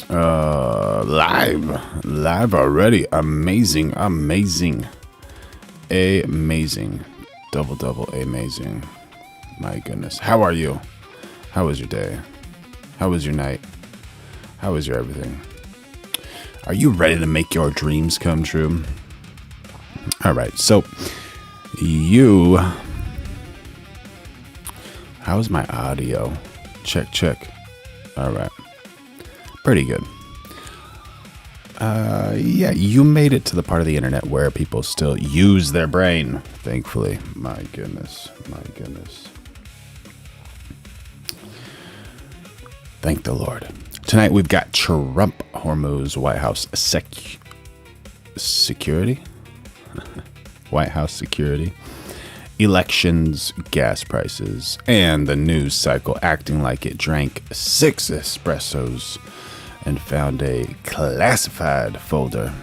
Live already. Amazing. Double amazing. My goodness. How are you? How was your day? How was your night? How was your everything? Are you ready to make your dreams come true? All right. So how's my audio? Check. All right. Pretty good. Yeah, you made it to the part of the internet where people still use their brain, thankfully. My goodness. Thank the Lord. Tonight we've got Trump, Hormuz, White House security. White House security. Elections, gas prices, and the news cycle acting like it drank 6 espressos and found a classified folder.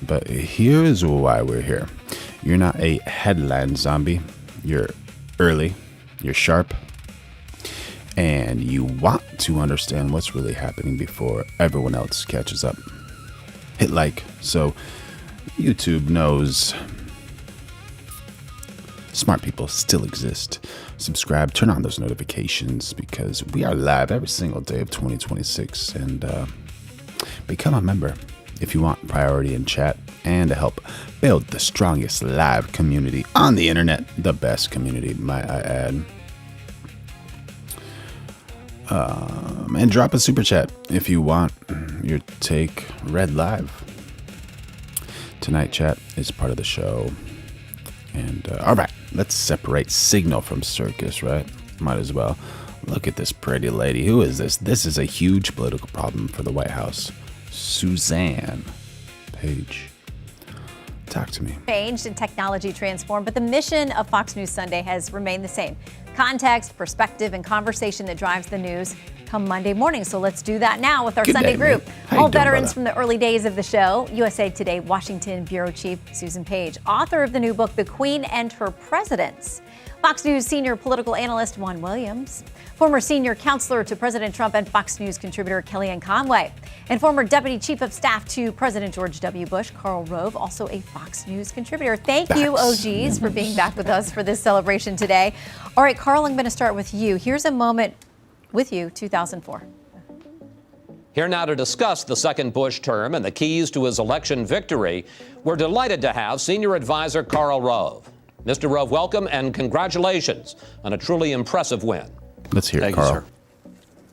But here's why we're here. You're not a headline zombie. You're early, you're sharp, and you want to understand what's really happening before everyone else catches up. Hit like so YouTube knows smart people still exist. Subscribe, turn on those notifications because we are live every single day of 2026. And become a member if you want priority in chat and to help build the strongest live community on the internet. The best community, might I add. And drop a super chat if you want your take read live. Tonight, chat is part of the show. And all right, let's separate signal from circus, right? Might as well. Look at this pretty lady. Who is this? This is a huge political problem for the White House. Suzanne Page. Talk to me. Changed and technology transformed, but the mission of Fox News Sunday has remained the same. Context, perspective, and conversation that drives the news come Monday morning. So let's do that now with our Sunday group. All veterans from the early days of the show. USA Today Washington Bureau Chief Susan Page, author of the new book, The Queen and Her Presidents. Fox News senior political analyst Juan Williams, former senior counselor to President Trump and Fox News contributor Kellyanne Conway, and former deputy chief of staff to President George W. Bush, Karl Rove, also a Fox News contributor. Thank you, OGs, for being back with us for this celebration today. All right, Karl, I'm going to start with you. Here's a moment with you, 2004. Here now to discuss the second Bush term and the keys to his election victory, we're delighted to have senior advisor Karl Rove. Mr. Rove, welcome and congratulations on a truly impressive win. Let's hear it, Karl. Thank you, sir.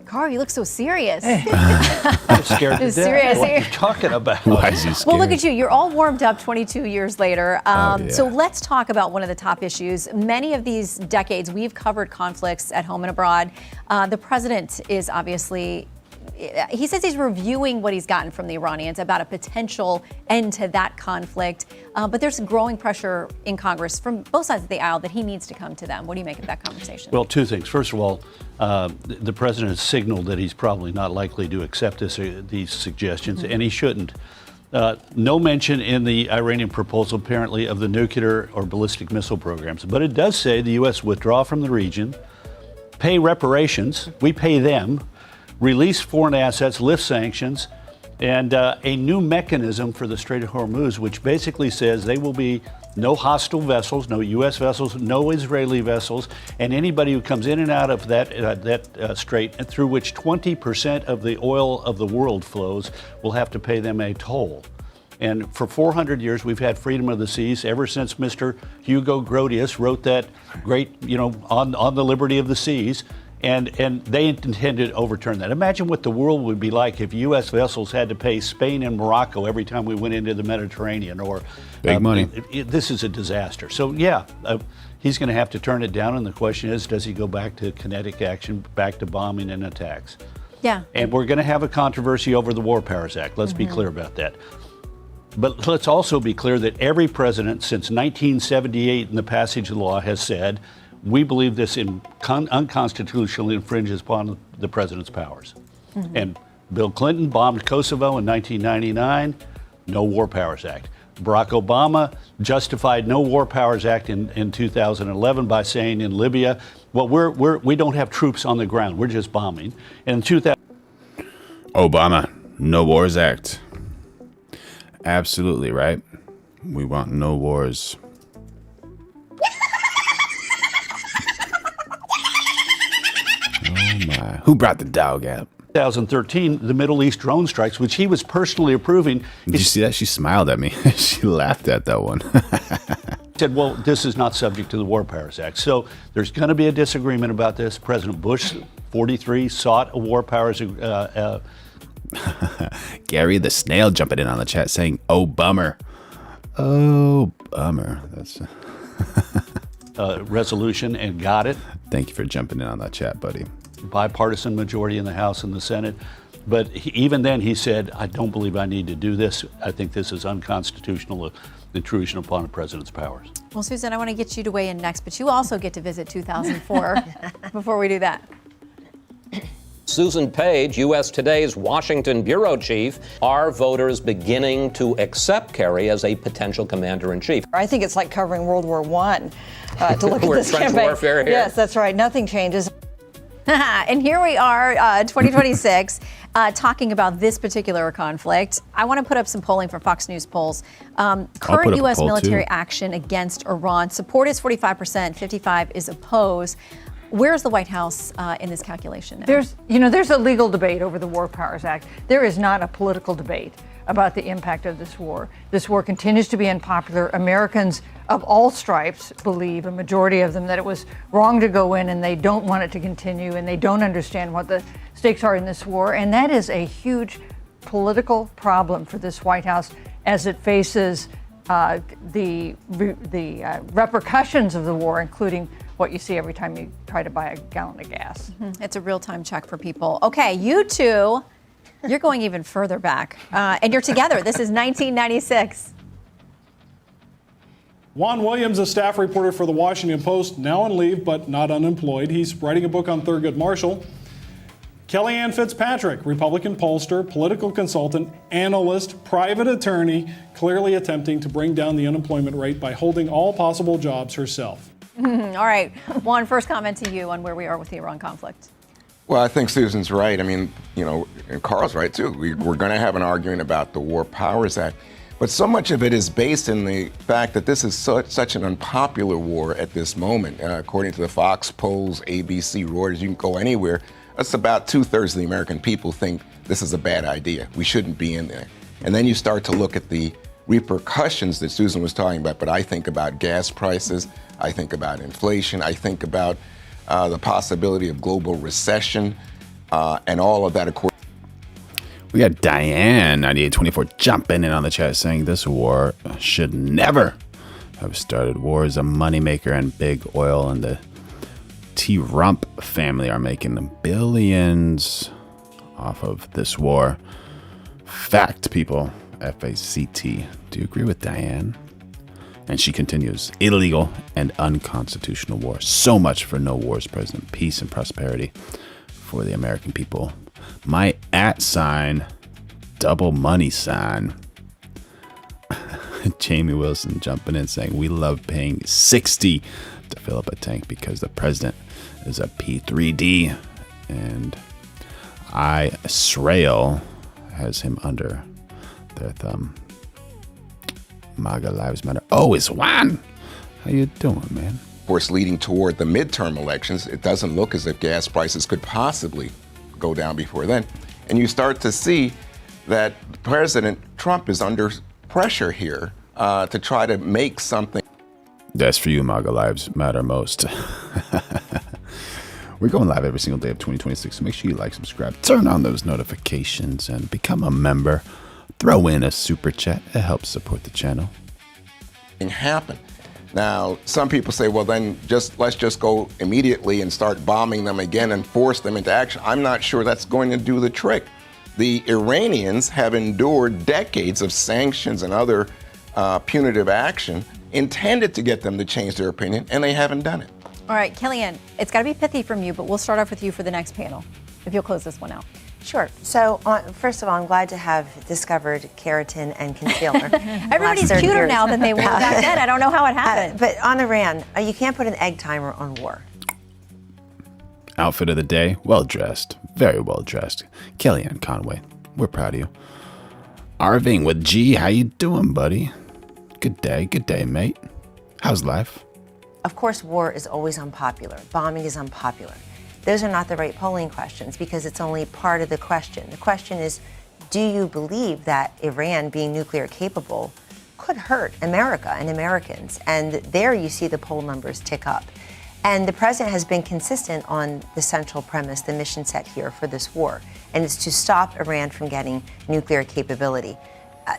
Karl, you look so serious. I'm scared to death. Serious. What are you talking about? Why is he scared? Well, look at you. You're all warmed up 22 years later. So let's talk about one of the top issues. Many of these decades, we've covered conflicts at home and abroad. The president is obviously, he says he's reviewing what he's gotten from the Iranians about a potential end to that conflict. But there's growing pressure in Congress from both sides of the aisle that he needs to come to them. What do you make of that conversation? Well, two things. First of all, the president has signaled that he's probably not likely to accept these suggestions, and he shouldn't. No mention in the Iranian proposal, apparently, of the nuclear or ballistic missile programs. But it does say the U.S. withdraw from the region, pay reparations, we pay them, release foreign assets, lift sanctions, and a new mechanism for the Strait of Hormuz, which basically says they will be no hostile vessels, no U.S. vessels, no Israeli vessels, and anybody who comes in and out of that strait, through which 20% of the oil of the world flows, will have to pay them a toll. And for 400 years, we've had freedom of the seas ever since Mr. Hugo Grotius wrote that great, on the liberty of the seas. And they intended to overturn that. Imagine what the world would be like if U.S. vessels had to pay Spain and Morocco every time we went into the Mediterranean. Or big money. This is a disaster. So, he's going to have to turn it down. And the question is, does he go back to kinetic action, back to bombing and attacks? Yeah. And we're going to have a controversy over the War Powers Act. Let's be clear about that. But let's also be clear that every president since 1978 in the passage of the law has said, we believe this unconstitutionally infringes upon the president's powers. And Bill Clinton bombed Kosovo in 1999, no War Powers Act. Barack Obama justified no War Powers Act in 2011 by saying in Libya, well, we don't have troops on the ground, we're just bombing. And in 2000. Obama, No Wars Act. Absolutely, right? We want no wars. Oh my. Who brought the dog out? 2013, the Middle East drone strikes, which he was personally approving. Did you see that? She smiled at me. She laughed at that one. Said, well, this is not subject to the War Powers Act. So there's going to be a disagreement about this. President Bush, 43, sought a War Powers Gary the Snail jumping in on the chat saying, oh, bummer. Oh, bummer. That's resolution and got it. Thank you for jumping in on that chat, buddy. Bipartisan majority in the House and the Senate. But even then he said, I don't believe I need to do this. I think this is unconstitutional intrusion upon the president's powers. Well, Susan, I want to get you to weigh in next, but you also get to visit 2004 before we do that. Susan Page, U.S. Today's Washington bureau chief. Are voters beginning to accept Kerry as a potential commander-in-chief? I think it's like covering World War I to look at We're this trench campaign. warfare here. Yes, that's right. Nothing changes. And here we are, 2026, talking about this particular conflict. I want to put up some polling from Fox News polls. Current U.S. military action against Iran. Support is 45%, 55% is opposed. Where's the White House in this calculation now? There's a legal debate over the War Powers Act. There is not a political debate about the impact of this war. This war continues to be unpopular. Americans of all stripes believe, a majority of them, that it was wrong to go in, and they don't want it to continue, and they don't understand what the stakes are in this war. And that is a huge political problem for this White House as it faces the repercussions of the war, including what you see every time you try to buy a gallon of gas. It's a real-time check for people. Okay, you two, you're going even further back, and you're together. This is 1996. Juan Williams, a staff reporter for the Washington Post, now on leave but not unemployed. He's writing a book on Thurgood Marshall. Kellyanne Fitzpatrick, Republican pollster, political consultant, analyst, private attorney, clearly attempting to bring down the unemployment rate by holding all possible jobs herself. All right, Juan, first comment to you on where we are with the Iran conflict. Well, I think Susan's right. I mean, and Carl's right, too. We're going to have an argument about the War Powers Act. But so much of it is based in the fact that this is such an unpopular war at this moment. According to the Fox polls, ABC, Reuters, you can go anywhere. That's about 2/3 of the American people think this is a bad idea. We shouldn't be in there. And then you start to look at the repercussions that Susan was talking about. But I think about gas prices. I think about inflation. I think about the possibility of global recession and all of that, of course. We got Diane, 9824, jumping in on the chat saying this war should never have started. War is a moneymaker, and big oil and the T-Rump family are making billions off of this war. Fact, people. F-A-C-T. Do you agree with Diane? And she continues, illegal and unconstitutional war. So much for no wars, President. Peace and prosperity for the American people. My @sign, double money sign. Jamie Wilson jumping in saying, we love paying $60 to fill up a tank because the president is a P3D. And Israel has him under their thumb. MAGA Lives Matter. Oh, it's Juan. How you doing, man? Of course, leading toward the midterm elections, it doesn't look as if gas prices could possibly go down before then. And you start to see that President Trump is under pressure here to try to make something. That's for you, MAGA Lives Matter most. We're going live every single day of 2026, so make sure you like, subscribe, turn on those notifications, and become a member. Throw in a super chat. It helps support the channel. Happen. Now, some people say, well, then let's just go immediately and start bombing them again and force them into action. I'm not sure that's going to do the trick. The Iranians have endured decades of sanctions and other punitive action intended to get them to change their opinion, and they haven't done it. All right, Kellyanne, it's got to be pithy from you, but we'll start off with you for the next panel, if you'll close this one out. Sure. So, first of all, I'm glad to have discovered keratin and concealer. Everybody's cuter now than they were back then. I don't know how it happened. But on Iran, you can't put an egg timer on war. Outfit of the day, well dressed, very well dressed. Kellyanne Conway, we're proud of you. Arving with G, how you doing, buddy? Good day, mate. How's life? Of course, war is always unpopular. Bombing is unpopular. Those are not the right polling questions because it's only part of the question. The question is, do you believe that Iran being nuclear capable could hurt America and Americans? And there you see the poll numbers tick up. And the president has been consistent on the central premise, the mission set here for this war, and it's to stop Iran from getting nuclear capability.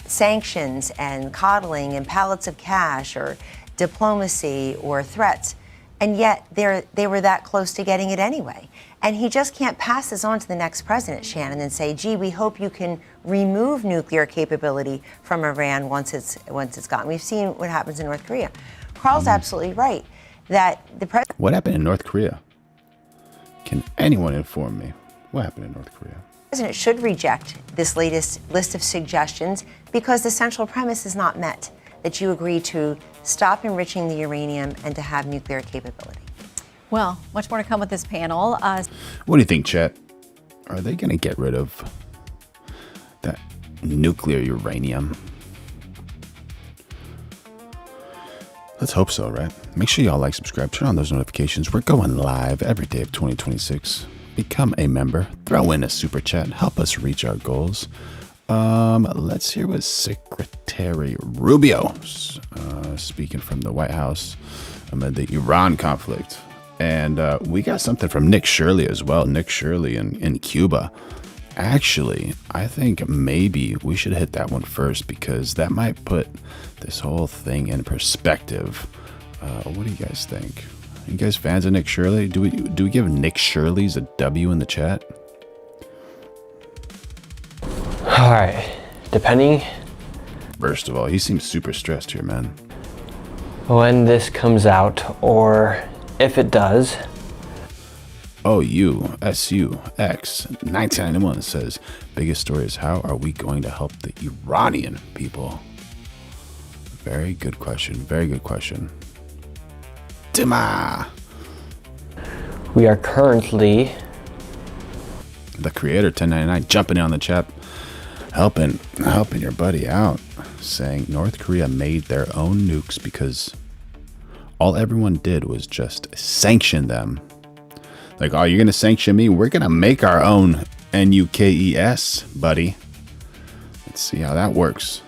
Sanctions and coddling and pallets of cash or diplomacy or threats, and yet they were that close to getting it anyway. And he just can't pass this on to the next president, Shannon, and say, gee, we hope you can remove nuclear capability from Iran once it's gone. We've seen what happens in North Korea. Carl's absolutely right that the president... What happened in North Korea? Can anyone inform me? What happened in North Korea? The president should reject this latest list of suggestions because the central premise is not met, that you agree to stop enriching the uranium and to have nuclear capability. Well, much more to come with this panel. What do you think, chat? Are they going to get rid of that nuclear uranium? Let's hope so, right? Make sure y'all like, subscribe, turn on those notifications. We're going live every day of 2026. Become a member, throw in a super chat, help us reach our goals. Let's hear what Secretary Rubio speaking from the White House amid the Iran conflict. And we got something from Nick Shirley as well. Nick Shirley in Cuba. Actually, I think maybe we should hit that one first because that might put this whole thing in perspective. What do you guys think? Are you guys fans of Nick Shirley? Do we give Nick Shirley's a W in the chat? All right, depending. First of all, he seems super stressed here, man. When this comes out, or if it does. OUSUX1991 says, biggest story is how are we going to help the Iranian people? Very good question. Very good question. Dima. We are currently. The creator 1099 jumping in on the chat, helping your buddy out, saying North Korea made their own nukes because all everyone did was just sanction them. Like, oh, you're gonna sanction me? We're gonna make our own NUKES, buddy. Let's see how that works.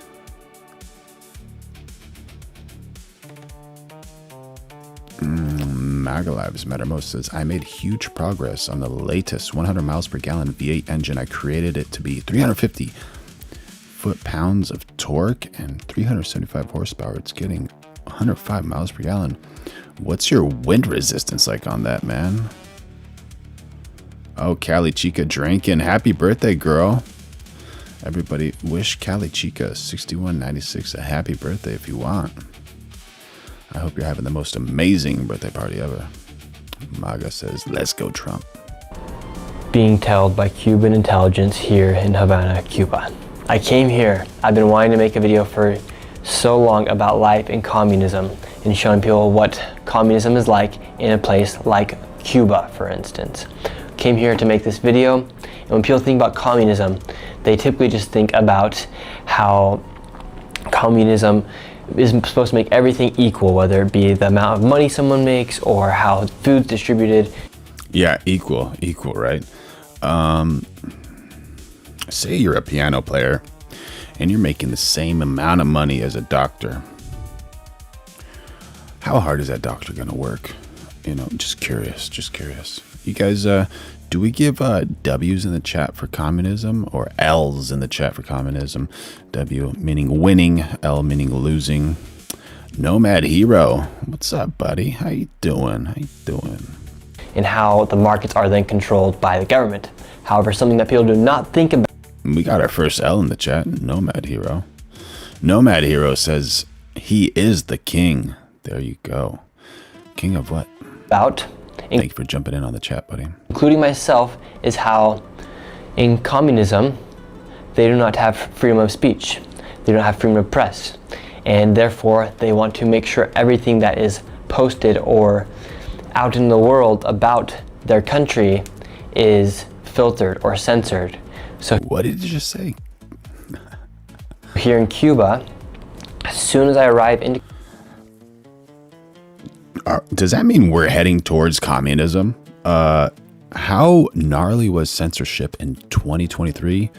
MAGA Lives Matter Most says, I made huge progress on the latest 100 miles per gallon V8 engine. I created it to be 350 foot-pounds of torque and 375 horsepower. It's getting 105 miles per gallon. What's your wind resistance like on that, man? Oh, Cali Chica drinking. Happy birthday, girl. Everybody wish Cali Chica 6196 a happy birthday if you want. I hope you're having the most amazing birthday party ever. MAGA says, let's go, Trump. Being told by Cuban intelligence here in Havana, Cuba. I came here. I've been wanting to make a video for so long about life in communism and showing people what communism is like in a place like Cuba, for instance. Came here to make this video, and when people think about communism, they typically just think about how communism is supposed to make everything equal, whether it be the amount of money someone makes or how food's distributed. Yeah, equal, right? Say you're a piano player and you're making the same amount of money as a doctor. How hard is that doctor gonna work? You know, just curious. You guys, do we give W's in the chat for communism or L's in the chat for communism? W meaning winning, L meaning losing. Nomad Hero, what's up, buddy? How you doing? And how the markets are then controlled by the government. However, something that people do not think about. We got our first L in the chat, Nomad Hero. Nomad Hero says he is the king. There you go. King of what? Thank you for jumping in on the chat, buddy. Including myself, is how in communism, they do not have freedom of speech. They don't have freedom of press. And therefore, they want to make sure everything that is posted or out in the world about their country is filtered or censored. So what did you just say? Here in Cuba, as soon as I arrive into does that mean we're heading towards communism? How gnarly was censorship in 2023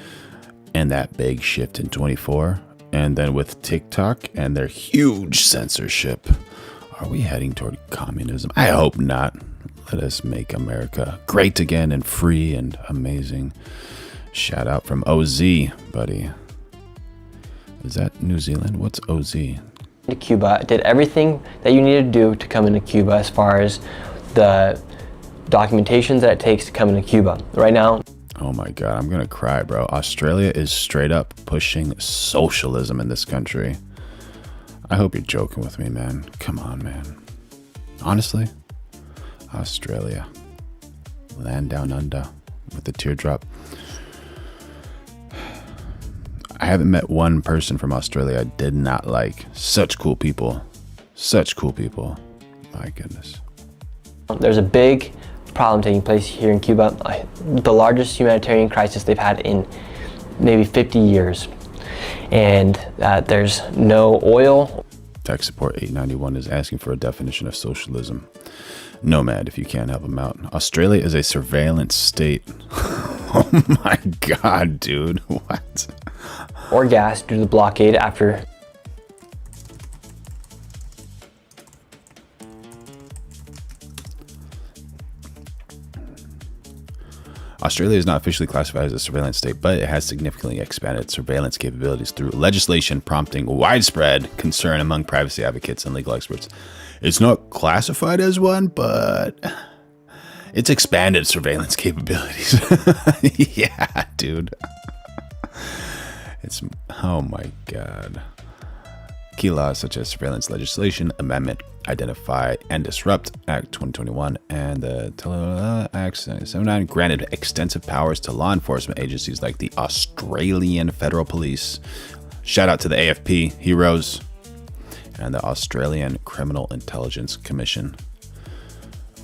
and that big shift in 24? And then with TikTok and their huge censorship, are we heading toward communism? I hope not. Let us make America great again and free and amazing. Shout out from OZ, buddy. Is that New Zealand? What's OZ? Cuba, did everything that you needed to do to come into Cuba as far as the documentations that it takes to come into Cuba. Right now, oh my God, I'm gonna cry, bro. Australia is straight up pushing socialism in this country. I hope you're joking with me, man. Come on, man. Honestly, Australia, land down under with the teardrop. I haven't met one person from Australia I did not like. Such cool people. Such cool people. My goodness. There's a big problem taking place here in Cuba. The largest humanitarian crisis they've had in maybe 50 years. And there's no oil. Tech support 891 is asking for a definition of socialism. Nomad, if you can't help them out. Australia is a surveillance state. Oh my God, dude. What? Or gas due to the blockade after. Australia is not officially classified as a surveillance state, but it has significantly expanded surveillance capabilities through legislation, prompting widespread concern among privacy advocates and legal experts. It's not classified as one, but it's expanded surveillance capabilities. Yeah, dude. It's, oh my God. Key laws such as surveillance legislation, amendment, identify and disrupt Act 2021 and the Act 79 granted extensive powers to law enforcement agencies like the Australian Federal Police. Shout out to the AFP heroes and the Australian Criminal Intelligence Commission.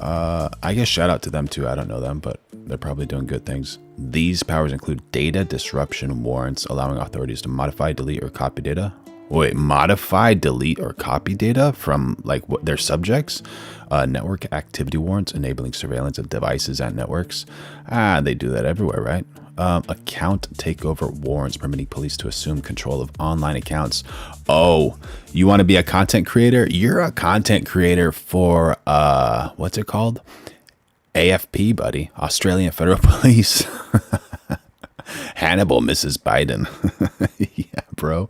I guess shout out to them too. I don't know them, but they're probably doing good things. These powers include data disruption warrants, allowing authorities to modify, delete, or copy data. Wait, modify, delete, or copy data from like what their subjects? Network activity warrants, enabling surveillance of devices and networks. They do that everywhere, right? Account takeover warrants, permitting police to assume control of online accounts. Oh, you want to be a content creator? You're a content creator for, what's it called? AFP, buddy. Australian Federal Police. Hannibal, Mrs. Biden. Yeah, bro.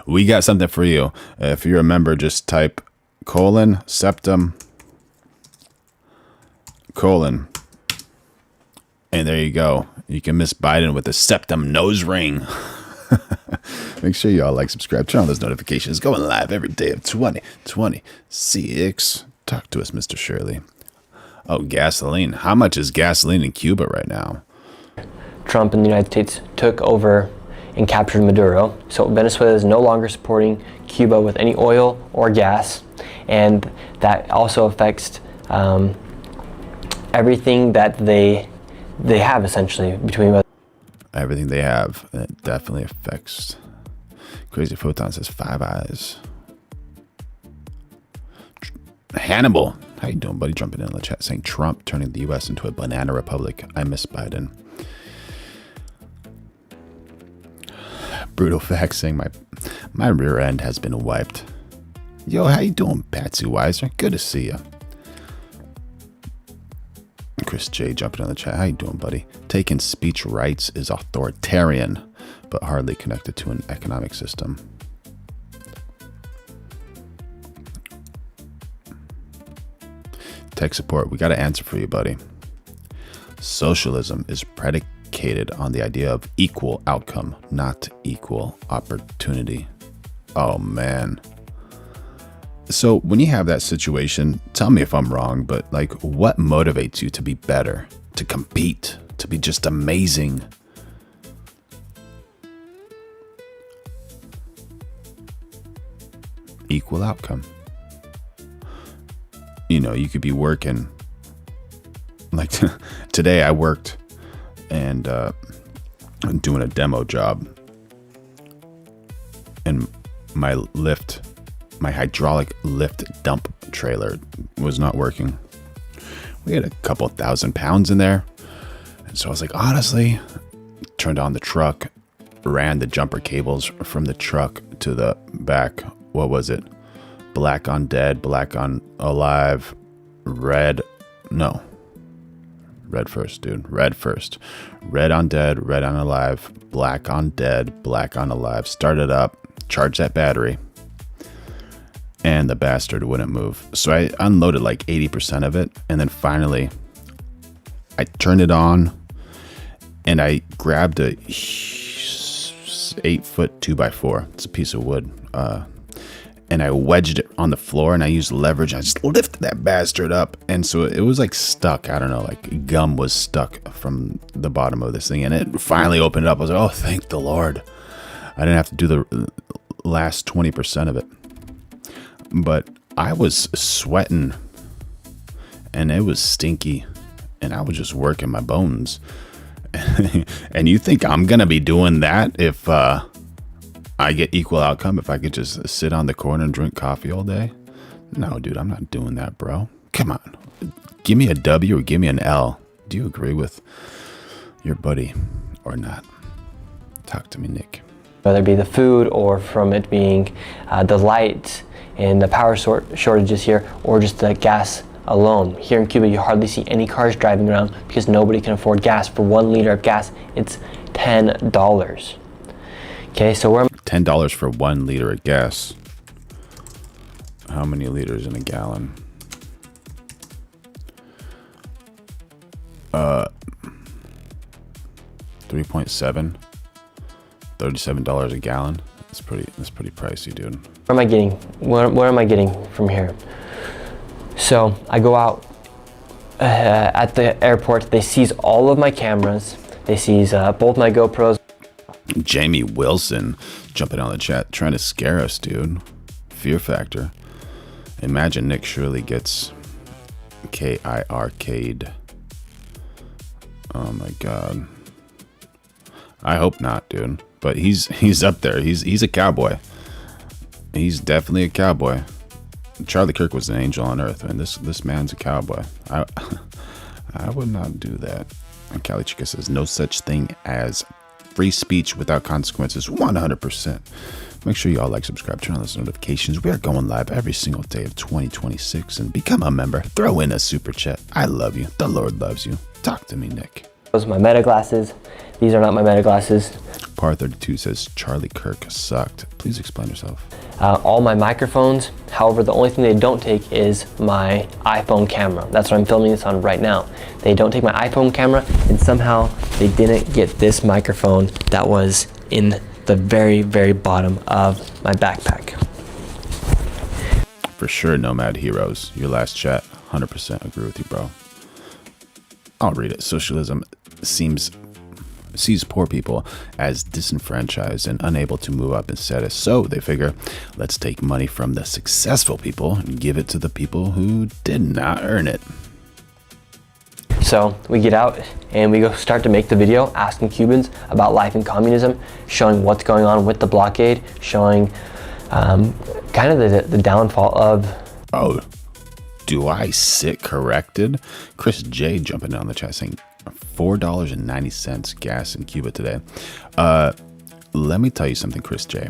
We got something for you. If you're a member, just type : septum : and there you go. You can miss Biden with a septum nose ring. Make sure y'all like, subscribe, turn on those notifications. Going live every day of 2026. Talk to us, Mr. Shirley. Oh, gasoline. How much is gasoline in Cuba right now? Trump and the United States took over and captured Maduro. So Venezuela is no longer supporting Cuba with any oil or gas. And that also affects everything that they have, essentially, between everything they have. It definitely affects. Crazy Photon says 5 eyes. Hannibal, how you doing, buddy? Jumping in the chat saying Trump turning the U.S. into a banana republic. I miss Biden. Brutal facts saying my rear end has been wiped. Yo, how you doing, Patsy Weiser? Good to see you. Chris J jumping in the chat. How you doing, buddy? Taking speech rights is authoritarian, but hardly connected to an economic system. Tech support, we got an answer for you, buddy. Socialism is predicated on the idea of equal outcome, not equal opportunity. Oh, man. So when you have that situation, tell me if I'm wrong, but like, what motivates you to be better, to compete, to be just amazing? Equal outcome. You know, you could be working Like today I worked and doing a demo job, and my hydraulic lift dump trailer was not working. We had a couple 1,000 pounds in there. And so I was like, honestly, turned on the truck, ran the jumper cables from the truck to the back. What was it? Black on dead, black on alive, red. No. Red first, dude. Red first. Red on dead, red on alive, black on dead, black on alive. Started up, charged that battery, and the bastard wouldn't move. So I unloaded like 80% of it, and then finally I turned it on and I grabbed a 8-foot 2x4. It's a piece of wood. And I wedged it on the floor, and I used leverage. I just lifted that bastard up. And so it was like stuck. I don't know, like gum was stuck from the bottom of this thing. And it finally opened up. I was like, oh, thank the Lord. I didn't have to do the last 20% of it. But I was sweating, and it was stinky, and I was just working my bones. And you think I'm going to be doing that if I get equal outcome, if I could just sit on the corner and drink coffee all day? No, dude, I'm not doing that, bro. Come on. Give me a W or give me an L. Do you agree with your buddy or not? Talk to me, Nick. Whether it be the food or from it being the light and the power shortages here, or just the gas alone. Here in Cuba, you hardly see any cars driving around because nobody can afford gas. For 1 liter of gas, it's $10. Okay, so we're $10 for 1 liter of gas. How many liters in a gallon? 3.7. $37 a gallon. That's pretty pricey, dude. Where am I getting? Where am I getting from here? So I go out at the airport. They seize all of my cameras. They seize both my GoPros. Jamie Wilson jumping on the chat, trying to scare us, dude. Fear factor. Imagine Nick Shirley gets KIRK'd. Oh my God. I hope not, dude. But he's up there. He's a cowboy. He's definitely a cowboy. Charlie Kirk was an angel on earth, and this man's a cowboy. I would not do that. And Cali Chica says no such thing as free speech without consequences. 100%. Make sure you all like, subscribe, turn on those notifications. We are going live every single day of 2026, and become a member. Throw in a super chat. I love you. The Lord loves you. Talk to me, Nick. Those are my meta glasses. These are not my meta glasses. Par 32 says Charlie Kirk sucked. Please explain yourself. All my microphones. However, the only thing they don't take is my iPhone camera. That's what I'm filming this on right now. They don't take my iPhone camera, and somehow they didn't get this microphone that was in the very, very bottom of my backpack. For sure, Nomad Heroes. Your last chat, 100% agree with you, bro. I'll read it. Socialism sees poor people as disenfranchised and unable to move up in status. So they figure, let's take money from the successful people and give it to the people who did not earn it. So we get out and we go start to make the video asking Cubans about life in communism, showing what's going on with the blockade, showing kind of the downfall of... Oh, do I sit corrected? Chris J jumping in on the chat saying $4.90 gas in Cuba today. Let me tell you something, Chris J.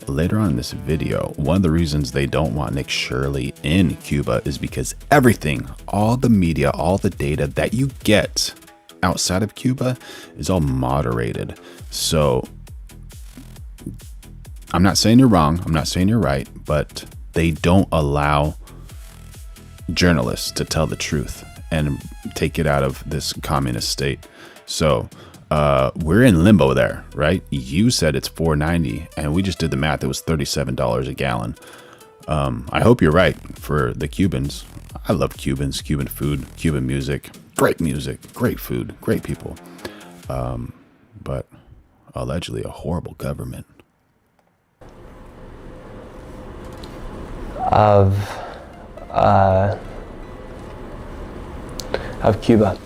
Later on in this video, one of the reasons they don't want Nick Shirley in Cuba is because everything, all the media, all the data that you get outside of Cuba is all moderated. So I'm not saying you're wrong. I'm not saying you're right, but they don't allow journalists to tell the truth and take it out of this communist state. So we're in limbo there, right? You said it's $4.90, and we just did the math. It was $37 a gallon. I hope you're right for the Cubans. I love Cubans, Cuban food, Cuban music, great food, great people. But allegedly a horrible government. of Cuba.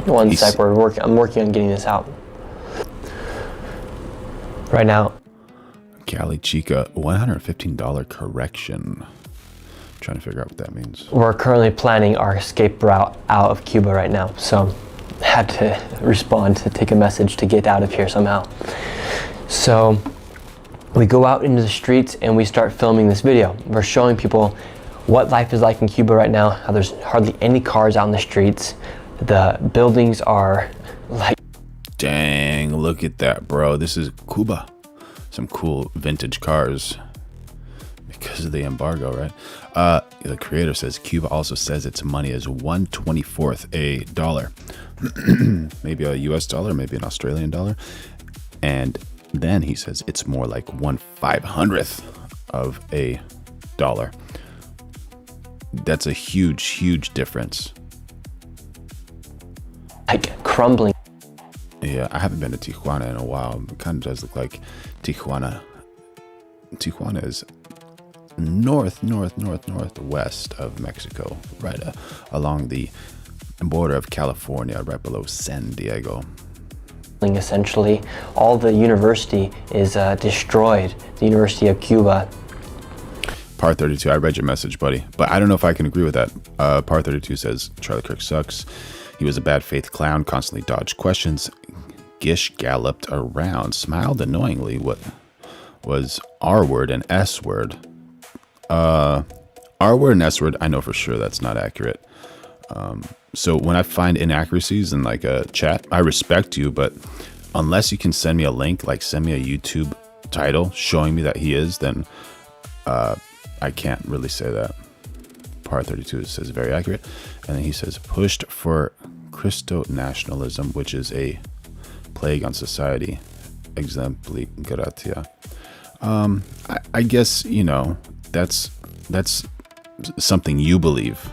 One sec, I'm working on getting this out. Right now. Cali Chica, $115 correction. I'm trying to figure out what that means. We're currently planning our escape route out of Cuba right now, so had to respond to take a message to get out of here somehow. So we go out into the streets and we start filming this video. We're showing people what life is like in Cuba right now, how there's hardly any cars out in the streets. The buildings are like... Dang, look at that, bro. This is Cuba. Some cool vintage cars because of the embargo, right? The creator says Cuba also says its money is 1/24 a dollar. Maybe a US dollar, maybe an Australian dollar. And then he says it's more like 1/500th of a dollar. That's a huge difference. Like crumbling. Yeah, I haven't been to Tijuana in a while. It kind of does look like Tijuana. Tijuana is northwest of Mexico, right along the border of California, right below San Diego. Essentially, all the university is destroyed. The University of Cuba. Par 32, I read your message, buddy, but I don't know if I can agree with that. Par 32 says Charlie Kirk sucks. He was a bad faith clown, constantly dodged questions, gish galloped around, smiled annoyingly. What was R word and S word? R word and S word, I know for sure that's not accurate. So when I find inaccuracies in like a chat, I respect you, but unless you can send me a link, like send me a YouTube title showing me that he is, then I can't really say that. Part 32 says very accurate. And then he says pushed for Christo nationalism, which is a plague on society. Exempli gratia. I guess, you know, that's something you believe.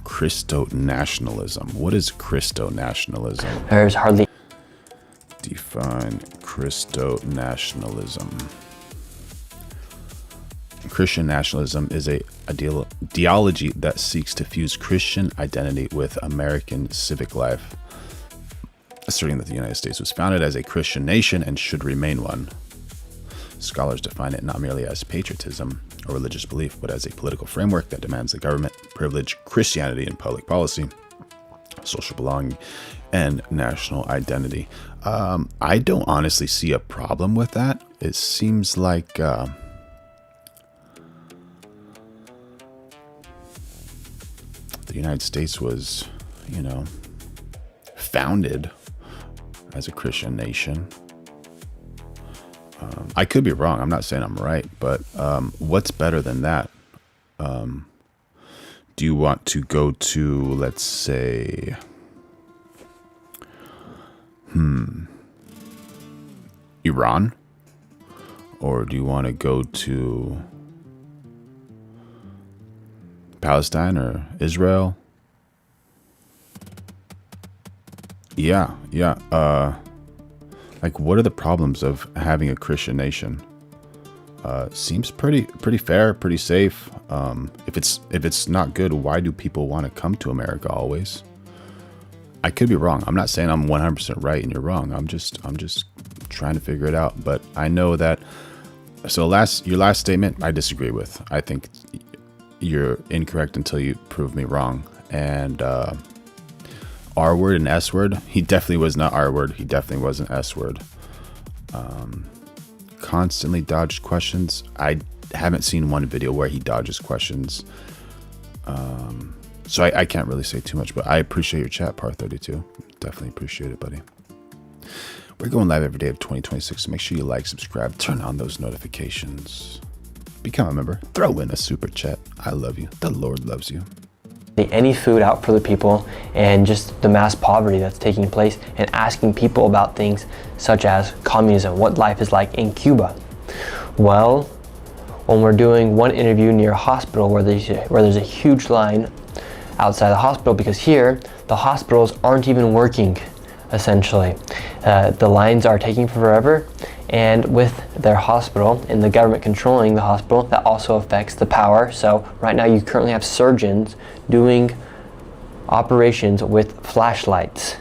Christo nationalism. What is Christo nationalism? There's hardly... Define Christo nationalism. Christian nationalism is a ideology that seeks to fuse Christian identity with American civic life, asserting that the United States was founded as a Christian nation and should remain one. Scholars define it not merely as patriotism or religious belief, but as a political framework that demands the government privilege Christianity in public policy, social belonging, and national identity. I don't honestly see a problem with that. It seems like the United States was, you know, founded as a Christian nation. I could be wrong. I'm not saying I'm right, but what's better than that? Do you want to go to, let's say, Iran? Or do you want to go to Palestine or Israel? Yeah. Like, what are the problems of having a Christian nation? Seems pretty fair, pretty safe. If it's not good, why do people want to come to America always? I could be wrong. I'm not saying I'm 100% right and you're wrong. I'm just trying to figure it out. But I know that. So your last statement, I disagree with. I think you're incorrect until you prove me wrong. And R word and S word, he definitely was not R word. He definitely wasn't S word. Constantly dodged questions. I haven't seen one video where he dodges questions. So I can't really say too much, but I appreciate your chat, Par 32. Definitely appreciate it, buddy. We're going live every day of 2026, so make sure you like, subscribe, turn on those notifications. Become a member. Throw in a super chat. I love you. The Lord loves you. Any food out for the people, and just the mass poverty that's taking place, and asking people about things such as communism, what life is like in Cuba. Well, when we're doing one interview near a hospital where there's a huge line outside the hospital, because here the hospitals aren't even working, essentially. The lines are taking forever, And with their hospital and the government controlling the hospital, that also affects the power. So right now you currently have surgeons doing operations with flashlights.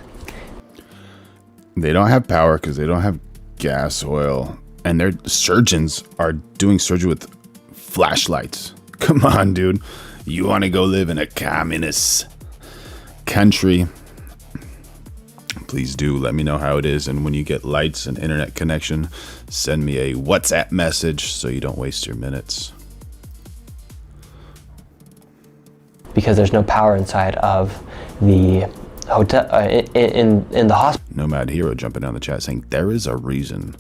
They don't have power because they don't have gas, oil, and their surgeons are doing surgery with flashlights. Come on, dude. You want to go live in a communist country? Please do let me know how it is, and when you get lights and internet connection, send me a WhatsApp message so you don't waste your minutes. Because there's no power inside of the hotel, in the hospital. Nomad Hero jumping down the chat saying there is a reason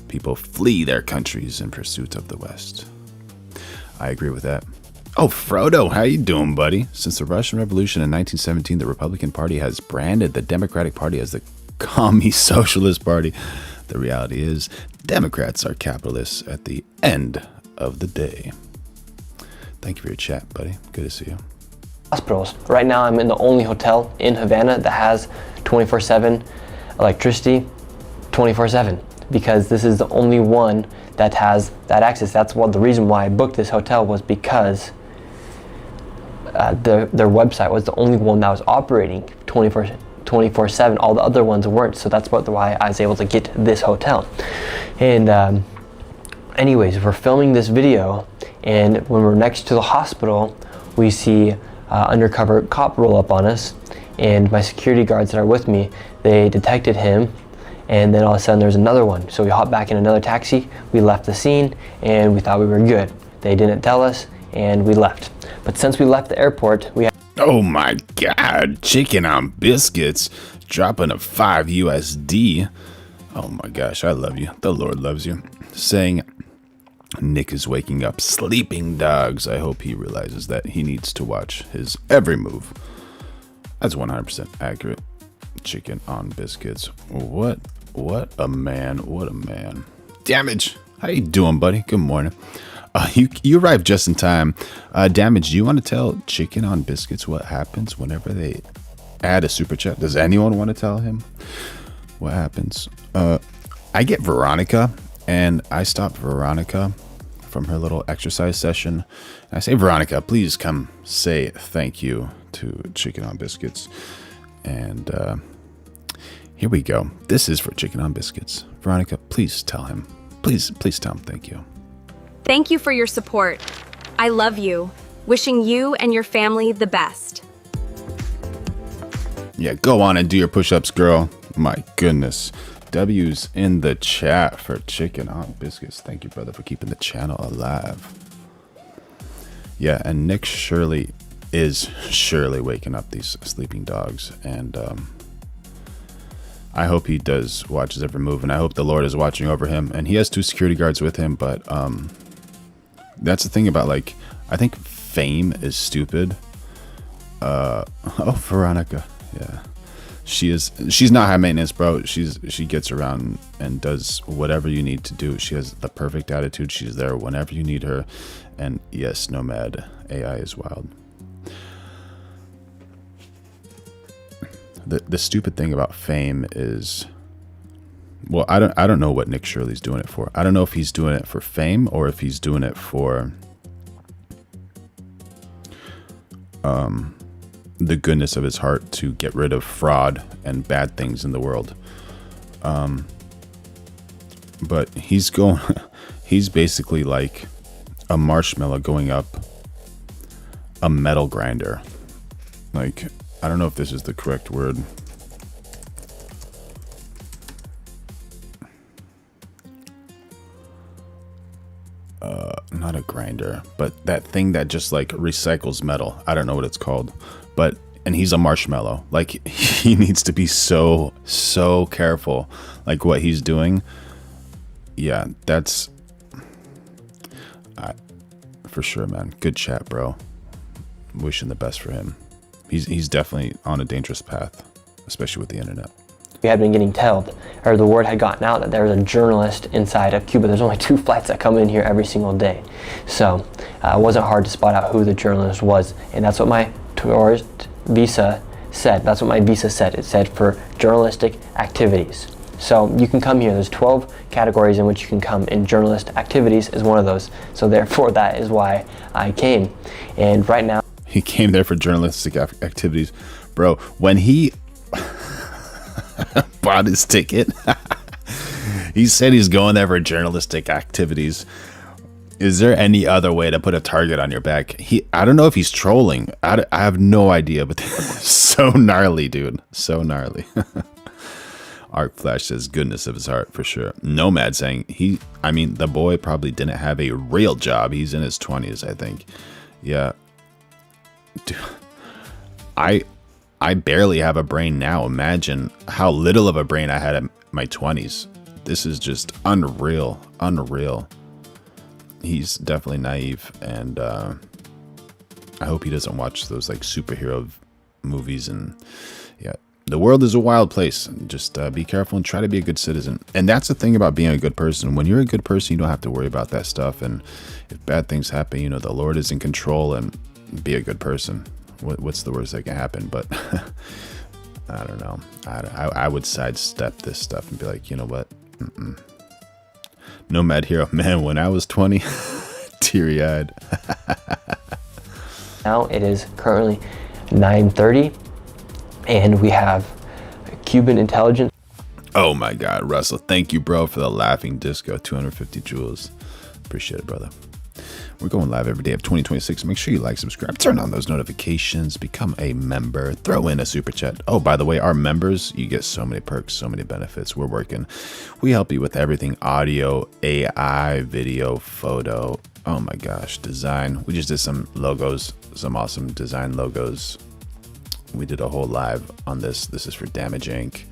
people flee their countries in pursuit of the West. I agree with that. Oh, Frodo, how you doing, buddy? Since the Russian Revolution in 1917, the Republican Party has branded the Democratic Party as the Commie Socialist Party. The reality is, Democrats are capitalists at the end of the day. Thank you for your chat, buddy. Good to see you. Hospitals. Right now, I'm in the only hotel in Havana that has 24/7 electricity, 24/7, because this is the only one that has that access. That's what the reason why I booked this hotel was because their website was the only one that was operating 24/7. All the other ones weren't, so that's why I was able to get this hotel. And anyways, we're filming this video, and when we're next to the hospital, we see undercover cop roll up on us, and my security guards that are with me, they detected him, and then all of a sudden there's another one. So we hopped back in another taxi, we left the scene, and we thought we were good. They didn't tell us, and we left. But since we left the airport, we had— Oh my God, chicken on biscuits, dropping a 5 USD. Oh my gosh, I love you. The Lord loves you. Saying Nick is waking up sleeping dogs. I hope he realizes that he needs to watch his every move. That's 100% accurate. Chicken on biscuits. What a man. What a man. Damage. How you doing, buddy? Good morning. You arrived just in time. Damage, do you want to tell Chicken on Biscuits what happens whenever they add a super chat? Does anyone want to tell him what happens? I get Veronica, and I stop Veronica from her little exercise session. I say, Veronica, please come say thank you to Chicken on Biscuits. And here we go. This is for Chicken on Biscuits. Veronica, please tell him. Please tell him thank you. Thank you for your support. I love you. Wishing you and your family the best. Yeah, go on and do your push-ups, girl. My goodness. W's in the chat for Chicken on Biscuits. Thank you, brother, for keeping the channel alive. Yeah, and Nick surely is waking up these sleeping dogs, and I hope he does watch his every move, and I hope the Lord is watching over him. And he has 2 security guards with him, but that's the thing about, like, I think fame is stupid. Oh, Veronica, yeah. She's not high maintenance, bro. She gets around and does whatever you need to do. She has the perfect attitude. She's there whenever you need her. And yes, Nomad AI is wild. The stupid thing about fame is, well, I don't know what Nick Shirley's doing it for. I don't know if he's doing it for fame or if he's doing it for the goodness of his heart to get rid of fraud and bad things in the world. But he's basically like a marshmallow going up a metal grinder. Like, I don't know if this is the correct word. Not a grinder, but that thing that just like recycles metal. I don't know what it's called, and he's a marshmallow. Like, he needs to be so careful, like what he's doing. Yeah, that's for sure, man. Good chat, bro. Wishing the best for him. He's definitely on a dangerous path, especially with the internet. We had been getting told, or the word had gotten out that there was a journalist inside of Cuba. There's only 2 flights that come in here every single day. So it wasn't hard to spot out who the journalist was. And that's what my tourist visa said. That's what my visa said. It said for journalistic activities. So you can come here. There's 12 categories in which you can come, and journalist activities is one of those. So therefore, that is why I came. And right now, he came there for journalistic activities. Bro, when he bought his ticket, he said he's going there for journalistic activities. Is there any other way to put a target on your back? I don't know if he's trolling. I have no idea, but so gnarly, dude. So gnarly. Arc Flash says goodness of his heart for sure. Nomad saying the boy probably didn't have a real job. He's in his 20s, I think. Yeah. Dude, I barely have a brain now. Imagine how little of a brain I had in my 20s. This is just unreal. He's definitely naive, and I hope he doesn't watch those like superhero movies. And yeah, the world is a wild place. Just be careful and try to be a good citizen. And that's the thing about being a good person. When you're a good person, you don't have to worry about that stuff. And if bad things happen, the Lord is in control, and be a good person. What's the worst that can happen? But I don't know. I would sidestep this stuff and be like, you know what? Nomad Hero, man, when I was 20, teary-eyed. now it is currently 9:30, and we have Cuban intelligence. Oh my God, Russell, thank you, bro, for the laughing disco, 250 joules. Appreciate it, brother. We're going live every day of 2026. Make sure you like, subscribe, turn on those notifications, become a member, throw in a super chat. Oh, by the way, our members, you get so many perks, so many benefits. We help you with everything: audio, AI, video, photo. Oh my gosh, design. We just did some logos, some awesome design logos. We did a whole live on this. This is for Damage Inc.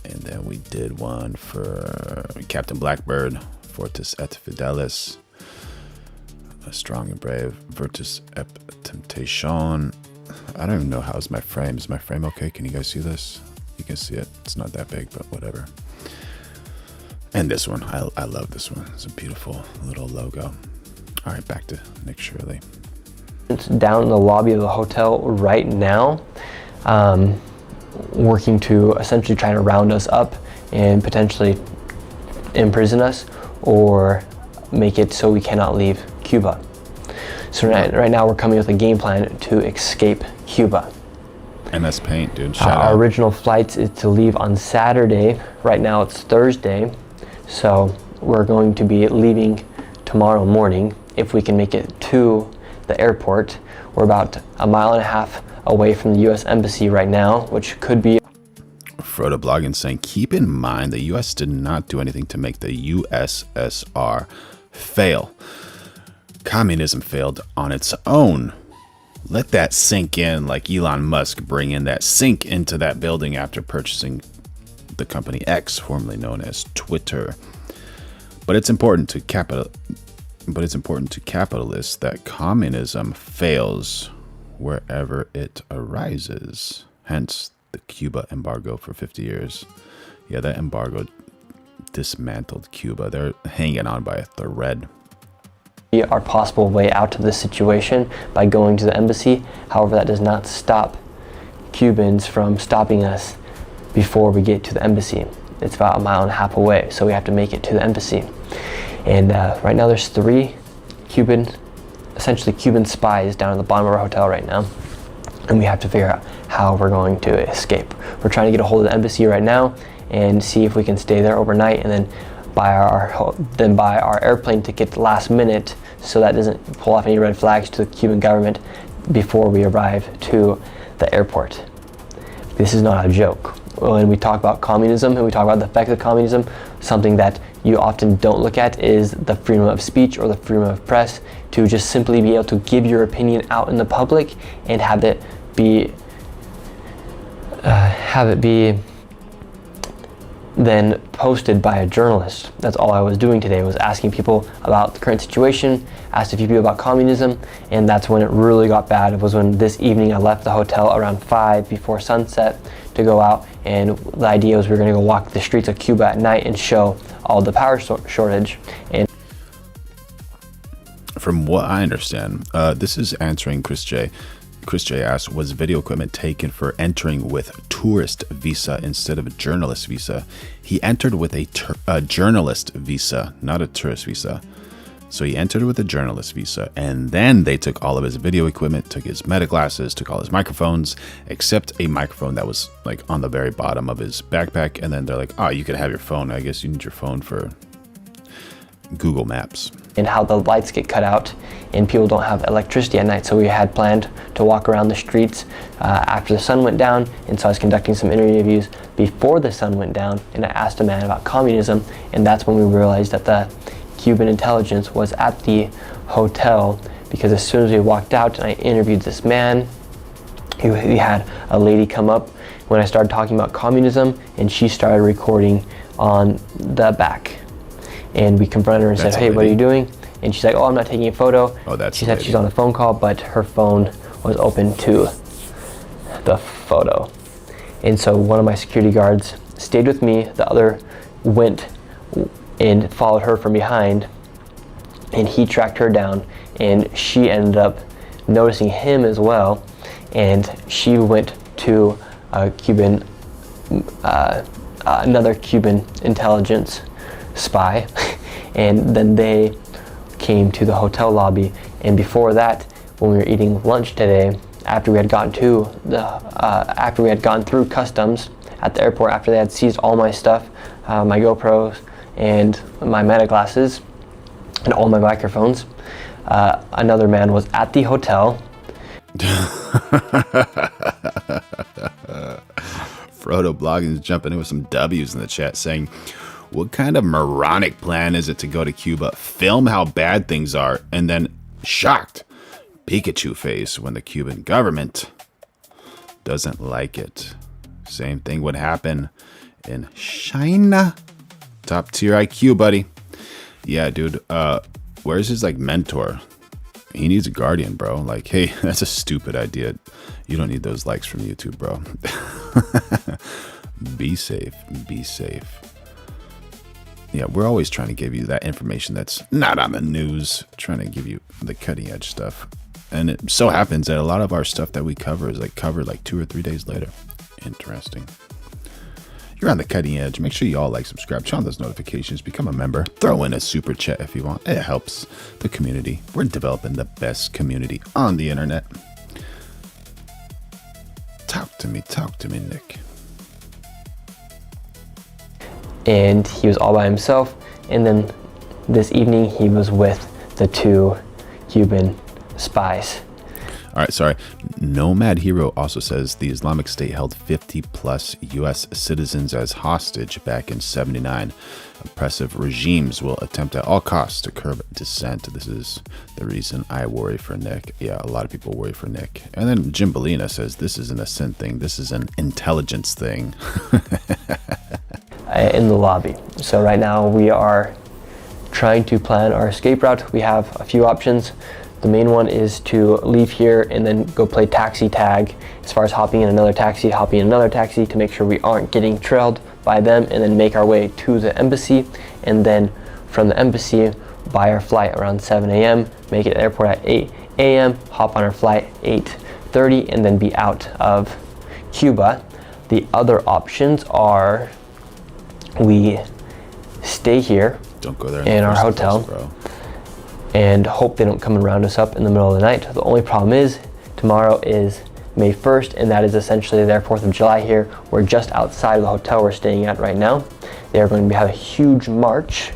And then we did one for Captain Blackbird, Fortis et Fidelis. Strong and Brave, Virtus Ep Temptation. I don't even know how's my frame. Is my frame okay? Can you guys see this? You can see it. It's not that big, but whatever. And this one. I love this one. It's a beautiful little logo. All right, back to Nick Shirley. It's down in the lobby of the hotel right now, working to essentially try to round us up and potentially imprison us or make it so we cannot leave Cuba. So right now we're coming with a game plan to escape Cuba. MS Paint, dude. Shout Our out. original flight is to leave on Saturday. Right now it's Thursday. So we're going to be leaving tomorrow morning if we can make it to the airport. We're about a mile and a half away from the U.S. Embassy right now, which could be... Frodo blogging saying, keep in mind the U.S. did not do anything to make the USSR fail. Communism failed on its own. Let that sink in, like Elon Musk bringing that sink into that building after purchasing the company X, formerly known as Twitter. But it's important to capitalists that communism fails wherever it arises. Hence the Cuba embargo for 50 years. Yeah, that embargo dismantled Cuba. They're hanging on by a thread. Our possible way out of this situation by going to the embassy. However, that does not stop Cubans from stopping us before we get to the embassy. It's about a mile and a half away, so we have to make it to the embassy. And right now there's 3 essentially Cuban spies down at the bottom of our hotel right now, and we have to figure out how we're going to escape. We're trying to get a hold of the embassy right now and see if we can stay there overnight, and then buy our airplane ticket last minute so that doesn't pull off any red flags to the Cuban government before we arrive to the airport. This is not a joke. When we talk about communism and we talk about the effect of communism, something that you often don't look at is the freedom of speech or the freedom of press, to just simply be able to give your opinion out in the public and have it be then posted by a journalist. That's all I was doing today, was asking people about the current situation, asked a few people about communism, and that's when it really got bad. It was when this evening I left the hotel around 5 before sunset to go out, and the idea was we were going to go walk the streets of Cuba at night and show all the power shortage. And from what I understand, this is answering Chris J. Chris J asks, was video equipment taken for entering with tourist visa instead of a journalist visa? He entered with a journalist visa, not a tourist visa. So he entered with a journalist visa, and then they took all of his video equipment, took his meta glasses, took all his microphones, except a microphone that was like on the very bottom of his backpack. And then they're like, oh, you can have your phone. I guess you need your phone for Google Maps. And how the lights get cut out and people don't have electricity at night. So we had planned to walk around the streets after the sun went down. And so I was conducting some interviews before the sun went down, and I asked a man about communism, and that's when we realized that the Cuban intelligence was at the hotel, because as soon as we walked out and I interviewed this man, he had a lady come up when I started talking about communism, and she started recording on the back. And we confronted her and said, hey, what are you doing? And she's like, oh, I'm not taking a photo. Oh, that's she said she's on a phone call, but her phone was open to the photo. And so one of my security guards stayed with me, the other went and followed her from behind, and he tracked her down, and she ended up noticing him as well, and she went to a Cuban, another Cuban intelligence spy, and then they came to the hotel lobby. And before that, when we were eating lunch today, after we had gotten through customs at the airport, after they had seized all my stuff, my GoPros and my meta glasses and all my microphones, another man was at the hotel. Frodo Blogging is jumping in with some W's in the chat saying, what kind of moronic plan is it to go to Cuba, film how bad things are, and then shocked Pikachu face when the Cuban government doesn't like it? Same thing would happen in China. Top tier IQ, buddy. Yeah, dude. Where's his like mentor? He needs a guardian, bro. Like, hey, that's a stupid idea. You don't need those likes from YouTube, bro. Be safe. Be safe. Yeah, we're always trying to give you that information that's not on the news, trying to give you the cutting edge stuff. And it so happens that a lot of our stuff that we cover is like covered like 2 or 3 days later. Interesting. You're on the cutting edge. Make sure you all like, subscribe, turn on those notifications, become a member, throw in a super chat if you want. It helps the community. We're developing the best community on the internet. Talk to me, Nick. And he was all by himself. And then this evening he was with the 2 Cuban spies. All right, sorry. Nomad Hero also says the Islamic State held 50 plus U.S. citizens as hostage back in '79. Oppressive regimes will attempt at all costs to curb dissent. This is the reason I worry for Nick. Yeah, a lot of people worry for Nick. And then Jim Bellina says this isn't a sin thing. This is an intelligence thing. In the lobby. So right now we are trying to plan our escape route. We have a few options. The main one is to leave here and then go play taxi tag as far as hopping in another taxi to make sure we aren't getting trailed by them, and then make our way to the embassy, and then from the embassy buy our flight around 7 a.m., make it to the airport at 8 a.m., hop on our flight 8:30, and then be out of Cuba. The other options are we stay here Don't go there in our hotel and hope they don't come and round us up in the middle of the night. The only problem is tomorrow is May 1st, and that is essentially their 4th of July here. We're just outside of the hotel we're staying at right now. They are going to have a huge march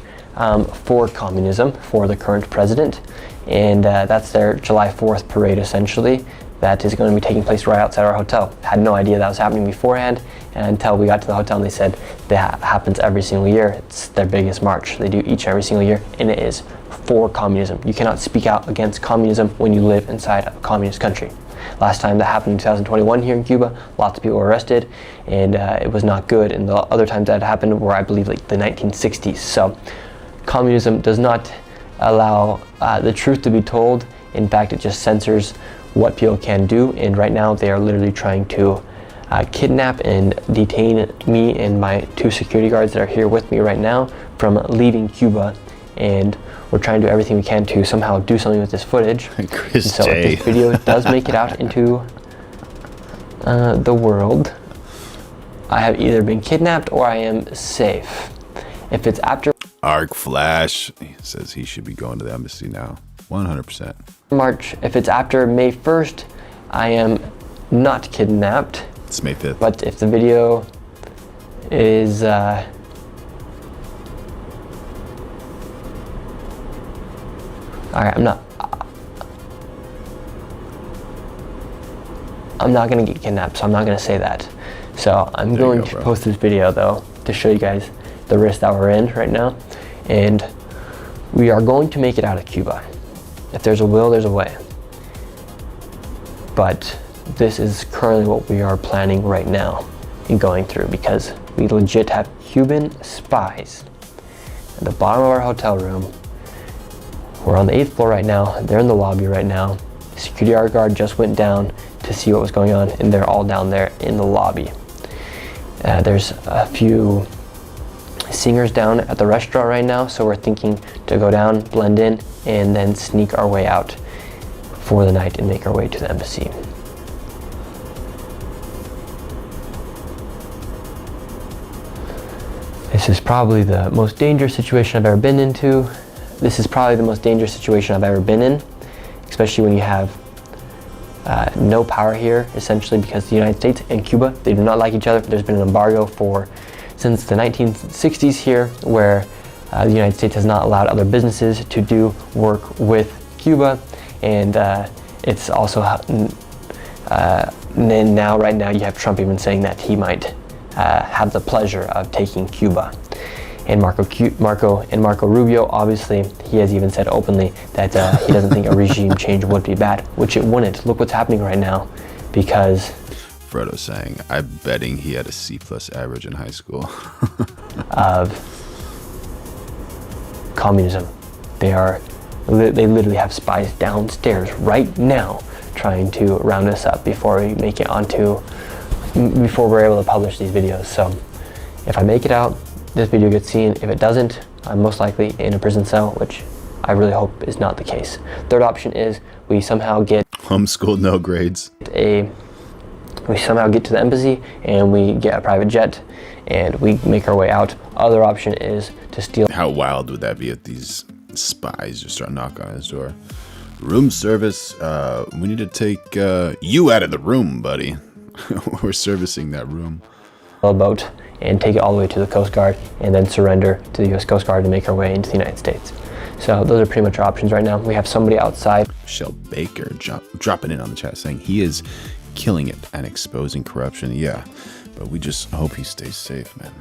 for communism for the current president, and that's their July 4th parade essentially. That is going to be taking place right outside our hotel. Had no idea that was happening beforehand, and until we got to the hotel and they said that happens every single year. It's their biggest march. They do each and every single year, and it is for communism. You cannot speak out against communism when you live inside of a communist country. Last time that happened in 2021 here in Cuba, lots of people were arrested, and it was not good. And the other times that happened were, I believe, like the 1960s. So communism does not allow the truth to be told. In fact, it just censors what people can do, and right now they are literally trying to kidnap and detain me and my 2 security guards that are here with me right now from leaving Cuba and we're trying to do everything we can to somehow do something with this footage. Chris so if this video does make it out into the world, I have either been kidnapped or I am safe. If it's after Arc Flash, he says he should be going to the embassy now. 100%. March, if it's after May 1st, I am not kidnapped. It's May 5th. But if the video is alright, I'm not gonna get kidnapped, so I'm not gonna say that. So I'm going to post this video though to show you guys the risk that we're in right now, and we are going to make it out of Cuba. If there's a will, there's a way. But this is currently what we are planning right now and going through, because we legit have Cuban spies at the bottom of our hotel room. We're on the 8th floor right now. They're in the lobby right now. Security guard just went down to see what was going on, and they're all down there in the lobby. There's a few singers down at the restaurant right now, so we're thinking to go down, blend in, and then sneak our way out for the night and make our way to the embassy. This is probably the most dangerous situation I've ever been into. This is probably the most dangerous situation I've ever been in, especially when you have no power here, essentially, because the United States and Cuba, they do not like each other. There's been an embargo since the 1960s here, where the United States has not allowed other businesses to do work with Cuba, and it's also now right now you have Trump even saying that he might have the pleasure of taking Cuba. And Marco Rubio, obviously, he has even said openly that he doesn't think a regime change would be bad, which it wouldn't. Look what's happening right now, because Frodo saying, I'm betting he had a C+ average in high school. of communism. They literally have spies downstairs right now trying to round us up before we're able to publish these videos. So if I make it out, this video gets seen. If it doesn't, I'm most likely in a prison cell, which I really hope is not the case. Third option is we somehow get homeschooled, no grades. We somehow get to the embassy and we get a private jet and we make our way out. Other option is to steal. How wild would that be if these spies just start knocking on his door? Room service, we need to take you out of the room, buddy. We're servicing that room. A boat and take it all the way to the Coast Guard and then surrender to the U.S. Coast Guard and make our way into the United States. So those are pretty much our options right now. We have somebody outside. Michelle Baker dropping in on the chat saying he is killing it and exposing corruption. Yeah, but we just hope he stays safe, man.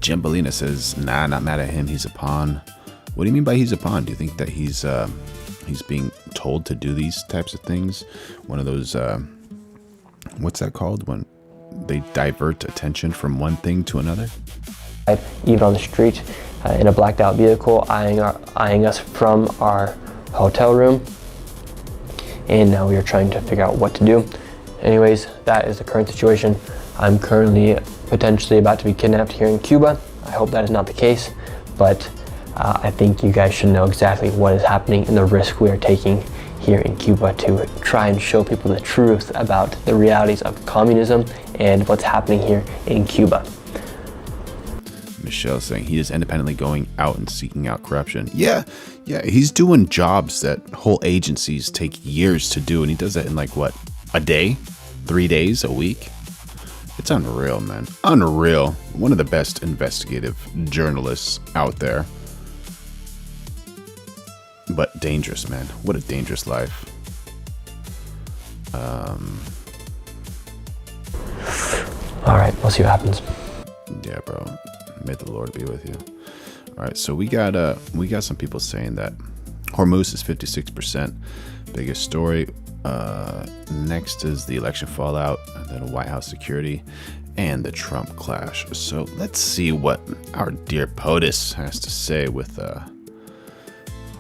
Gembolina says, nah, not mad at him. He's a pawn. What do you mean by he's a pawn? Do you think that he's being told to do these types of things? One of those, what's that called? When they divert attention from one thing to another? Even on the street, in a blacked out vehicle, eyeing us from our hotel room. And now we are trying to figure out what to do. Anyways, that is the current situation. I'm currently potentially about to be kidnapped here in Cuba. I hope that is not the case, but I think you guys should know exactly what is happening and the risk we are taking here in Cuba to try and show people the truth about the realities of communism and what's happening here in Cuba. Michelle saying he is independently going out and seeking out corruption. Yeah, he's doing jobs that whole agencies take years to do, and he does that in like what, a day, 3 days, a week? It's unreal, man. Unreal. One of the best investigative journalists out there. But dangerous, man. What a dangerous life. All right, we'll see what happens. Yeah, bro. May the Lord be with you. All right, so we got some people saying that Hormuz is 56%. Biggest story. Next is the election fallout, and then White House security, and the Trump clash. So let's see what our dear POTUS has to say with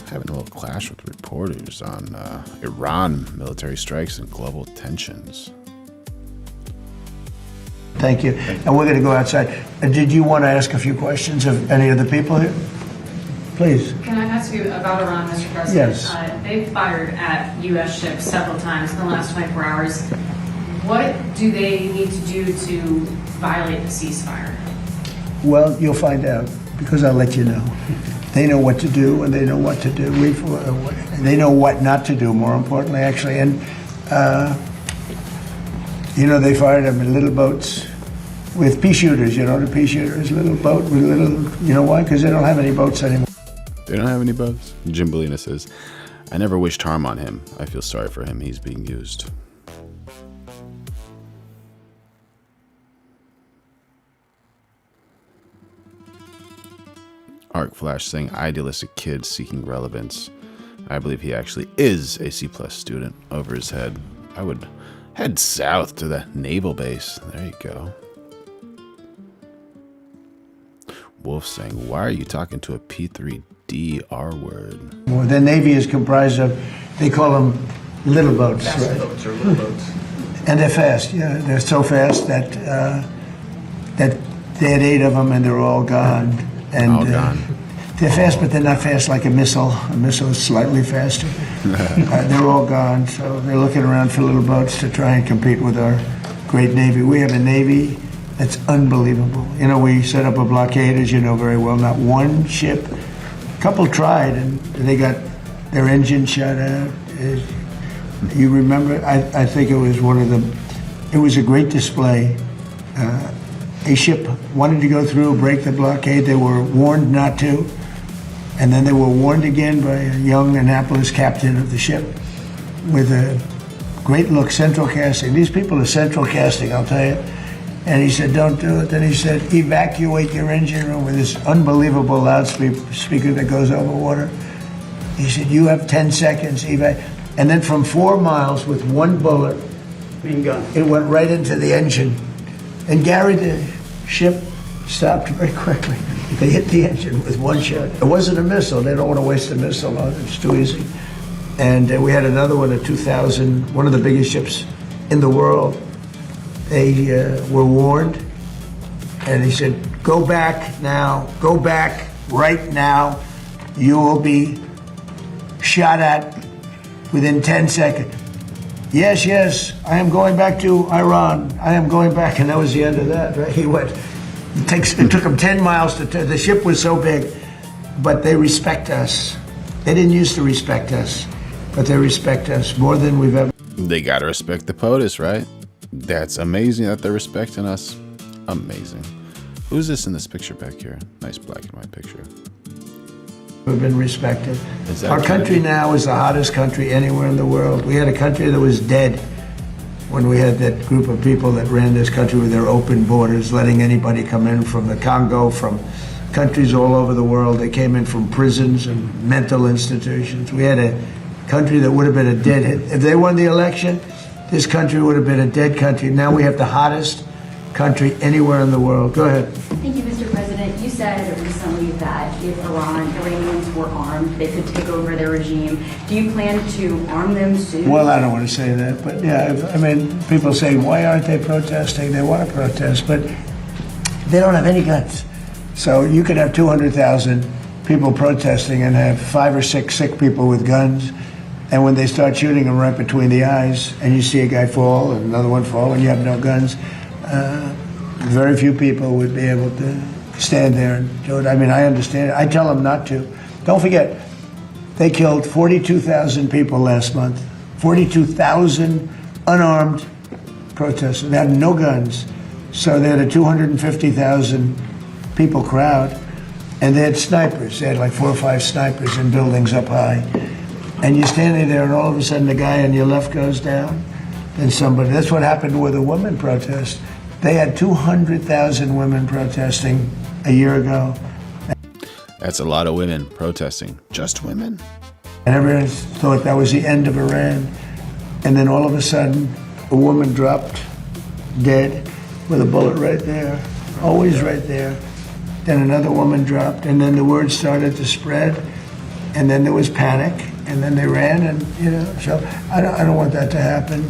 having a little clash with reporters on Iran military strikes and global tensions. Thank you. And we're going to go outside. Did you want to ask a few questions of any of the people here? Please. Can I ask you about Iran, Mr. President? Yes. They've fired at U.S. ships several times in the last 24 hours. What do they need to do to violate the ceasefire? Well, you'll find out, because I'll let you know. They know what to do, and they know what to do. They know what not to do, more importantly, actually. And, they fired them in little boats with pea shooters. You know what a pea shooter is? Little boat with little, you know why? Because they don't have any boats anymore. They don't have any boats? Jim Bellina says, I never wished harm on him. I feel sorry for him. He's being used. Arc Flash saying idealistic kid seeking relevance. I believe he actually is a C+ student over his head. I would head south to the naval base. There you go. Wolf saying, why are you talking to a P3D R word? Well, the Navy is comprised of, they call them little boats, Fast right? boats or little boats. And they're fast, yeah. They're so fast that that they had 8 of them and they're all gone. And all gone. They're fast, but they're not fast like a missile. A missile is slightly faster. They're all gone, so they're looking around for little boats to try and compete with our great Navy. We have a Navy that's unbelievable. We set up a blockade, as you know very well. Not one ship. A couple tried, and they got their engine shut out. You remember? I think it was it was a great display. A ship wanted to go through, break the blockade. They were warned not to. And then they were warned again by a young Annapolis captain of the ship with a great look, central casting. These people are central casting, I'll tell you. And he said, don't do it. Then he said, evacuate your engine room with this unbelievable loudspeaker that goes over water. He said, you have 10 seconds. And then from 4 miles with one bullet, it went right into the engine. And Gary, the ship stopped very quickly. They hit the engine with one shot. It wasn't a missile. They don't want to waste a missile on it. It's too easy. And we had another one, a 2000, one of the biggest ships in the world. They were warned, and he said, go back now, go back right now. You will be shot at within 10 seconds. Yes, yes, I am going back to Iran. I am going back. And that was the end of that, right? He went. It took him 10 miles to turn. The ship was so big, but they respect us. They didn't used to respect us, but they respect us more than we've ever. They gotta respect the POTUS, right? That's amazing that they're respecting us. Amazing. Who's this in this picture back here? Nice black and white picture. We've been respected. Our country now is the hottest country anywhere in the world. We had a country that was dead when we had that group of people that ran this country with their open borders, letting anybody come in from the Congo, from countries all over the world. They came in from prisons and mental institutions. We had a country that would have been a dead. If they won the election, this country would have been a dead country. Now we have the hottest country anywhere in the world. Go ahead. Thank you, Mr. President. You said recently that if Iranians were armed, they could take over their regime. Do you plan to arm them soon? Well, I don't want to say that, but yeah, people say, why aren't they protesting? They want to protest, but they don't have any guns. So you could have 200,000 people protesting and have 5 or 6 sick people with guns. And when they start shooting them right between the eyes, and you see a guy fall and another one fall, and you have no guns, very few people would be able to stand there and do it. I understand it. I tell them not to. Don't forget, they killed 42,000 people last month. 42,000 unarmed protesters. They had no guns. So they had a 250,000 people crowd, and they had snipers. They had like 4 or 5 snipers in buildings up high. And you're standing there, and all of a sudden the guy on your left goes down, and somebody. That's what happened with a women protest. They had 200,000 women protesting a year ago. That's a lot of women protesting. Just women. And everyone thought that was the end of Iran. And then all of a sudden, a woman dropped dead with a bullet right there, always right there. Then another woman dropped, and then the word started to spread, and then there was panic, and then they ran, and so I don't want that to happen.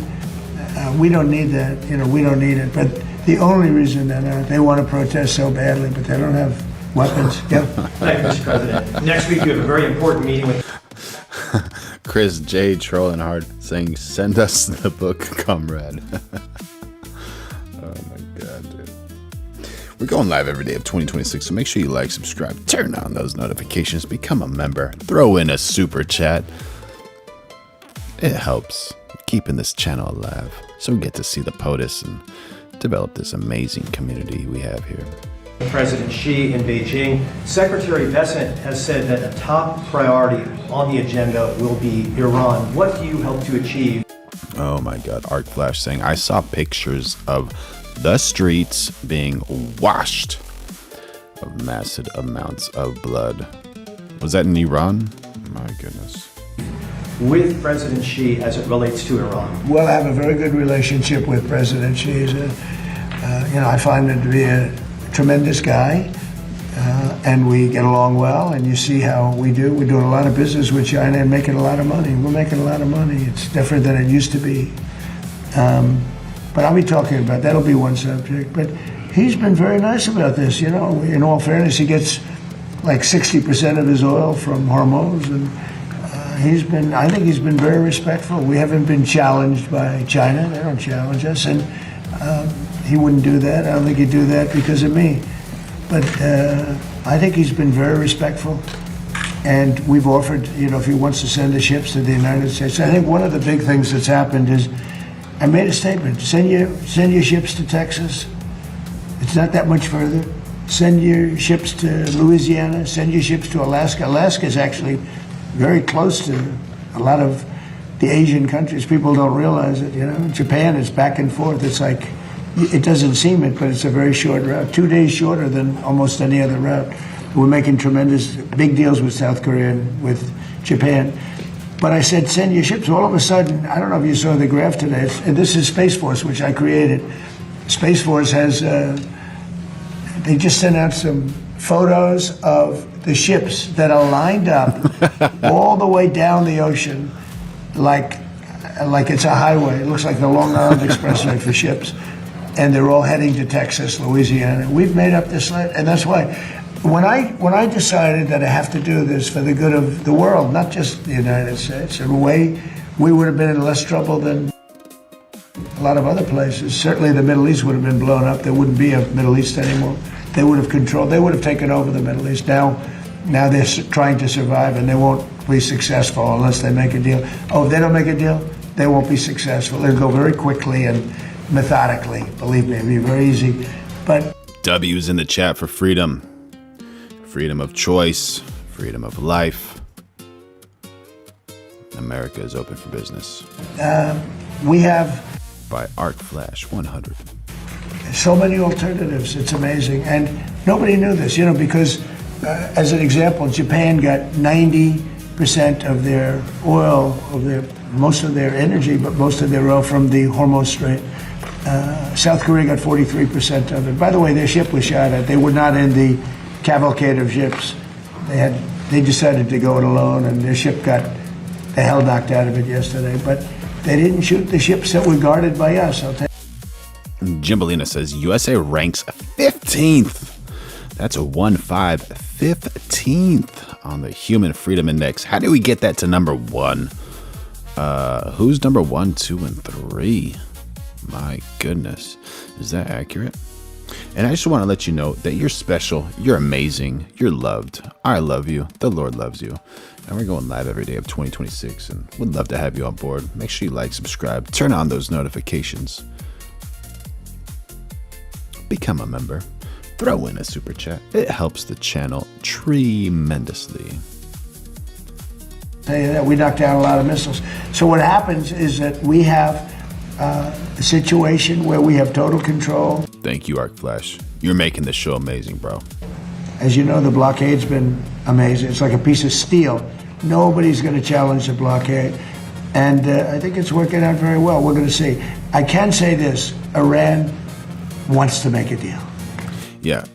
We don't need that, we don't need it. But the only reason they're not. They want to protest so badly, but they don't have weapons. Yeah. Thank you, Mr. President. Next week, you have a very important meeting with Chris J. trolling hard, saying, "Send us the book, comrade." Oh my God, dude. We're going live every day of 2026, so make sure you like, subscribe, turn on those notifications, become a member, throw in a super chat. It helps keeping this channel alive, so we get to see the POTUS and develop this amazing community we have here. President Xi in Beijing. Secretary Vance has said that a top priority on the agenda will be Iran. What do you hope to achieve? Oh my God, Arc Flash saying, I saw pictures of the streets being washed of massive amounts of blood. Was that in Iran? My goodness. With President Xi as it relates to Iran. We'll have a very good relationship with President Xi. I find him to be a tremendous guy, and we get along well, and you see how we do. We're doing a lot of business with China and making a lot of money. We're making a lot of money. It's different than it used to be. But I'll be talking about, that'll be one subject. But he's been very nice about this. You know, in all fairness, he gets like 60% of his oil from Hormuz, and I think he's been very respectful. We haven't been challenged by China. They don't challenge us, and he wouldn't do that. I don't think he'd do that because of me. But I think he's been very respectful. And we've offered, if he wants to send the ships to the United States. I think one of the big things that's happened is I made a statement. Send your ships to Texas. It's not that much further. Send your ships to Louisiana. Send your ships to Alaska. Alaska is actually very close to a lot of the Asian countries. People don't realize it, Japan is back and forth. It's like, it doesn't seem it, but it's a very short route. 2 days shorter than almost any other route. We're making tremendous, big deals with South Korea and with Japan. But I said, send your ships. All of a sudden, I don't know if you saw the graph today, and this is Space Force, which I created. Space Force has, they just sent out some photos of the ships that are lined up all the way down the ocean, like it's a highway. It looks like the Long Island Expressway for ships. And they're all heading to Texas, Louisiana. We've made up this list, and that's why when I decided that I have to do this for the good of the world, not just the United States, in a way, we would have been in less trouble than a lot of other places. Certainly the Middle East would have been blown up. There wouldn't be a Middle East anymore. They would have taken over the Middle East. Now they're trying to survive, and they won't be successful unless they make a deal. Oh, if they don't make a deal, they won't be successful. They'll go very quickly and methodically. Believe me, it'll be very easy. But W's in the chat for freedom. Freedom of choice, freedom of life. America is open for business. We have by Arc Flash 100. So many alternatives. It's amazing, and nobody knew this. Because as an example, Japan got 90% of their oil, most of their energy, but most of their oil from the Hormuz Strait. South Korea got 43% of it. By the way, their ship was shot at. They were not in the cavalcade of ships. They decided to go it alone, and their ship got the hell knocked out of it yesterday. But they didn't shoot the ships that were guarded by us. I'll tell you. Jimbalina says USA ranks 15th. That's a 1-5, 15th on the Human Freedom Index. How do we get that to number 1? Who's number 1, 2, and 3? My goodness. Is that accurate? And I just want to let you know that you're special, you're amazing, you're loved. I love you, the Lord loves you. And we're going live every day of 2026, and would love to have you on board. Make sure you like, subscribe, turn on those notifications. Become a member. Throw in a super chat. It helps the channel tremendously. Tell you that we knocked down a lot of missiles. So what happens is that we have a situation where we have total control. Thank you, Arc Flash. You're making this show amazing, bro. As you know, the blockade's been amazing. It's like a piece of steel. Nobody's going to challenge the blockade. And I think it's working out very well. We're going to see. I can say this. Iran wants to make a deal. Yeah.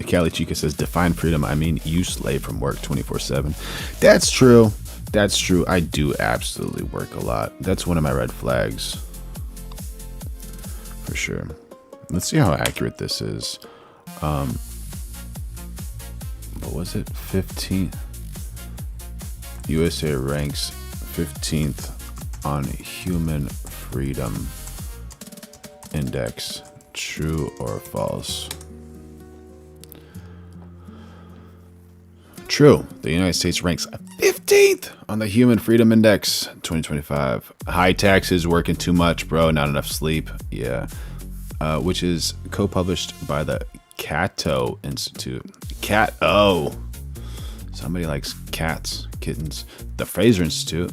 Cali Chica says, define freedom. I mean, you slave from work 24/7. That's true. That's true. I do absolutely work a lot. That's one of my red flags. For sure. Let's see how accurate this is. What was it? 15th. USA ranks 15th on Human Freedom Index. True or false? True. The United States ranks 15th on the Human Freedom Index 2025. High taxes, working too much, bro. Not enough sleep. Yeah. Which is co-published by the Cato Institute. Cat-O. Somebody likes cats, kittens. The Fraser Institute.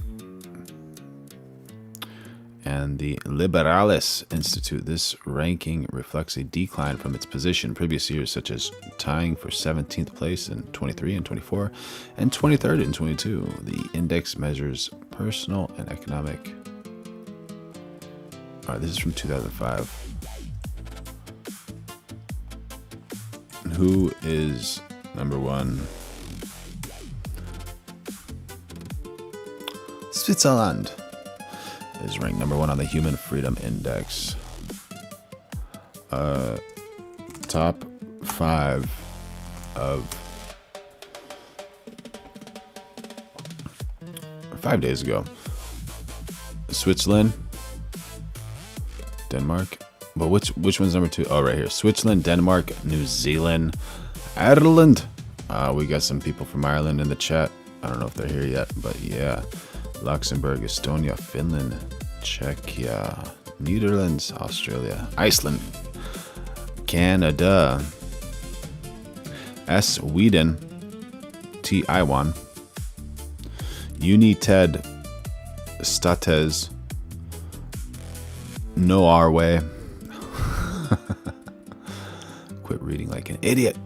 And the Liberalis Institute. This ranking reflects a decline from its position in previous years, such as tying for 17th place in 23 and 24, and 23rd in 22. The index measures personal and economic. All right, this is from 2005. Who is number one? Switzerland is ranked number one on the Human Freedom Index. Top 5 of 5 days ago. Switzerland, Denmark. But which one's number 2? Oh, right here. Switzerland, Denmark, New Zealand, Ireland. We got some people from Ireland in the chat. I don't know if they're here yet, but yeah. Luxembourg, Estonia, Finland, Czechia, Netherlands, Australia, Iceland, Canada, Sweden, Taiwan, United States, Norway. Quit reading like an idiot.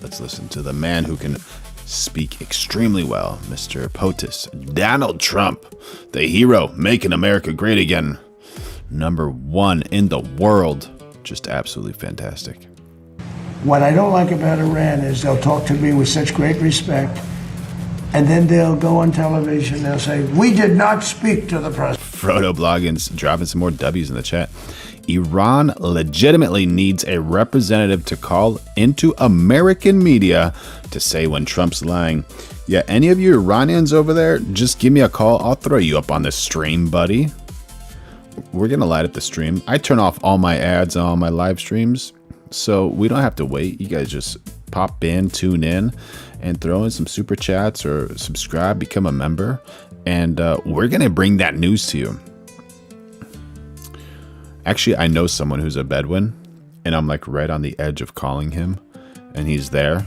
Let's listen to the man who can speak extremely well, Mr. POTUS, Donald Trump, the hero, making America great again. Number 1 in the world. Just absolutely fantastic. What I don't like about Iran is they'll talk to me with such great respect, and then they'll go on television, they'll say, we did not speak to the president. Frodo Bloggins dropping some more W's in the chat. Iran legitimately needs a representative to call into American media to say when Trump's lying. Yeah, any of you Iranians over there, just give me a call. I'll throw you up on the stream, buddy. We're going to light up the stream. I turn off all my ads on all my live streams, so we don't have to wait. You guys just pop in, tune in, and throw in some super chats or subscribe, become a member, and we're going to bring that news to you. Actually, I know someone who's a Bedouin, and I'm like right on the edge of calling him, and he's there.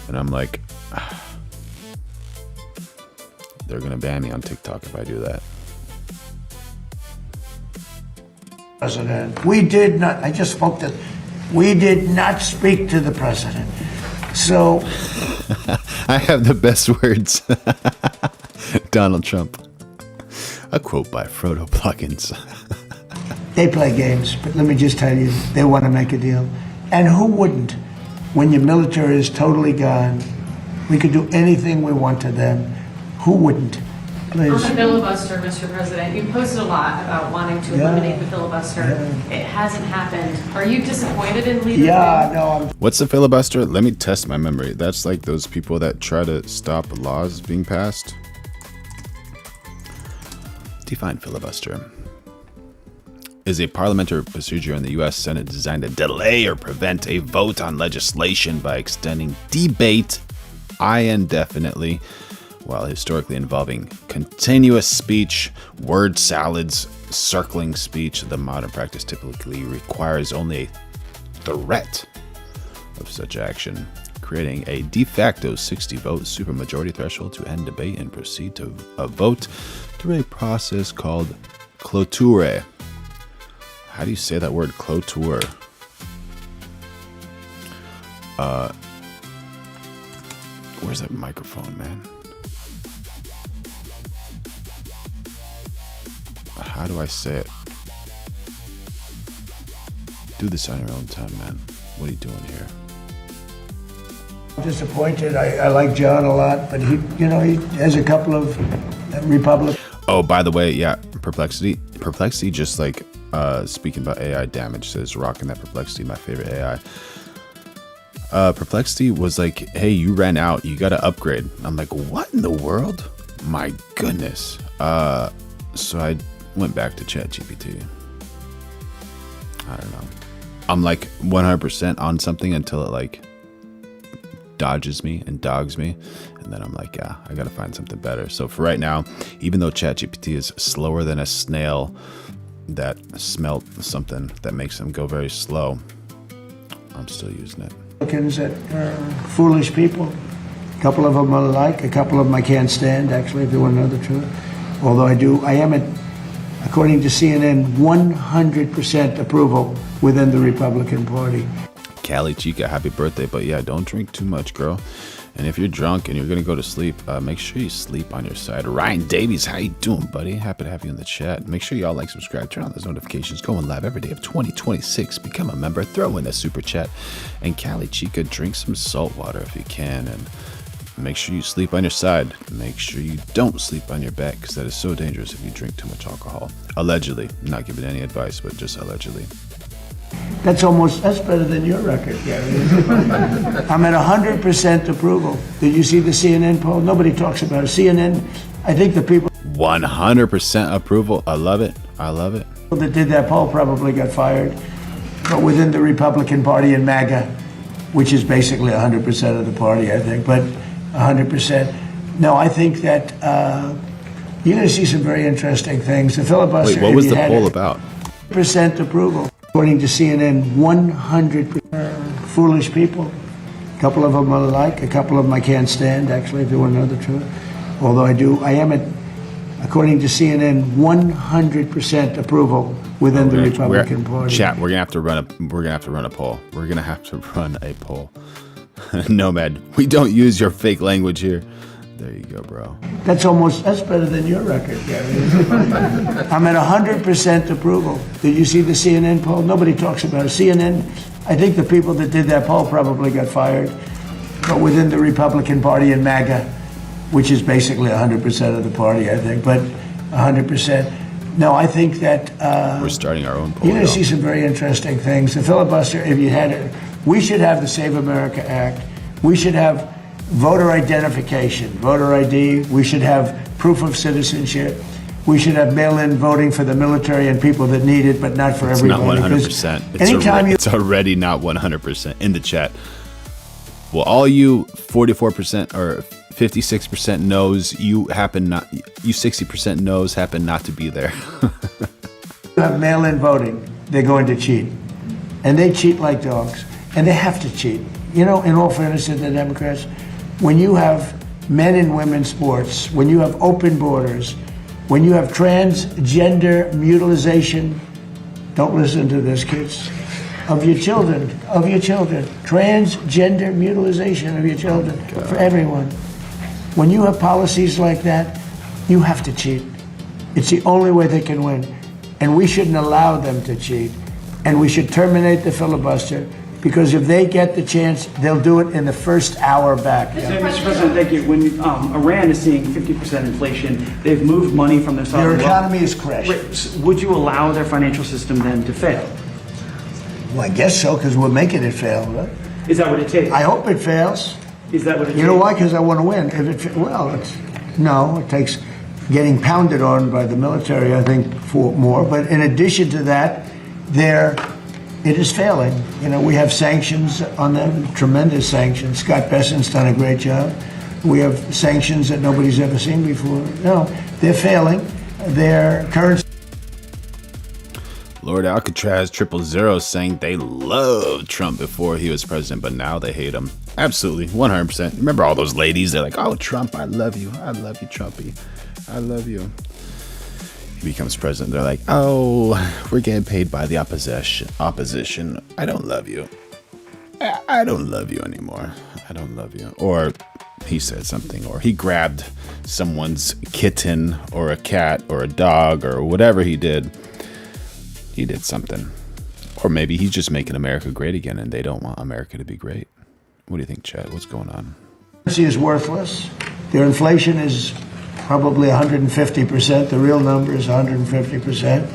And I'm like, they're going to ban me on TikTok if I do that. President, we did not, I just spoke to, we did not speak to the president. So. I have the best words. Donald Trump. A quote by Frodo Bloggins. They play games, but let me just tell you, they want to make a deal. And who wouldn't? When your military is totally gone, we could do anything we want to them. Who wouldn't? Please. On the filibuster, Mr. President, you posted a lot about wanting to eliminate the filibuster. It hasn't happened. Are you disappointed in leadership? Yeah, no, What's the filibuster? Let me test my memory. That's like those people that try to stop laws being passed. Define filibuster. Is a parliamentary procedure in the U.S. Senate designed to delay or prevent a vote on legislation by extending debate indefinitely, while historically involving continuous speech, word salads, circling speech. The modern practice typically requires only a threat of such action, creating a de facto 60-vote supermajority threshold to end debate and proceed to a vote through a process called cloture. How do you say that word, cloture? Where's that microphone, man? How do I say it? Do this on your own time, man. What are you doing here? I'm disappointed. I like John a lot, but he has a couple of Republicans. Oh, by the way, yeah, Perplexity just like Speaking about AI damage, says rocking that Perplexity, my favorite AI. Perplexity was like, hey, you ran out, you gotta upgrade. I'm like, what in the world? My goodness. So I went back to ChatGPT. I don't know. I'm like 100% on something until it like dodges me and dogs me, and then I'm like, yeah, I gotta find something better. So for right now, even though ChatGPT is slower than a snail that smelt something that makes them go very slow, I'm still using it. That are foolish people. A couple of them I like, a couple of them I can't stand, actually, if you want to know the truth. Although I am, according to CNN, 100% approval within the Republican Party. Callie Chica, happy birthday. But yeah, don't drink too much, girl. And if you're drunk and you're gonna go to sleep, make sure you sleep on your side. Ryan Davies, how you doing, buddy? Happy to have you in the chat. Make sure y'all like, subscribe, turn on those notifications. Going live every day of 2026. Become a member, throw in a super chat. And Callie Chica, drink some salt water if you can. And make sure you sleep on your side. Make sure you don't sleep on your back, because that is so dangerous if you drink too much alcohol. Allegedly. I'm not giving any advice, but just allegedly. That's better than your record, Gary. I'm at 100% approval. Did you see the CNN poll? Nobody talks about it. CNN, I think the people 100% approval. I love it. I love it. that did that poll probably got fired. But within the Republican Party and MAGA, which is basically 100% of the party, I think, but 100%. No, I think that you're going to see some very interesting things. The filibuster. Wait, what was the poll about? Percent approval. According to CNN, 100% foolish people. A couple of them I like, a couple of them I can't stand, actually, if you want to know the truth. Although I am at, according to CNN, 100% approval within the Republican Party. Chat, we're gonna have to run a poll. We're gonna have to run a poll. Nomad, we don't use your fake language here. There you go, bro. That's better than your record, Gary. I'm at 100% approval. Did you see the CNN poll? Nobody talks about it. CNN, I think the people that did that poll probably got fired. But within the Republican Party and MAGA, which is basically 100% of the party, I think, but 100%. No, I think that we're starting our own poll. You're going to see some very interesting things. The filibuster, if you had it, we should have the Save America Act. We should have voter identification, voter ID. We should have proof of citizenship. We should have mail-in voting for the military and people that need it, but not for everybody. It's not 100%. It's already not 100% in the chat. Well, all you 44% or 56% knows you 60% knows happen not to be there. You have mail-in voting. They're going to cheat, and they cheat like dogs, and they have to cheat. You know, in all fairness to the Democrats, when you have men and women's sports, when you have open borders, when you have transgender mutilization, don't listen to this, kids, of your children, transgender mutilization of your children, for everyone. When you have policies like that, you have to cheat. It's the only way they can win. And we shouldn't allow them to cheat. And we should terminate the filibuster, because if they get the chance, they'll do it in the first hour back. Mr. President, thank you. When Iran is seeing 50% inflation, they've moved money from their sovereign wealth. Their economy is crashed. Would you allow their financial system then to fail? Well, I guess so, because we're making it fail, right? Is that what it takes? I hope it fails. Is that what it takes? You know why? Because I want to win. It takes getting pounded on by the military, I think, for more. But in addition to that, it is failing. You know, we have sanctions on them, tremendous sanctions. Scott Besant's done a great job. We have sanctions that nobody's ever seen before. No, they're failing. Their currency. Lord Alcatraz 000 saying they loved Trump before he was president, but now they hate him. Absolutely, 100%. Remember all those ladies? They're like, oh, Trump, I love you. I love you, Trumpy. I love you. He becomes president. They're like, oh, we're getting paid by the opposition. I don't love you. I don't love you anymore. I don't love you. Or he said something, or he grabbed someone's kitten or a cat or a dog or whatever he did. He did something. Or maybe he's just making America great again and they don't want America to be great. What do you think, Chad? What's going on? Currency is worthless. Their inflation is probably 150%. The real number is 150%.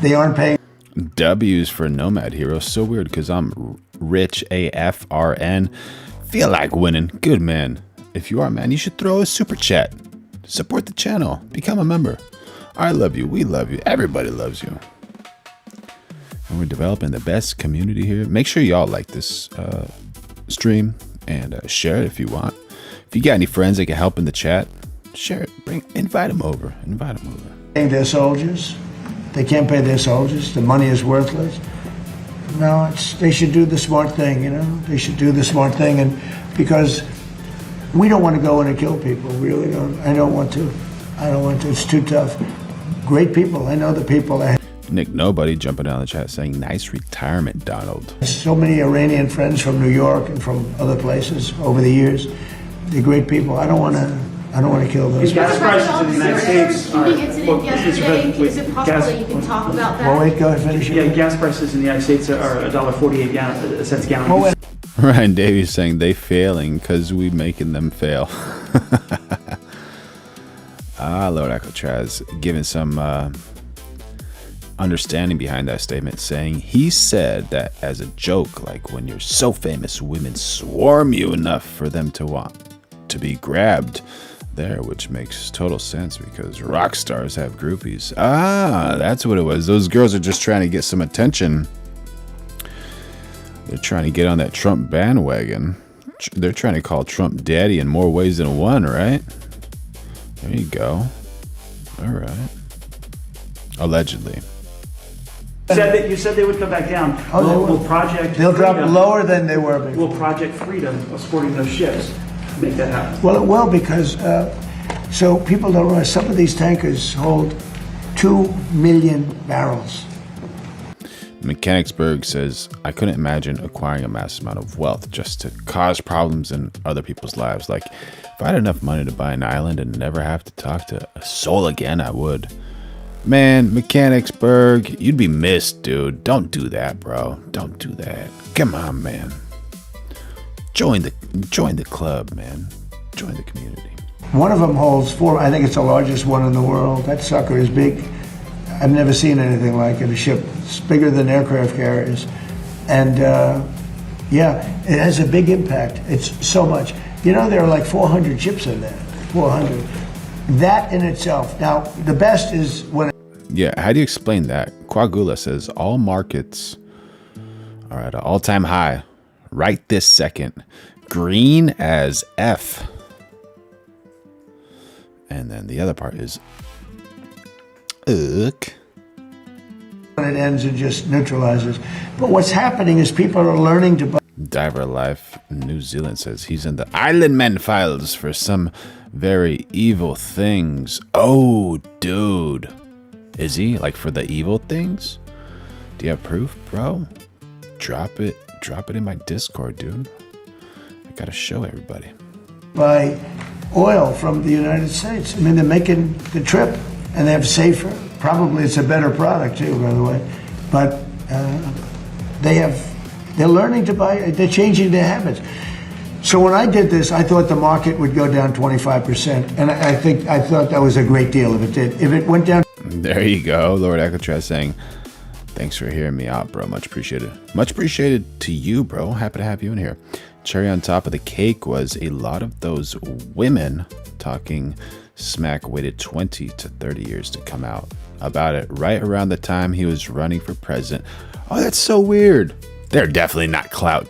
They aren't paying. W's for Nomad Hero. So weird because I'm rich AFRN. Feel like winning. Good man. If you are, man, you should throw a super chat. Support the channel. Become a member. I love you. We love you. Everybody loves you. And we're developing the best community here. Make sure y'all like this stream and share it if you want. If you got any friends that can help in the chat, share it. Invite them over. Invite them over. Paying their soldiers. They can't pay their soldiers. The money is worthless. No, they should do the smart thing, you know. They should do the smart thing, and because we don't want to go in and kill people. We really don't. I don't want to. It's too tough. Great people. I know the people that. Nick Nobody jumping down the chat saying, nice retirement, Donald. So many Iranian friends from New York and from other places over the years. They're great people. I don't want to kill those. Gas prices in the United States are. Is it possible that you can talk about that? Well, wait, go ahead, finish it. Yeah, gas prices in the United States are $1.48 cents a gallon. Well, Ryan Davies saying they failing because we making them fail. Lord Alcatraz giving some understanding behind that statement, saying he said that as a joke, like when you're so famous, women swarm you enough for them to want to be grabbed there, which makes total sense because rock stars have groupies. That's what it was. Those girls are just trying to get some attention. They're trying to get on that Trump bandwagon. They're trying to call Trump daddy in more ways than one, right? There you go. All right. Allegedly. You said they would come back down. Will Project They'll drop Freedom- lower than they were before. Will Project Freedom, supporting those ships, make that happen? Well, it will because, so people don't realize some of these tankers hold 2 million barrels. Mechanicsburg says, I couldn't imagine acquiring a massive amount of wealth just to cause problems in other people's lives. Like, if I had enough money to buy an island and never have to talk to a soul again, I would. Man, Mechanicsburg, you'd be missed, dude. Don't do that, bro. Don't do that. Come on, man. Join the club, man. Join the community. One of them holds 4, I think it's the largest one in the world. That sucker is big. I've never seen anything like it. A ship, it's bigger than aircraft carriers. And yeah, it has a big impact. It's so much. You know, there are like 400 ships in there, 400. That in itself. Now, the best is when... Yeah, how do you explain that? Quagula says, all markets are at an all-time high right this second. Green as F. And then the other part is... When it ends, it just neutralizes. But what's happening is people are learning to buy. Diver Life New Zealand says he's in the Island Men files for some very evil things. Oh, dude. Is he? Like for the evil things? Do you have proof, bro? Drop it in my Discord, dude. I gotta show everybody. Buy oil from the United States. I mean, they're making the trip. And they have safer, probably it's a better product too, by the way. But they're learning to buy, they're changing their habits. So when I did this, I thought the market would go down 25%. And I thought that was a great deal if it did. If it went down. There you go. Lord Alcatraz saying, thanks for hearing me out, bro. Much appreciated. Much appreciated to you, bro. Happy to have you in here. Cherry on top of the cake was a lot of those women talking smack waited 20 to 30 years to come out about it right around the time he was running for president. Oh, that's so weird. They're definitely not clout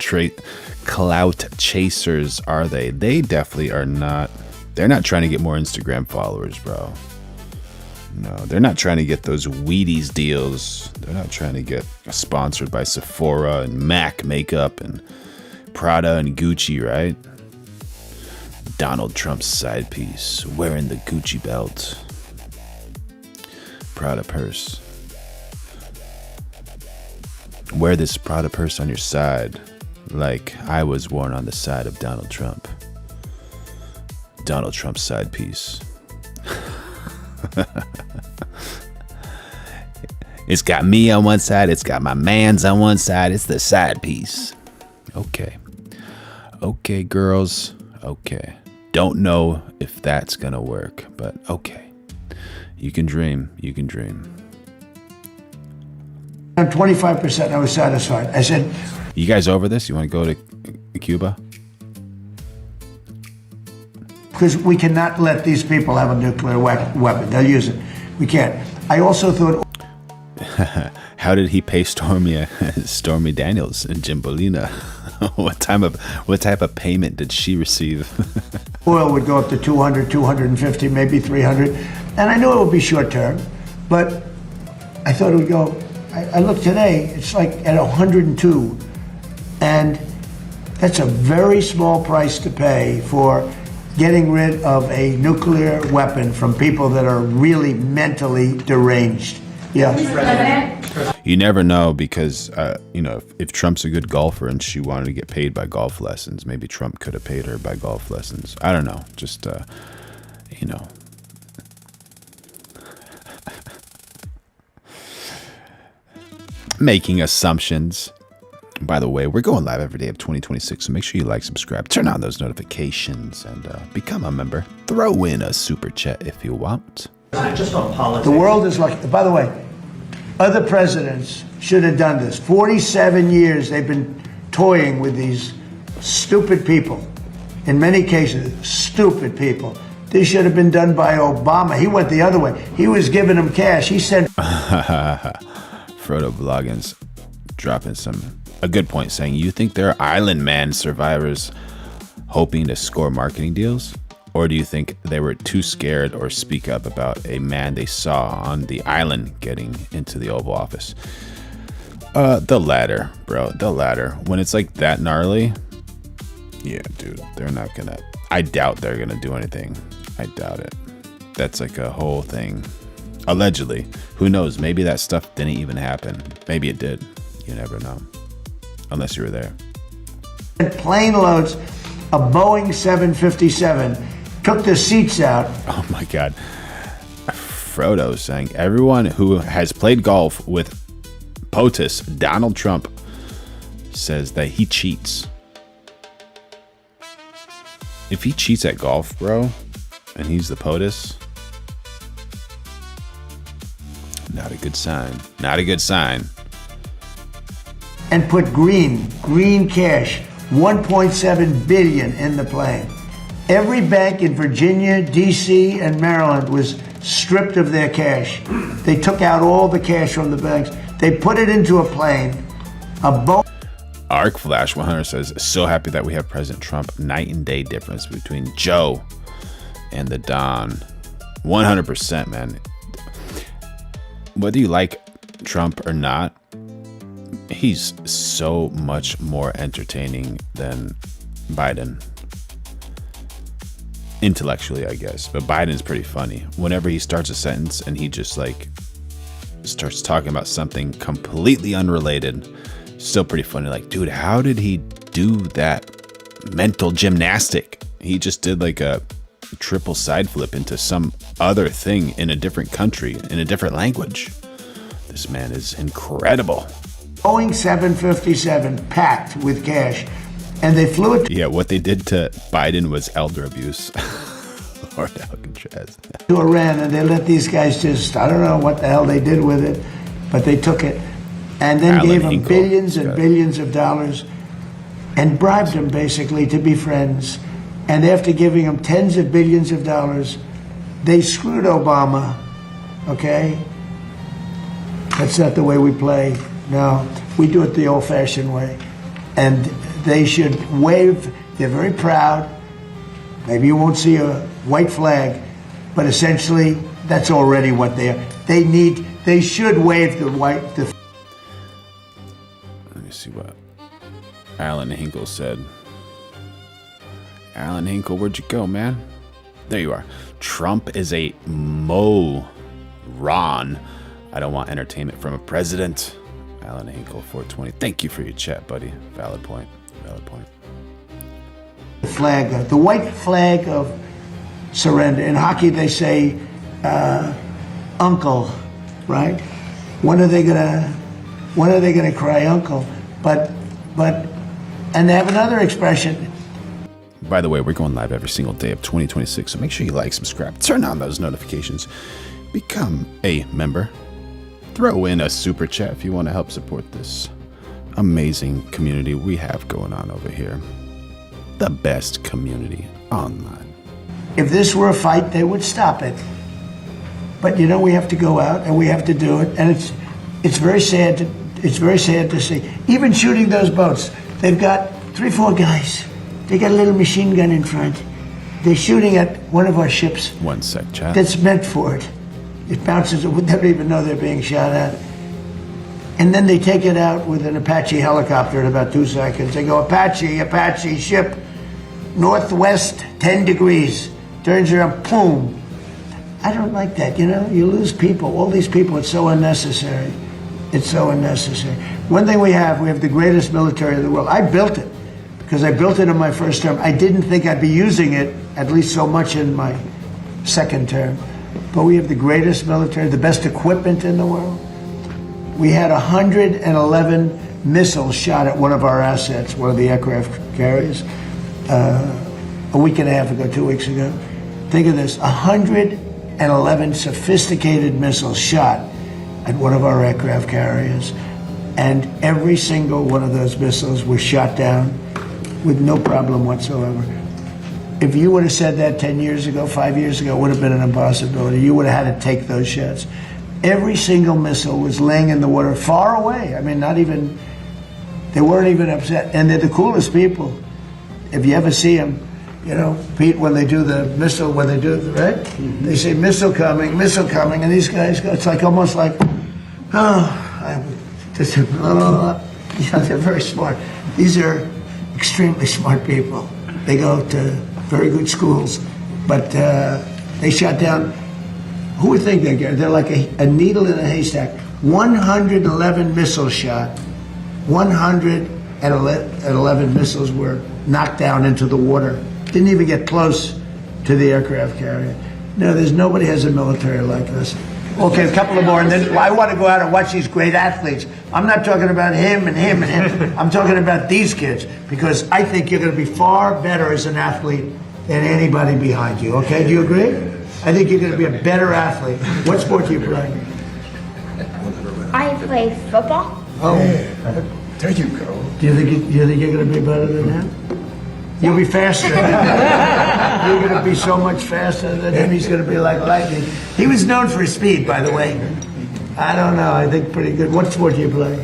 chasers, are they? They definitely are not. They're not trying to get more Instagram followers, bro. No, they're not trying to get those Wheaties deals. They're not trying to get sponsored by Sephora and MAC makeup and Prada and Gucci, right? Donald Trump's side piece, wearing the Gucci belt, Prada purse. Wear this Prada purse on your side, like I was worn on the side of Donald Trump. Donald Trump's side piece. It's got me on one side, it's got my mans on one side, it's the side piece. Okay. Okay, girls. Okay. Don't know if that's gonna work, but okay. You can dream. You can dream. I'm 25%. I was satisfied. I said, you guys over this? You want to go to Cuba? because we cannot let these people have a nuclear weapon. They'll use it. We can't. I also thought. How did he pay Stormy Daniels and Jimbolina? What type of payment did she receive? Oil would go up to 200, 250, maybe 300. And I knew it would be short term, but I thought it would go. I looked today, it's like at 102. And that's a very small price to pay for getting rid of a nuclear weapon from people that are really mentally deranged. Yeah. You never know, because if Trump's a good golfer and she wanted to get paid by golf lessons, maybe Trump could have paid her by golf lessons. I don't know. Just making assumptions. By the way, we're going live every day of 2026, so make sure you like, subscribe, turn on those notifications, and become a member. Throw in a super chat if you want. Just on politics. The world is like, by the way, other presidents should have done this. 47 years they've been toying with these stupid people. In many cases, stupid people. This should have been done by Obama. He went the other way. He was giving them cash. He sent... Frodo Bloggins dropping a good point, saying, you think they're Island Man survivors hoping to score marketing deals? Or do you think they were too scared or speak up about a man they saw on the island getting into the Oval Office? The latter, bro. The latter. When it's like that gnarly, yeah, dude, they're not gonna... I doubt they're gonna do anything. I doubt it. That's like a whole thing. Allegedly. Who knows? Maybe that stuff didn't even happen. Maybe it did. You never know. Unless you were there. Plane loads a Boeing 757, took the seats out. Oh my God. Frodo saying, everyone who has played golf with POTUS, Donald Trump, says that he cheats. If he cheats at golf, bro, and he's the POTUS, not a good sign. Not a good sign. And put green cash, 1.7 billion in the plane. Every bank in Virginia, DC, and Maryland was stripped of their cash. They took out all the cash from the banks. They put it into a plane. Arc Flash 100 says, so happy that we have President Trump. Night and day difference between Joe and the Don. 100%, man. Whether you like Trump or not, he's so much more entertaining than Biden. Intellectually, I guess. But Biden's pretty funny. Whenever he starts a sentence and he just like starts talking about something completely unrelated, still pretty funny. Like, dude, how did he do that mental gymnastic? He just did like a triple side flip into some other thing in a different country, in a different language. This man is incredible. Boeing 757 packed with cash, and they flew it. Yeah, what they did to Biden was elder abuse. Lord Alcatraz. To Iran, and they let these guys just, I don't know what the hell they did with it, but they took it and then gave them billions and billions of dollars and bribed them basically to be friends. And after giving them tens of billions of dollars, they screwed Obama, okay? That's not the way we play. No, we do it the old-fashioned way. And they should wave. They're very proud. Maybe you won't see a white flag, but essentially that's already what they are. They should wave the white. Let me see what Alan Hinkle said. Alan Hinkle, where'd you go, man? There you are. Trump is a moron. I don't want entertainment from a president. Alan Hinkle 420. Thank you for your chat, buddy. Valid point. Valid point. The flag, the white flag of surrender. In hockey, they say, "Uncle," right? When are they gonna cry "Uncle"? But, and they have another expression. By the way, we're going live every single day of 2026, so make sure you like, subscribe, turn on those notifications, become a member. throw in a super chat if you want to help support this amazing community we have going on over here. The best community online. If this were a fight, they would stop it. But you know, we have to go out and we have to do it, and it's very sad to see. Even shooting those boats, they've got 3-4 guys. They got a little machine gun in front. They're shooting at one of our ships. 1 sec, chat. That's meant for it. It bounces. They don't even know they're being shot at. And then they take it out with an Apache helicopter in about 2 seconds. They go, Apache ship, northwest 10 degrees. Turns around, boom. I don't like that, you know? You lose people. All these people, it's so unnecessary. It's so unnecessary. One thing we have the greatest military in the world. I built it because I built it in my first term. I didn't think I'd be using it at least so much in my second term. But we have the greatest military, the best equipment in the world. We had 111 missiles shot at one of our assets, one of the aircraft carriers, a week and a half ago, 2 weeks ago. Think of this, 111 sophisticated missiles shot at one of our aircraft carriers, and every single one of those missiles was shot down with no problem whatsoever. If you would have said that 10 years ago, 5 years ago, it would have been an impossibility. You would have had to take those shots. Every single missile was laying in the water far away. I mean, they weren't even upset. And they're the coolest people. If you ever see them, you know, Pete, when they do the missile, right? Mm-hmm. They say, missile coming, and these guys go, it's like almost like, they're very smart. These are extremely smart people. They go to very good schools, but they shot down, who would think they're like a needle in a haystack. 111 missiles shot, 111 missiles were knocked down into the water. Didn't even get close to the aircraft carrier. No, nobody has a military like us. Okay, a couple of more, and then I want to go out and watch these great athletes. I'm not talking about him and him and him. I'm talking about these kids, because I think you're going to be far better as an athlete than anybody behind you, okay? Do you agree? I think you're going to be a better athlete. What sport do you play? I play football. Oh, there you go. Do you think you're going to be better than him? You'll be faster. You're going to be so much faster than him. He's going to be like lightning. He was known for his speed, by the way. I don't know. I think pretty good. What sport do you play?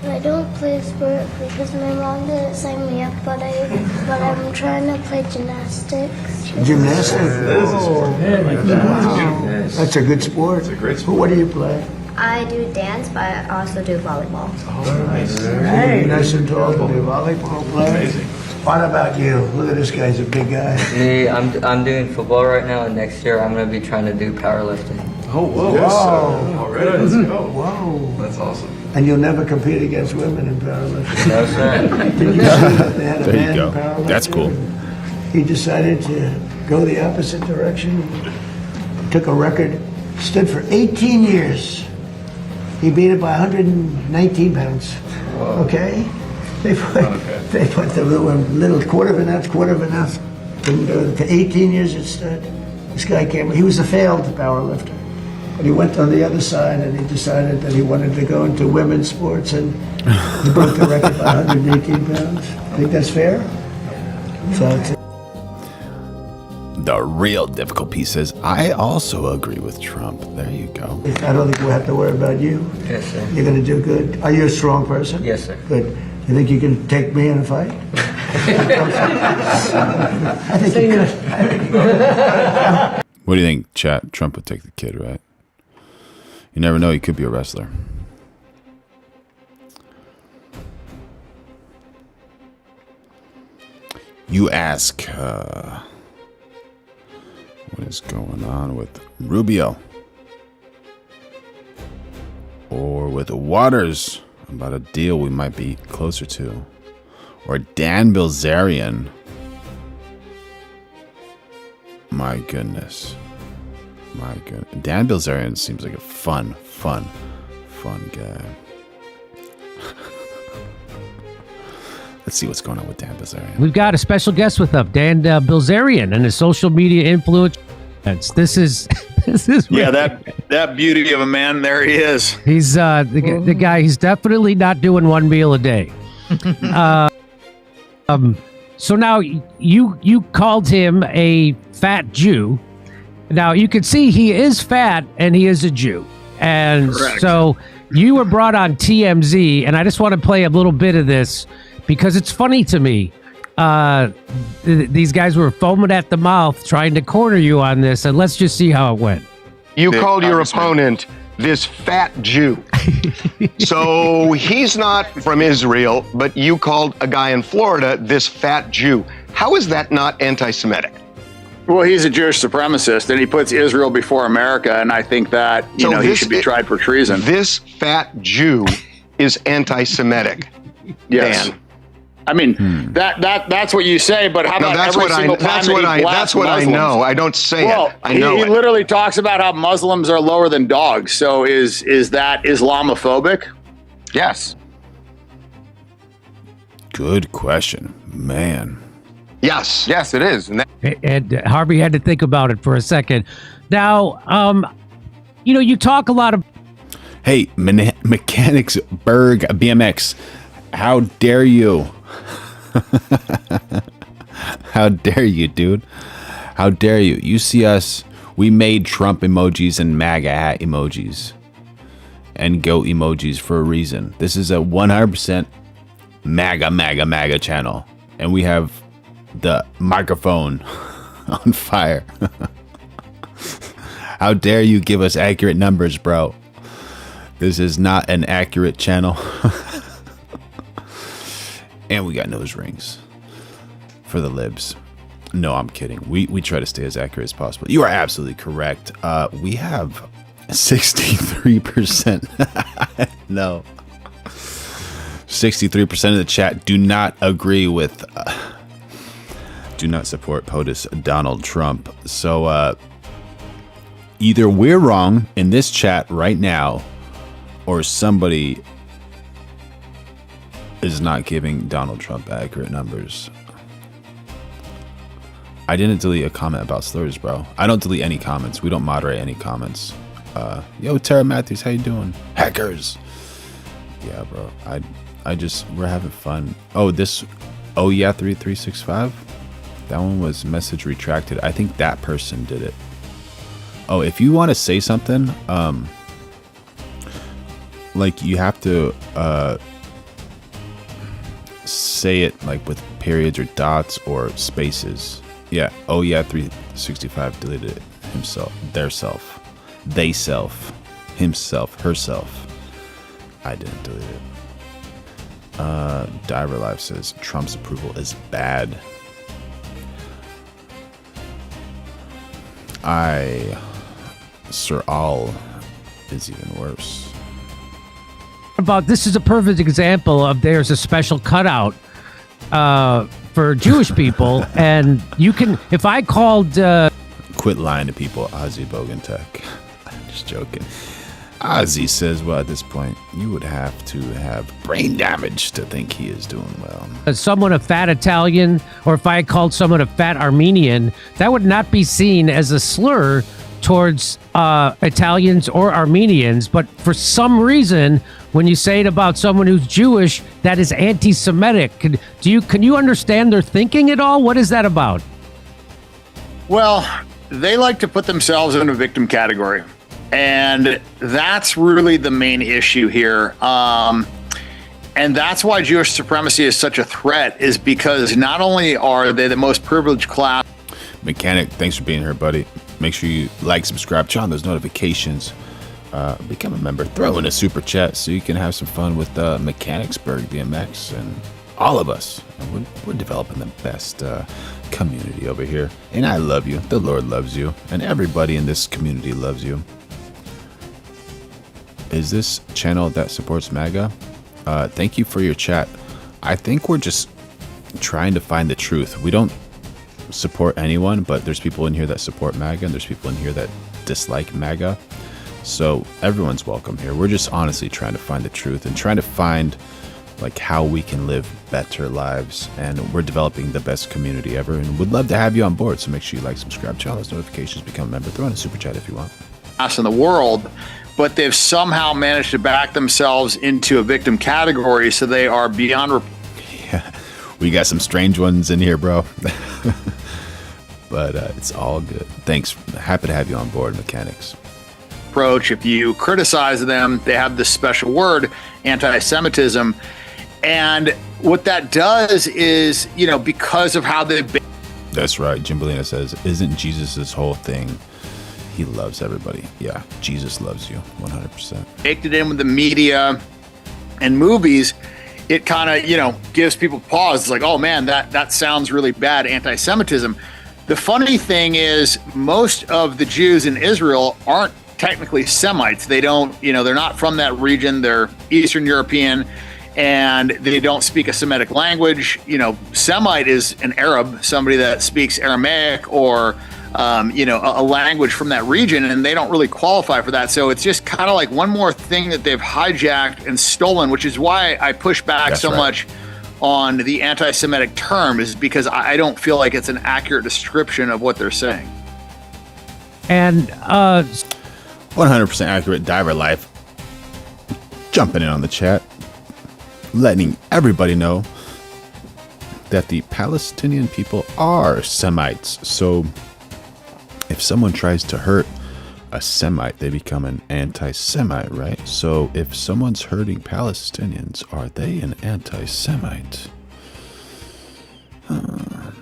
I don't play sport because my mom didn't sign me up, but I'm trying to play gymnastics. Gymnastics? Oh, wow. That's a good sport. It's a great sport. What do you play? I do dance, but I also do volleyball. Oh, nice. Hey, nice and tall to do volleyball play. Amazing. What about you? Look at this guy, he's a big guy. Me, I'm doing football right now, and next year I'm going to be trying to do powerlifting. Oh, whoa. Yes, Already, let's go. Whoa. That's awesome. And you'll never compete against women in powerlifting? No, sir. Did you see that they had a There you man go. in powerlifting? That's cool. He decided to go the opposite direction. Took a record, stood for 18 years. He beat it by 119 pounds. Whoa. Okay? They put the little quarter of an ounce. For 18 years it stood. This guy came, he was a failed powerlifter. But he went on the other side and he decided that he wanted to go into women's sports, and he broke the record by 118 pounds. Think that's fair? So it's The real difficult piece is, I also agree with Trump. There you go. I don't think we'll have to worry about you. Yes, sir. You're going to do good. Are you a strong person? Yes, sir. Good. You think you can take me in a fight? I think you could. What do you think, chat? Trump would take the kid, right? You never know. He could be a wrestler. You ask, what is going on with Rubio? Or with Waters about a deal we might be closer to? Or Dan Bilzerian? My goodness. My goodness. Dan Bilzerian seems like a fun guy. Let's see what's going on with Dan Bilzerian. We've got a special guest with us, Dan Bilzerian, and his social media influence. This is This is yeah, that beauty of a man. There he is. He's the guy. He's definitely not doing one meal a day. So now you called him a fat Jew. Now you can see he is fat and he is a Jew, and Correct. So you were brought on TMZ, and I just want to play a little bit of this because it's funny to me. These guys were foaming at the mouth trying to corner you on this, and let's just see how it went. You called your opponent this fat Jew. So he's not from Israel, but you called a guy in Florida this fat Jew. How is that not anti-Semitic? Well, he's a Jewish supremacist, and he puts Israel before America, and I think that he should be tried for treason. This fat Jew is anti-Semitic. Yes. Dan. I mean, that's what you say, but how about that's every what single time that's what I know. I don't say it. I know he it. literally talks about how Muslims are lower than dogs. So is that Islamophobic? Yes. Good question, man. Yes, it is. And Harvey had to think about it for a second. Now, you talk a lot of. Hey, Mechanicsburg BMX, how dare you? How dare you, dude? How dare you? You see us, we made Trump emojis and MAGA hat emojis and goat emojis for a reason. This is a 100% MAGA channel, and we have the microphone on fire. How dare you give us accurate numbers, bro? This is not an accurate channel. And we got nose rings for the libs. No, I'm kidding. We try to stay as accurate as possible. You are absolutely correct. We have 63%. No. 63% of the chat do not agree with, do not support POTUS Donald Trump. So either we're wrong in this chat right now, or somebody is not giving Donald Trump accurate numbers. I didn't delete a comment about slurs, bro. I don't delete any comments. We don't moderate any comments. Yo, Tara Matthews, how you doing? Hackers. Yeah, bro. We're having fun. Oh, yeah, 3365. That one was message retracted. I think that person did it. Oh, if you want to say something, like you have to, say it like with periods or dots or spaces. Yeah. Oh yeah, 365 deleted it himself, they self, himself, herself. I didn't delete it. Diver Life says Trump's approval is bad. Sir All is even worse. About this is a perfect example of there's a special cutout for Jewish people, and you can, if I called quit lying to people, Ozzy Bogan Tech. Just joking. Ozzy says, well, at this point you would have to have brain damage to think he is doing well. Someone a fat Italian, or if I called someone a fat Armenian, that would not be seen as a slur towards Italians or Armenians, but for some reason, when you say it about someone who's Jewish, that is anti-Semitic. Can you understand their thinking at all? What is that about? Well, they like to put themselves in a victim category, and that's really the main issue here. And that's why Jewish supremacy is such a threat, is because not only are they the most privileged class. Mechanic, thanks for being here, buddy. Make sure you like, subscribe, turn on those notifications. Become a member. Throw in a super chat so you can have some fun with Mechanicsburg BMX and all of us. And we're developing the best community over here. And I love you. The Lord loves you. And everybody in this community loves you. Is this channel that supports MAGA? Thank you for your chat. I think we're just trying to find the truth. We don't support anyone, but there's people in here that support MAGA, and there's people in here that dislike MAGA. So everyone's welcome here. We're just honestly trying to find the truth and trying to find like how we can live better lives. And we're developing the best community ever, and would love to have you on board. So make sure you like, subscribe, turn on those notifications, become a member, throw in a super chat if you want. In the world, but they've somehow managed to back themselves into a victim category, so they are beyond. Yeah, we got some strange ones in here, bro. But it's all good. Thanks. Happy to have you on board, Mechanics. Approach. If you criticize them, they have this special word, anti-Semitism, and what that does is, because of how they've been. That's right. Jim Bellina says, "Isn't Jesus' whole thing? He loves everybody." Yeah, Jesus loves you, 100%. Baked it in with the media and movies. It kind of, gives people pause. It's like, oh man, that sounds really bad, anti-Semitism. The funny thing is, most of the Jews in Israel aren't technically Semites. They don't, they're not from that region. They're Eastern European, and they don't speak a Semitic language. Semite is an Arab, somebody that speaks Aramaic or, a language from that region, and they don't really qualify for that. So it's just kind of like one more thing that they've hijacked and stolen, which is why I push back much on the anti-Semitic term, is because I don't feel like it's an accurate description of what they're saying. And 100% accurate. Diver Life jumping in on the chat, letting everybody know that the Palestinian people are Semites. So if someone tries to hurt a Semite, they become an anti-Semite, right? So if someone's hurting Palestinians, are they an anti-Semite? The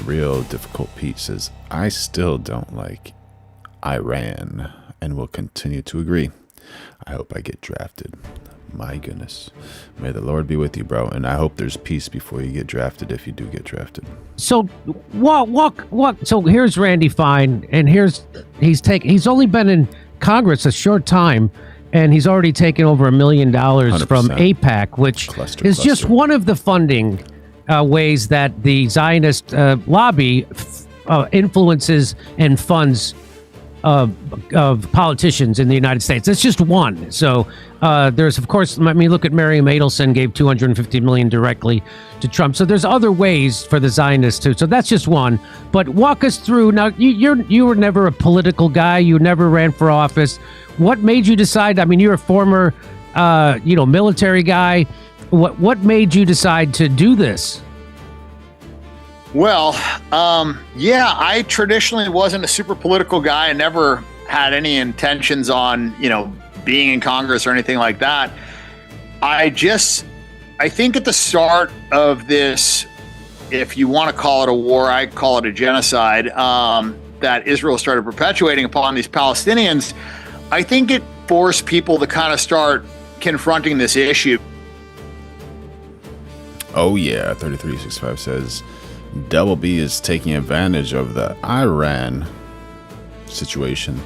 real difficult Pete says, I still don't like Iran and will continue to agree. I hope I get drafted. My goodness. May the Lord be with you, bro. And I hope there's peace before you get drafted, if you do get drafted. So walk. So here's Randy Fine, and he's only been in Congress a short time, and he's already taken over $1 million from AIPAC, which is just one of the funding ways that the Zionist lobby influences and funds of politicians in the United States. That's just one. So there's, of course, look at Miriam Adelson gave $250 million directly to Trump. So there's other ways for the Zionists too. So that's just one. But walk us through. Now, you were never a political guy. You never ran for office. What made you decide? You're a former, military guy. What made you decide to do this? Well, I traditionally wasn't a super political guy. I never had any intentions on, being in Congress or anything like that. I think at the start of this, if you want to call it a war, I call it a genocide, that Israel started perpetuating upon these Palestinians, I think it forced people to kind of start confronting this issue. Oh yeah, 3365 says, Double B is taking advantage of the Iran situation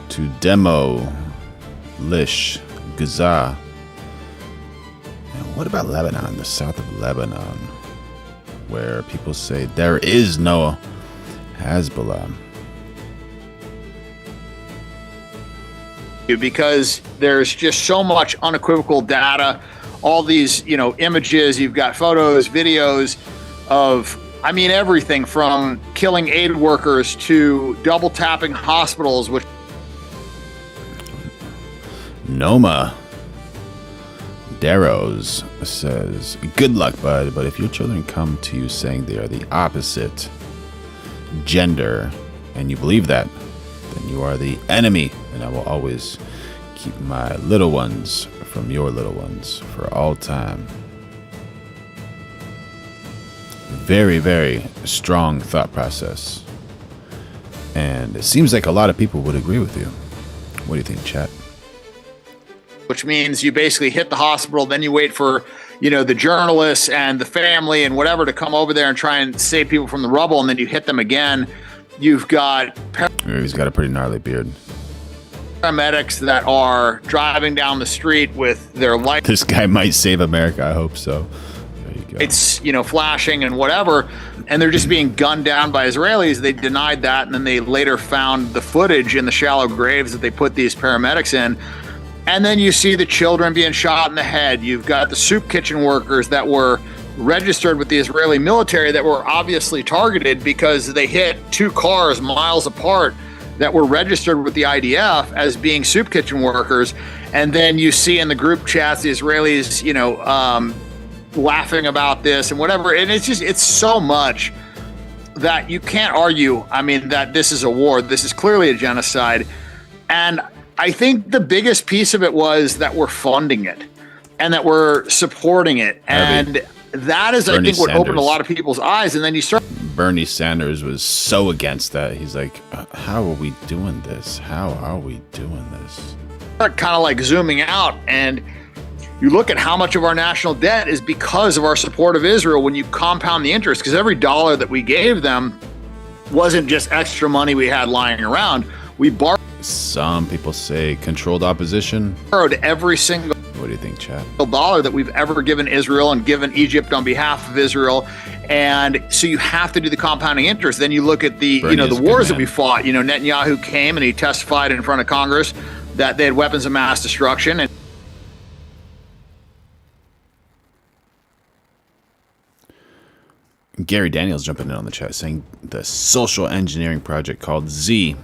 to demolish Gaza. And what about Lebanon, the south of Lebanon, where people say there is no Hezbollah? Because there's just so much unequivocal data, all these, images, you've got photos, videos of, everything from killing aid workers to double tapping hospitals, which Noma Darrows says, good luck, bud, but if your children come to you saying they are the opposite gender and you believe that, then you are the enemy, and I will always keep my little ones from your little ones for all time. Very, very strong thought process. And it seems like a lot of people would agree with you. What do you think, chat? which means you basically hit the hospital, then you wait for, the journalists and the family and whatever to come over there and try and save people from the rubble, and then you hit them again. You've got he's got a pretty gnarly beard. Paramedics that are driving down the street with their lights. This guy might save America. I hope so. There you go. It's, flashing and whatever, and they're just being gunned down by Israelis. They denied that, and then they later found the footage in the shallow graves that they put these paramedics in. And then you see the children being shot in the head. You've got the soup kitchen workers that were registered with the Israeli military that were obviously targeted because they hit 2 cars miles apart that were registered with the IDF as being soup kitchen workers. And then you see in the group chats the Israelis, laughing about this and whatever. And it's so much that you can't argue, that this is a war. This is clearly a genocide. And I think the biggest piece of it was that we're funding it and that we're supporting it. And that is, I think, what opened a lot of people's eyes. And then you start. Bernie Sanders was so against that. He's like, how are we doing this? How are we doing this? Kind of like zooming out, and you look at how much of our national debt is because of our support of Israel when you compound the interest, because every dollar that we gave them wasn't just extra money we had lying around. We borrowed. Some people say controlled opposition. Borrowed every single. What do you think, Chad? Dollar that we've ever given Israel and given Egypt on behalf of Israel. And so you have to do the compounding interest. Then you look at the, the wars that we fought. Netanyahu came and he testified in front of Congress that they had weapons of mass destruction. And Gary Daniels jumping in on the chat saying the social engineering project called Zionism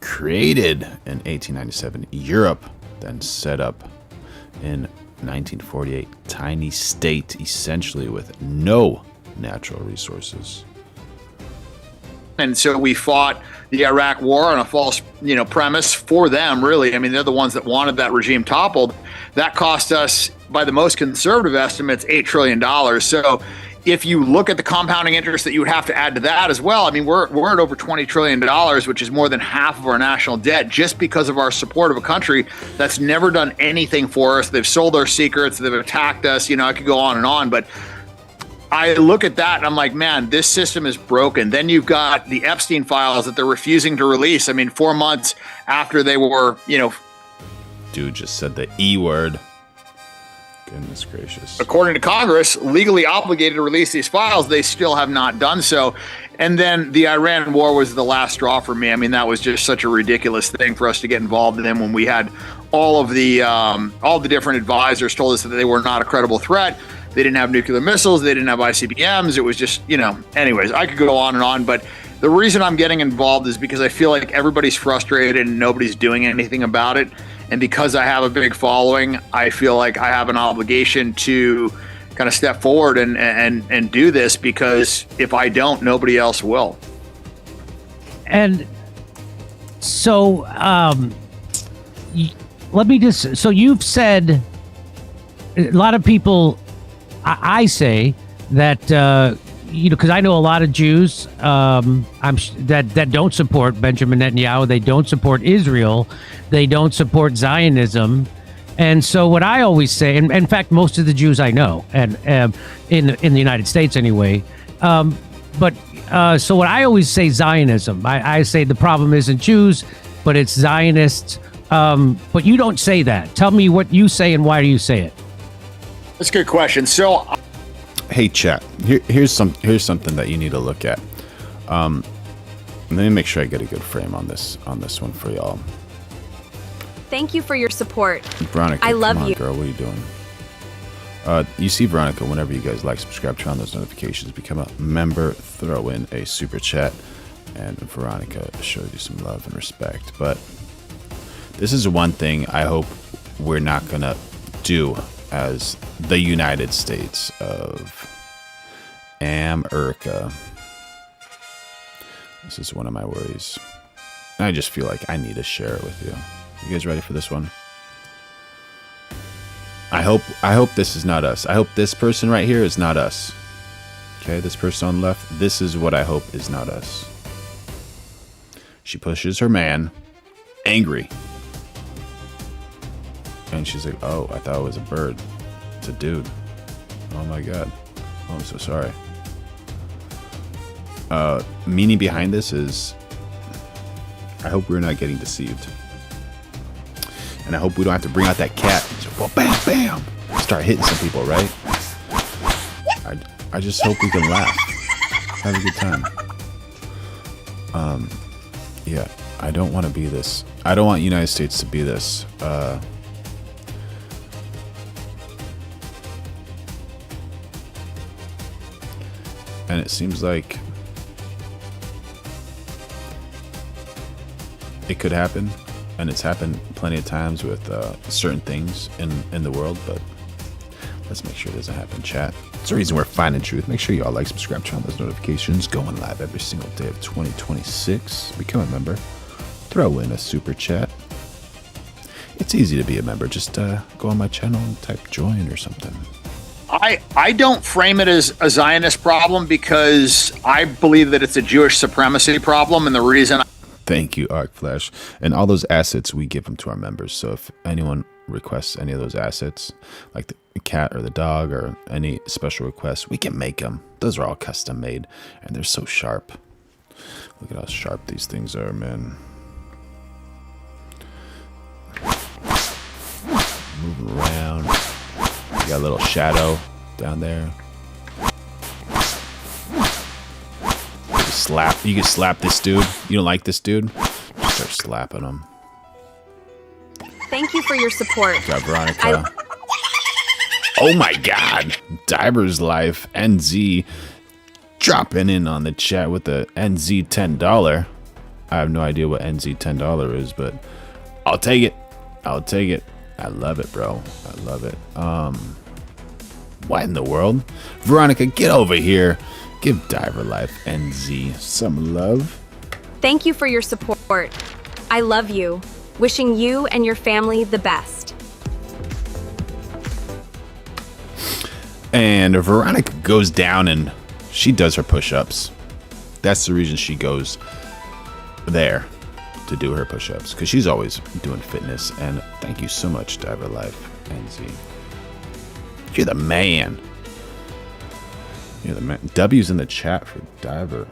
created in 1897 Europe, then set up in 1948 tiny state essentially with no natural resources. And so we fought the Iraq war on a false, premise for them, really. They're the ones that wanted that regime toppled. That cost us, by the most conservative estimates, $8 trillion. So if you look at the compounding interest that you would have to add to that as well, we're at over $20 trillion, which is more than half of our national debt just because of our support of a country that's never done anything for us. They've sold our secrets. They've attacked us. I could go on and on, but I look at that and I'm like, man, this system is broken. Then you've got the Epstein files that they're refusing to release. 4 months after they were, Dude just said the E word. Goodness gracious. According to Congress, legally obligated to release these files, they still have not done so. And then the Iran war was the last straw for me. That was just such a ridiculous thing for us to get involved in when we had all the different advisors told us that they were not a credible threat. They didn't have nuclear missiles. They didn't have ICBMs. It was just, anyways, I could go on and on. But the reason I'm getting involved is because I feel like everybody's frustrated and nobody's doing anything about it. And because I have a big following, I feel like I have an obligation to kind of step forward and do this, because if I don't, nobody else will. And so let me just, so you've said, a lot of people, I say that, because I know a lot of Jews that don't support Benjamin Netanyahu. They don't support Israel. They don't support Zionism. And so what I always say, and in fact, most of the Jews I know, and in the United States anyway, so what I always say, Zionism. I say the problem isn't Jews, but it's Zionists. But you don't say that. Tell me what you say and why do you say it? That's a good question. So, hey, chat. Here's something that you need to look at. Let me make sure I get a good frame on this one for y'all. Thank you for your support. Veronica, I love come on, you. girl. What are you doing? You see Veronica whenever you guys like, subscribe, turn on those notifications, become a member, throw in a super chat, and Veronica shows you some love and respect. But this is one thing I hope we're not gonna do as the United States of America. This is one of my worries. And I just feel like I need to share it with you. You guys ready for this one? I hope this is not us. I hope this person right here is not us. Okay, this person on the left, this is what I hope is not us. She pushes her man, angry. And she's like, oh, I thought it was a bird. It's a dude. Oh my God. Oh, I'm so sorry. Meaning behind this is, I hope we're not getting deceived. And I hope we don't have to bring out that cat. Just, well, bam, bam. Start hitting some people, right? I just hope we can laugh. Have a good time. Yeah, I don't want to be this. I don't want the United States to be this. And it seems like it could happen, and it's happened plenty of times with certain things in the world, but let's make sure it doesn't happen, chat. It's the reason we're finding truth. Make sure you all like, subscribe, turn on those notifications. Going live every single day of 2026. Become a member. Throw in a super chat. It's easy to be a member. Just go on my channel and type join or something. I don't frame it as a Zionist problem because I believe that it's a Jewish supremacy problem, and the reason. Thank you, ArcFlash. And all those assets, we give them to our members. So if anyone requests any of those assets, like the cat or the dog or any special requests, we can make them. Those are all custom made, and they're so sharp. Look at how sharp these things are, man. Moving around. You got a little shadow down there. You can slap this dude. You don't like this dude? Just start slapping him. Thank you for your support. Good job, Veronica. Oh my God. Diver's Life. NZ dropping in on the chat with the NZ $10. I have no idea what NZ $10 is, but I'll take it. I'll take it. I love it, bro. I love it. What in the world? Veronica, get over here. Give Diver Life NZ some love. Thank you for your support. I love you. Wishing you and your family the best. And Veronica goes down and she does her push-ups. That's the reason she goes there to do her push-ups, because she's always doing fitness. And thank you so much, Diver Life NZ. You're the man. You're the man. W's in the chat for Diver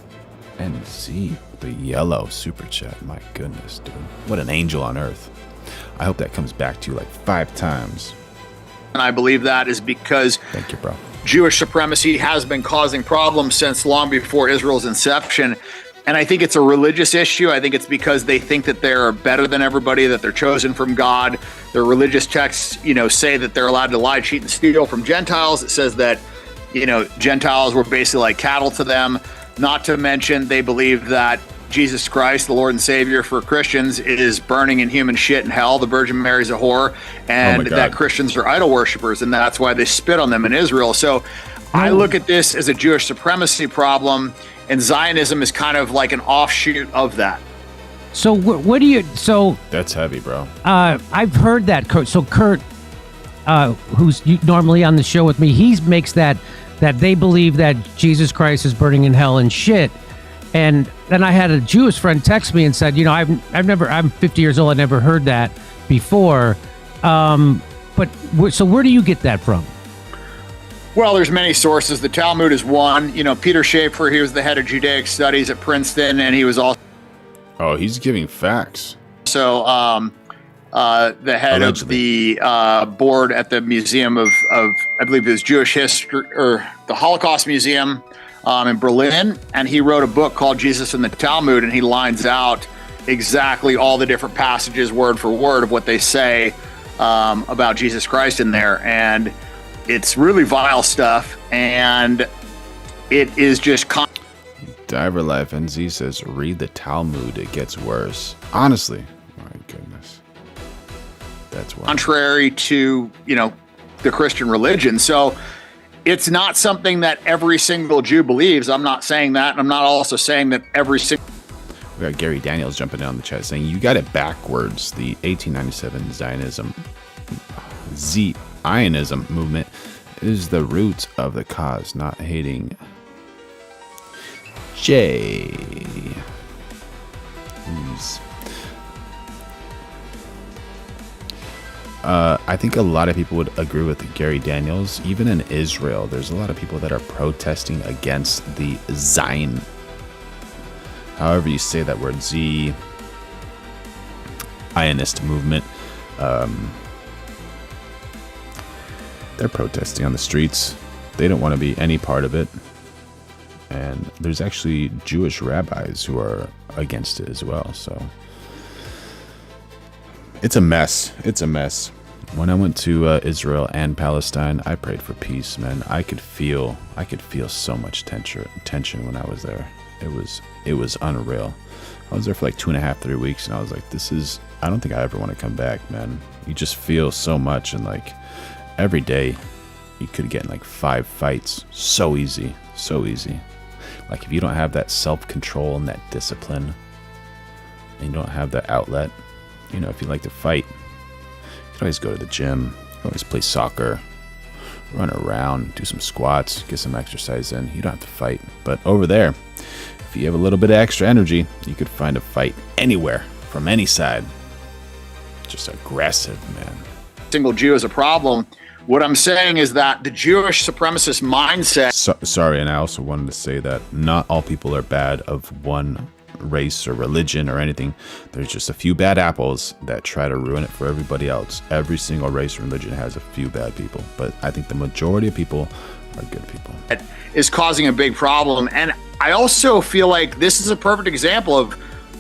NZ. The yellow super chat. My goodness, dude. What an angel on earth. I hope that comes back to you like 5 times. And I believe that is because thank you, bro. Jewish supremacy has been causing problems since long before Israel's inception. And I think it's a religious issue. I think it's because they think that they're better than everybody, that they're chosen from God. Their religious texts, say that they're allowed to lie, cheat, and steal from Gentiles. It says that, Gentiles were basically like cattle to them. Not to mention, they believe that Jesus Christ, the Lord and Savior for Christians, is burning in human shit in hell. The Virgin Mary's a whore, and that Christians are idol worshipers, and that's why they spit on them in Israel. So I look at this as a Jewish supremacy problem, and Zionism is kind of like an offshoot of that. So what do you? So that's heavy, bro. I've heard that. So Kurt, who's normally on the show with me, he makes that they believe that Jesus Christ is burning in hell and shit. And then I had a Jewish friend text me and said, I'm 50 years old. I never heard that before. So where do you get that from? Well, there's many sources. The Talmud is one. Peter Schaefer, he was the head of Judaic studies at Princeton, and he was also. Oh, he's giving facts. So, the head of the board at the Museum of I believe it was Jewish History, or the Holocaust Museum in Berlin, and he wrote a book called Jesus and the Talmud, and he lines out exactly all the different passages word for word of what they say about Jesus Christ in there. And it's really vile stuff, and it is just Diver Life NZ says, read the Talmud, it gets worse. Honestly, my goodness. That's why. Contrary to, the Christian religion. So it's not something that every single Jew believes. I'm not saying that. And I'm not also saying that every single. We got Gary Daniels jumping down the chat saying, you got it backwards. The 1897 Zionism movement is the root of the cause, not hating Jews. I think a lot of people would agree with Gary Daniels. Even in Israel, there's a lot of people that are protesting against the Zion. However you say that word, Zionist movement. They're protesting on the streets. They don't want to be any part of it. And there's actually Jewish rabbis who are against it as well. So It's a mess. It's a mess. When I went to Israel and Palestine, I prayed for peace, man. I could feel so much tension when I was there. It was unreal. I was there for like 2.5, 3 weeks, and I was like, I don't think I ever want to come back, man. You just feel so much, and like every day you could get in like 5 fights. So easy. Like if you don't have that self-control and that discipline, and you don't have that outlet, you know, if you like to fight, you can always go to the gym, you can always play soccer, run around, do some squats, get some exercise in. You don't have to fight. But over there, if you have a little bit of extra energy, you could find a fight anywhere, from any side. Just aggressive, man. Single Jew is a problem. What I'm saying is that the Jewish supremacist mindset. Sorry, and I also wanted to say that not all people are bad of one race or religion or anything. There's just a few bad apples that try to ruin it for everybody else. Every single race or religion has a few bad people, but I think the majority of people are good people. Is causing a big problem. And I also feel like this is a perfect example of,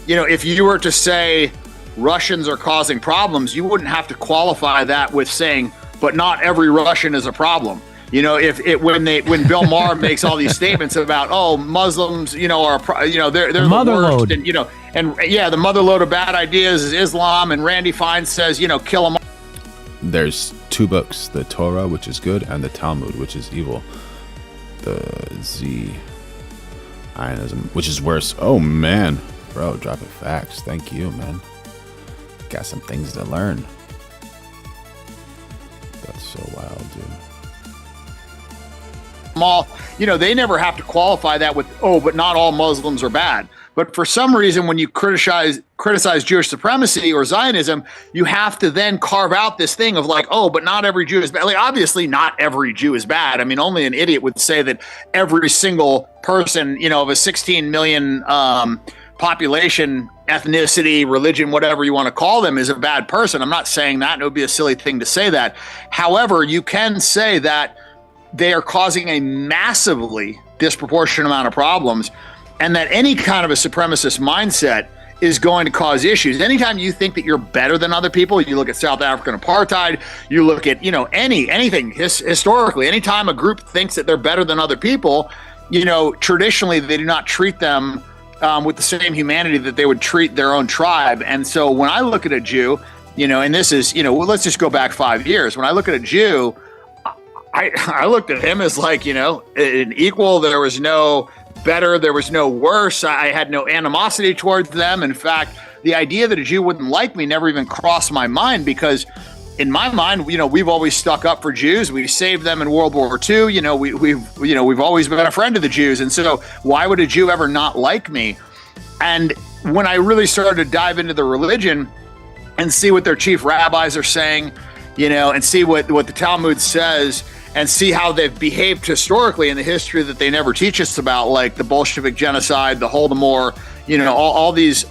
you know, if you were to say Russians are causing problems, you wouldn't have to qualify that with saying, but not every Russian is a problem. You know, when Bill Maher makes all these statements about, oh, Muslims, you know, they're the worst, and you know, and yeah, the mother load of bad ideas is Islam, and Randy Fine says, you know, kill them. There's 2 books, the Torah, which is good, and the Talmud, which is evil. The Zionism, which is worse. Oh man, bro, dropping facts. Thank you, man. Got some things to learn. That's so wild, dude. All, you know, they never have to qualify that with, oh, but not all Muslims are bad. But for some reason, when you criticize Jewish supremacy or Zionism, you have to then carve out this thing of like, oh, but not every Jew is bad. Like, obviously, not every Jew is bad. I mean, only an idiot would say that every single person, you know, of a 16 million population, ethnicity, religion, whatever you want to call them, is a bad person. I'm not saying that. It would be a silly thing to say that. However, you can say that they are causing a massively disproportionate amount of problems, and that any kind of a supremacist mindset is going to cause issues. Anytime you think that you're better than other people, you look at South African apartheid, you look at, you know, anything historically, anytime a group thinks that they're better than other people, you know, traditionally they do not treat them with the same humanity that they would treat their own tribe. And so when I look at a Jew, you know, and this is, you know, well, let's just go back 5 years. When I look at a Jew, I looked at him as like, you know, an equal. There was no better, there was no worse. I had no animosity towards them. In fact, the idea that a Jew wouldn't like me never even crossed my mind, because in my mind, you know, we've always stuck up for Jews. We saved them in World War II. You know, we've always been a friend of the Jews. And so why would a Jew ever not like me? And when I really started to dive into the religion and see what their chief rabbis are saying, you know, and see what the Talmud says, and see how they've behaved historically in the history that they never teach us about, like the Bolshevik genocide, the Holodomor, you know, all these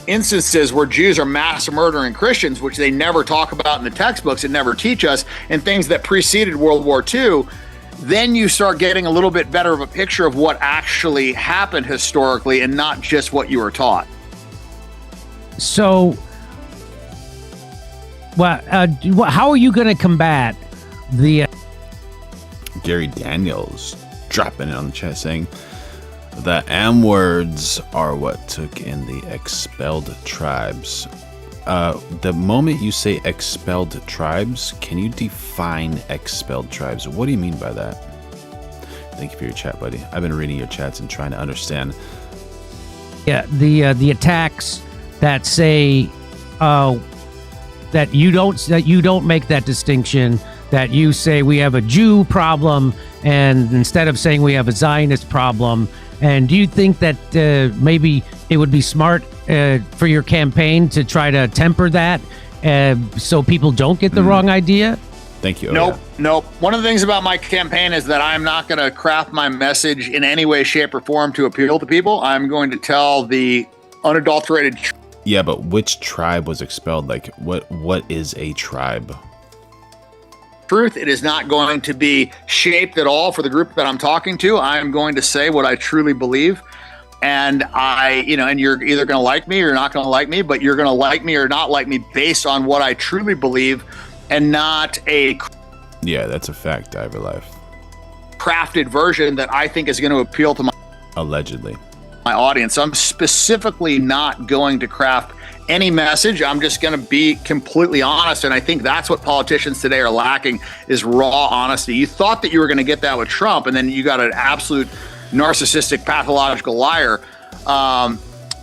instances where Jews are mass murdering Christians, which they never talk about in the textbooks and never teach us, and things that preceded World War II, then you start getting a little bit better of a picture of what actually happened historically and not just what you were taught. So, well, how are you going to combat the... Gary Daniels dropping it on the chat saying, the M words are what took in the expelled tribes. The moment you say expelled tribes, can you define expelled tribes? What do you mean by that? Thank you for your chat, buddy. I've been reading your chats and trying to understand. Yeah, the attacks that say that you don't make that distinction, that you say we have a Jew problem, and instead of saying we have a Zionist problem. And do you think that maybe it would be smart for your campaign to try to temper that so people don't get the wrong idea? Thank you. Nope. One of the things about my campaign is that I'm not going to craft my message in any way, shape, or form to appeal to people. I'm going to tell the unadulterated truth. Yeah, but which tribe was expelled? Like, what is a tribe? It is not going to be shaped at all for the group that I'm talking to. I'm going to say what I truly believe. And and you're either going to like me or you're not going to like me, but you're going to like me or not like me based on what I truly believe and not a that's a fact, Diver Life. crafted version that I think is going to appeal to allegedly my audience. So I'm specifically not going to craft any message. I'm just going to be completely honest. And I think that's what politicians today are lacking, is raw honesty. You thought that you were going to get that with Trump, and then you got an absolute narcissistic, pathological liar.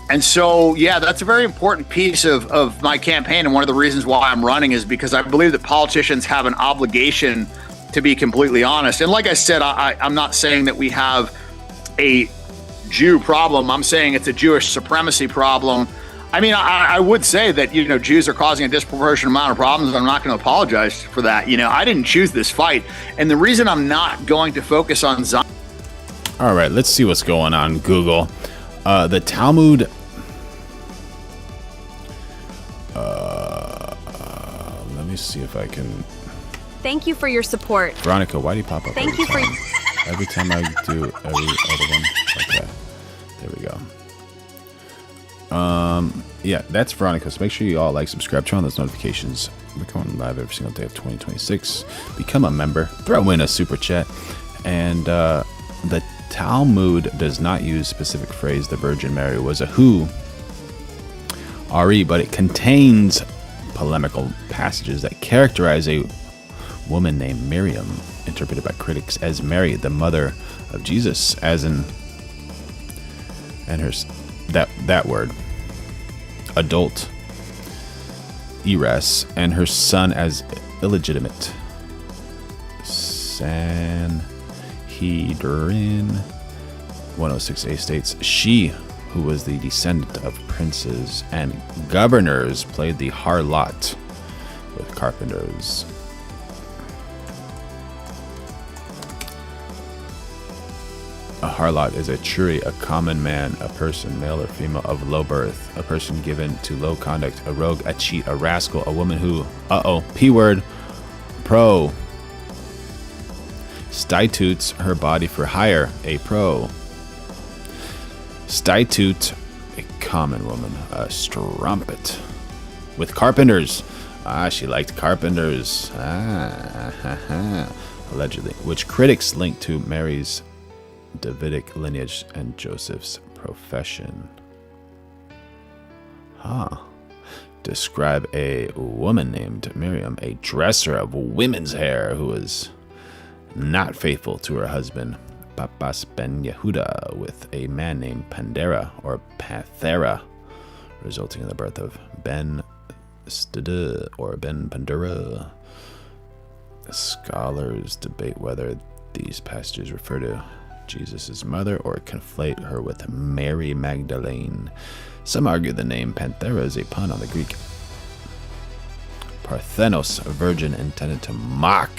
And so, that's a very important piece of my campaign. And one of the reasons why I'm running is because I believe that politicians have an obligation to be completely honest. And like I said, I'm not saying that we have a Jew problem. I'm saying it's a Jewish supremacy problem. I mean, I would say that, Jews are causing a disproportionate amount of problems. I'm not going to apologize for that. I didn't choose this fight. And the reason I'm not going to focus on Zion. All right, let's see what's going on Google. The Talmud. Let me see if I can. Thank you for your support. Veronica, why do you pop up? Thank you for. Every time I do every other one. Okay, there we go. That's Veronica. So make sure you all like, subscribe, turn on those notifications. We're going live every single day of 2026. Become a member. Throw in a super chat. And the Talmud does not use specific phrase. The Virgin Mary was a who, R-E, but it contains polemical passages that characterize a woman named Miriam, interpreted by critics as Mary, the mother of Jesus, as in, and her that word, adult, Eres, and her son as illegitimate, Sanhedrin 106a states, she who was the descendant of princes and governors played the harlot with carpenters. A harlot is a churi, a common man, a person, male or female, of low birth, a person given to low conduct, a rogue, a cheat, a rascal, a woman who, P-word, stitutes her body for hire, a pro. Stitute, a common woman, a strumpet. With carpenters. She liked carpenters. Allegedly. Which critics link to Mary's Davidic lineage and Joseph's profession. Describe a woman named Miriam, a dresser of women's hair who was not faithful to her husband, Papas ben Yehuda, with a man named Pandera or Pathera, resulting in the birth of Ben Stede or Ben Pandera. Scholars debate whether these passages refer to Jesus' mother or conflate her with Mary Magdalene. Some argue the name Panthera is a pun on the Greek Parthenos, a virgin, intended to mock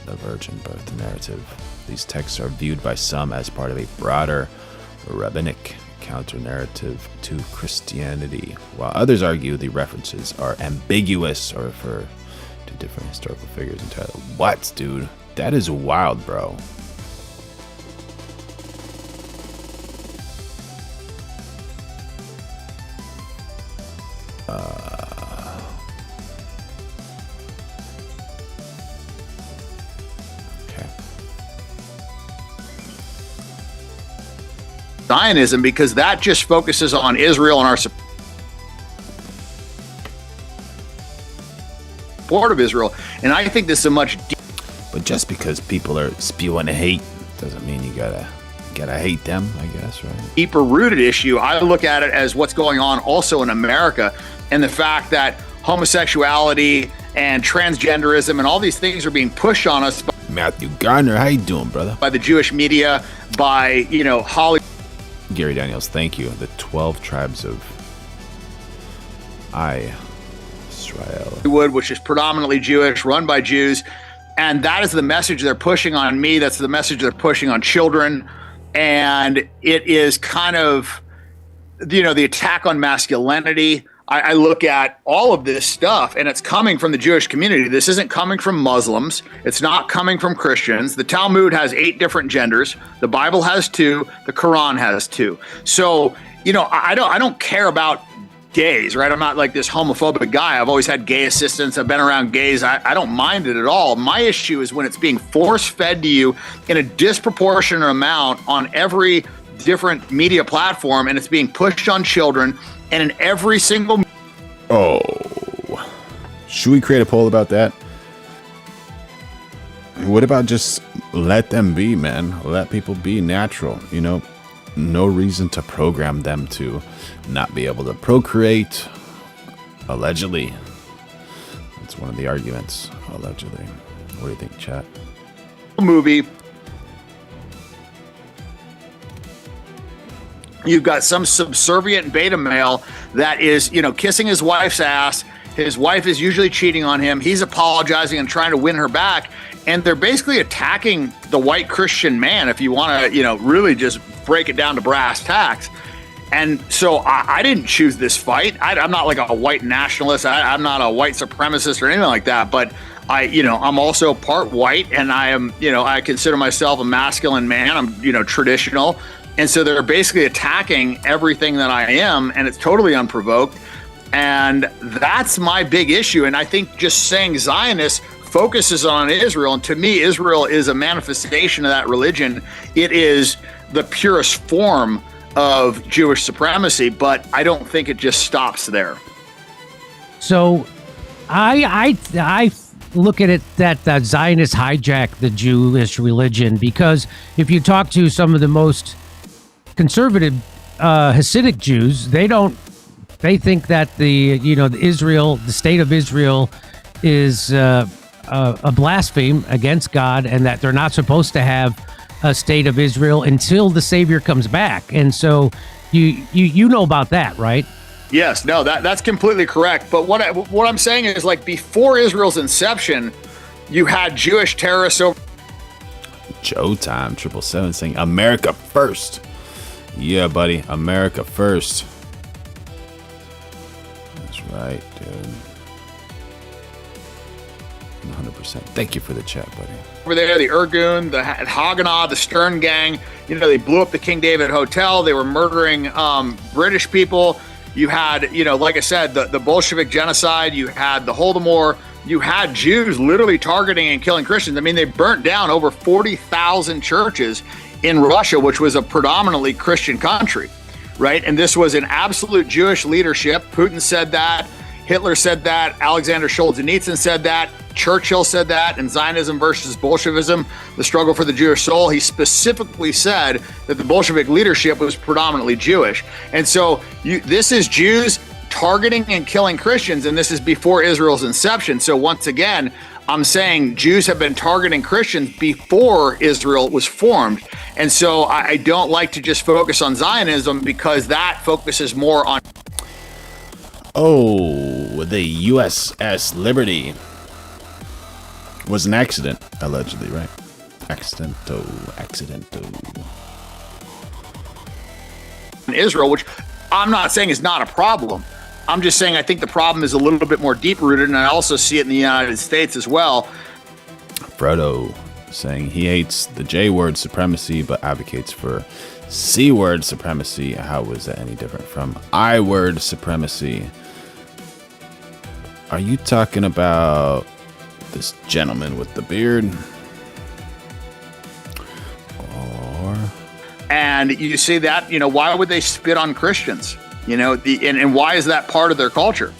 the virgin birth narrative. These texts are viewed by some as part of a broader rabbinic counter-narrative to Christianity, while others argue the references are ambiguous or refer to different historical figures entirely. What, dude? That is wild, bro. Zionism, because that just focuses on Israel and our support of Israel. And I think this is a much deeper. But just because people are spewing hate doesn't mean you gotta hate them, I guess, right? Deeper rooted issue. I look at it as what's going on also in America, and the fact that homosexuality and transgenderism and all these things are being pushed on us by Matthew Garner. How you doing, brother? By the Jewish media, by Hollywood. Gary Daniels, thank you. The 12 tribes of Israel, which is predominantly Jewish, run by Jews, and that is the message they're pushing on me. That's the message they're pushing on children, and it is kind of, the attack on masculinity. I look at all of this stuff, and it's coming from the Jewish community. This isn't coming from Muslims. It's not coming from Christians. The Talmud has 8 different genders. The Bible has 2. The Quran has 2. So, I don't care about gays, right? I'm not like this homophobic guy. I've always had gay assistants. I've been around gays. I don't mind it at all. My issue is when it's being force-fed to you in a disproportionate amount on every different media platform, and it's being pushed on children, and in every single... Oh. Should we create a poll about that? What about just let them be, man? Let people be natural, No reason to program them to not be able to procreate. Allegedly. That's one of the arguments. Allegedly. What do you think, chat? Movie. You've got some subservient beta male that is, kissing his wife's ass. His wife is usually cheating on him. He's apologizing and trying to win her back. And they're basically attacking the white Christian man, if you want to, really just break it down to brass tacks. And so I didn't choose this fight. I'm not like a white nationalist. I'm not a white supremacist or anything like that. But I'm also part white, and I am, I consider myself a masculine man. I'm, traditional. And so they're basically attacking everything that I am, and it's totally unprovoked. And that's my big issue. And I think just saying Zionist focuses on Israel. And to me, Israel is a manifestation of that religion. It is the purest form of Jewish supremacy, but I don't think it just stops there. So I look at it that Zionists hijack the Jewish religion, because if you talk to some of the most conservative Hasidic Jews, they think that the state of Israel is a blaspheme against God, and that they're not supposed to have a state of Israel until the Savior comes back. And so you know about that, right? Yes, no, that's completely correct. But what I'm saying is, like, before Israel's inception, you had Jewish terrorists over. Joe Time 777 saying America first. Yeah, buddy, America first. That's right, dude. 100%. Thank you for the chat, buddy. Over there, the Irgun, the Haganah, the Stern Gang, they blew up the King David Hotel. They were murdering British people. You had, like I said, the Bolshevik genocide. You had the Holodomor. You had Jews literally targeting and killing Christians. I mean, they burnt down over 40,000 churches in Russia, which was a predominantly Christian country, right? And this was an absolute Jewish leadership. Putin said that. Hitler said that. Alexander Solzhenitsyn said that. Churchill said that. In Zionism versus Bolshevism, the struggle for the Jewish soul, he specifically said that the Bolshevik leadership was predominantly Jewish. And so this is Jews targeting and killing Christians, and this is before Israel's inception. So once again, I'm saying Jews have been targeting Christians before Israel was formed. And so I don't like to just focus on Zionism, because that focuses more on... Oh, the USS Liberty was an accident, allegedly, right? Accidento. Israel, which I'm not saying is not a problem. I'm just saying I think the problem is a little bit more deep-rooted, and I also see it in the United States as well. Frodo saying he hates the J-word supremacy but advocates for C-word supremacy. How is that any different from I-word supremacy? Are you talking about this gentleman with the beard? And you see that, why would they spit on Christians? And why is that part of their culture?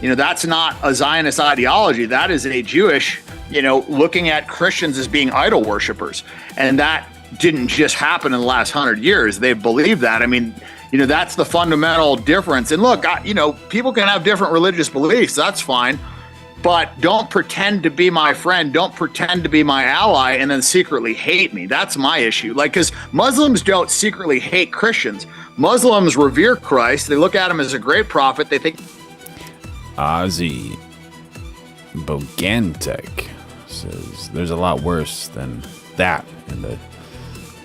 That's not a Zionist ideology. That is a Jewish, looking at Christians as being idol worshipers. And that didn't just happen in the last 100 years. They believe that. I mean, that's the fundamental difference. And look, people can have different religious beliefs. That's fine. But don't pretend to be my friend. Don't pretend to be my ally and then secretly hate me. That's my issue. Because Muslims don't secretly hate Christians. Muslims revere Christ. They look at him as a great prophet. They think... Ozzy Bogantek says there's a lot worse than that in the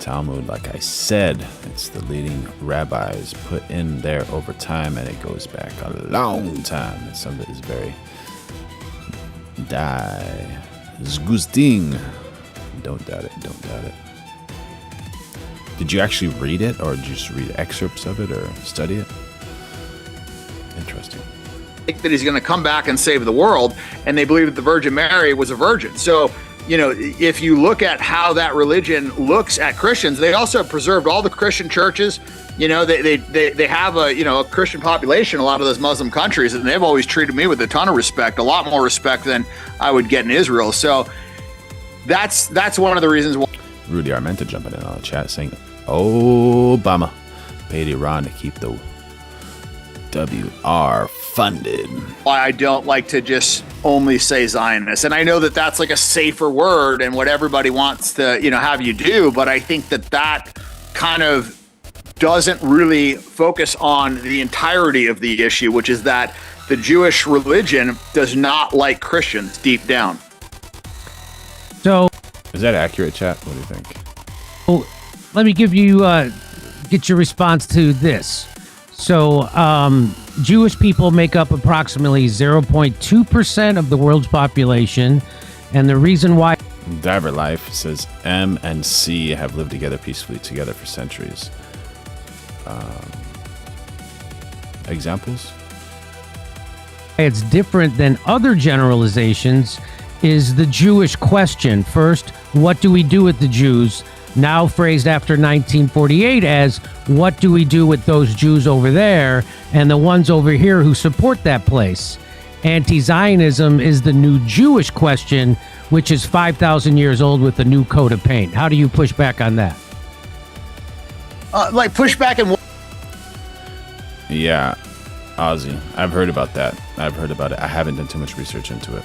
Talmud, like I said, it's the leading rabbis put in there over time, and it goes back a long time. And some of it is very disgusting. Don't doubt it. Don't doubt it. Did you actually read it, or did you just read excerpts of it, or study it? Interesting. Think that he's going to come back and save the world, and they believe that the Virgin Mary was a virgin. So, you know, if you look at how that religion looks at Christians, they also have preserved all the Christian churches. You know, they have a Christian population, a lot of those Muslim countries, and they've always treated me with a ton of respect, a lot more respect than I would get in Israel. So that's one of the reasons why. Rudy Armenta jumping in on the chat saying, Obama paid Iran to keep the WR funded. Why I don't like to just only say Zionist. And I know that that's like a safer word and what everybody wants to, have you do. But I think that kind of doesn't really focus on the entirety of the issue, which is that the Jewish religion does not like Christians deep down. So, is that accurate, chat? What do you think? Well, let me give you get your response to this. So, Jewish people make up approximately 0.2% of the world's population, and the reason why. Diver Life says M and C have lived together peacefully together for centuries. Examples? It's different than other generalizations is the Jewish question. First, what do we do with the Jews? Now phrased after 1948 as, what do we do with those Jews over there and the ones over here who support that place? Anti-Zionism is the new Jewish question, which is 5,000 years old with a new coat of paint. How do you push back on that? Push back and... Yeah, Ozzy. I've heard about that. I've heard about it. I haven't done too much research into it.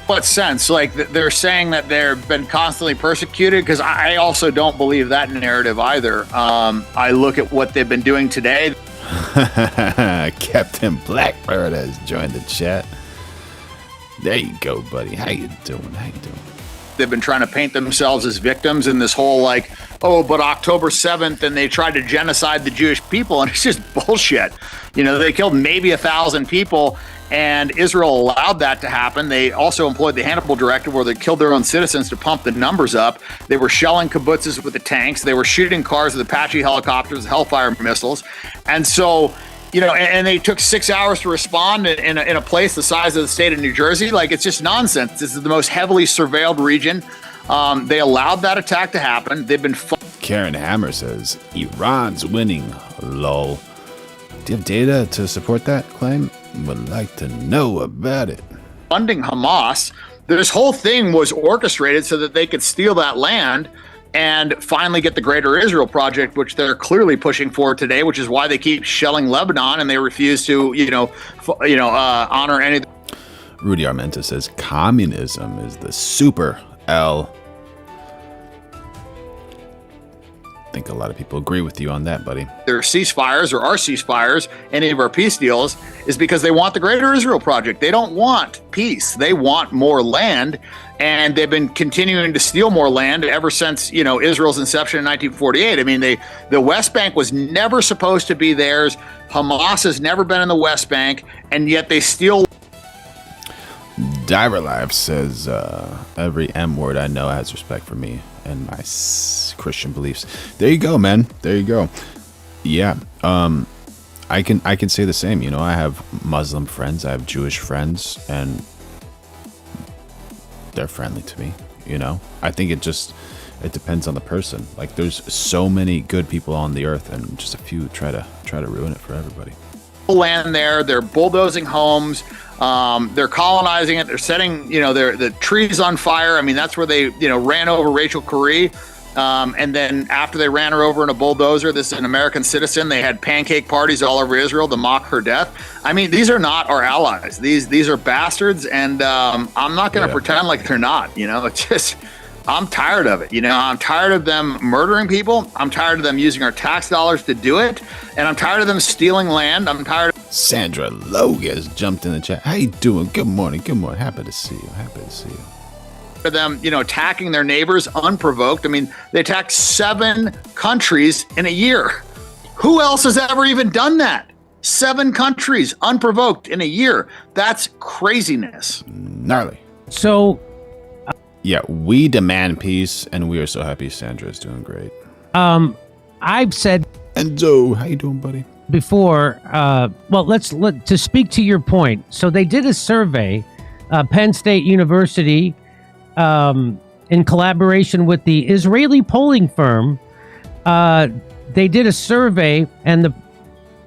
What sense? Like they're saying that they've been constantly persecuted? Because I also don't believe that narrative either. I look at what they've been doing today. Captain Blackbird has joined the chat. There you go, buddy. How you doing? They've been trying to paint themselves as victims in this whole but October 7th and they tried to genocide the Jewish people, and it's just bullshit. They killed maybe 1,000 people, and Israel allowed that to happen. They also employed the Hannibal Directive, where they killed their own citizens to pump the numbers up. They were shelling kibbutzes with the tanks. They were shooting cars with Apache helicopters, Hellfire missiles. And so, and they took 6 hours to respond in a place the size of the state of New Jersey. It's just nonsense. This is the most heavily surveilled region. They allowed that attack to happen. They've been... Karen Hammer says, Iran's winning, lol. Do you have data to support that claim? Would like to know about it. Funding Hamas. This whole thing was orchestrated so that they could steal that land and finally get the Greater Israel Project, which they're clearly pushing for today, which is why they keep shelling Lebanon and they refuse to, honor any. Rudy Armenta says communism is the super L. I think a lot of people agree with you on that, buddy. Their ceasefires or our ceasefires, any of our peace deals, is because they want the Greater Israel Project. They don't want peace. They want more land, and they've been continuing to steal more land ever since, Israel's inception in 1948. I mean, the West Bank was never supposed to be theirs. Hamas has never been in the West Bank, and yet they steal. Diver Life says, every M word I know has respect for me and my Christian beliefs. There you go, man. There you go. Yeah. I can say the same. I have Muslim friends, I have Jewish friends, and they're friendly to me. I think it depends on the person. There's so many good people on the earth, and just a few try to ruin it for everybody. Land there, they're bulldozing homes, they're colonizing it, they're setting the trees on fire. I mean, that's where they ran over Rachel Corrie, and then after they ran her over in a bulldozer, this is an American citizen, they had pancake parties all over Israel to mock her death. I mean, these are not our allies. These are bastards, and I'm not going to pretend like they're not. It's just, I'm tired of it. I'm tired of them murdering people. I'm tired of them using our tax dollars to do it. And I'm tired of them stealing land. I'm tired of... Sandra Logue has jumped in the chat. How you doing? Good morning. Happy to see you. them, attacking their neighbors unprovoked. I mean, they attacked 7 countries in a year. Who else has ever even done that? 7 countries unprovoked in a year. That's craziness. Gnarly. So, yeah, we demand peace, and we are so happy Sandra is doing great. I've said, Enzo, how you doing, buddy? Before, to speak to your point. So they did a survey, Penn State University, in collaboration with the Israeli polling firm. They did a survey, and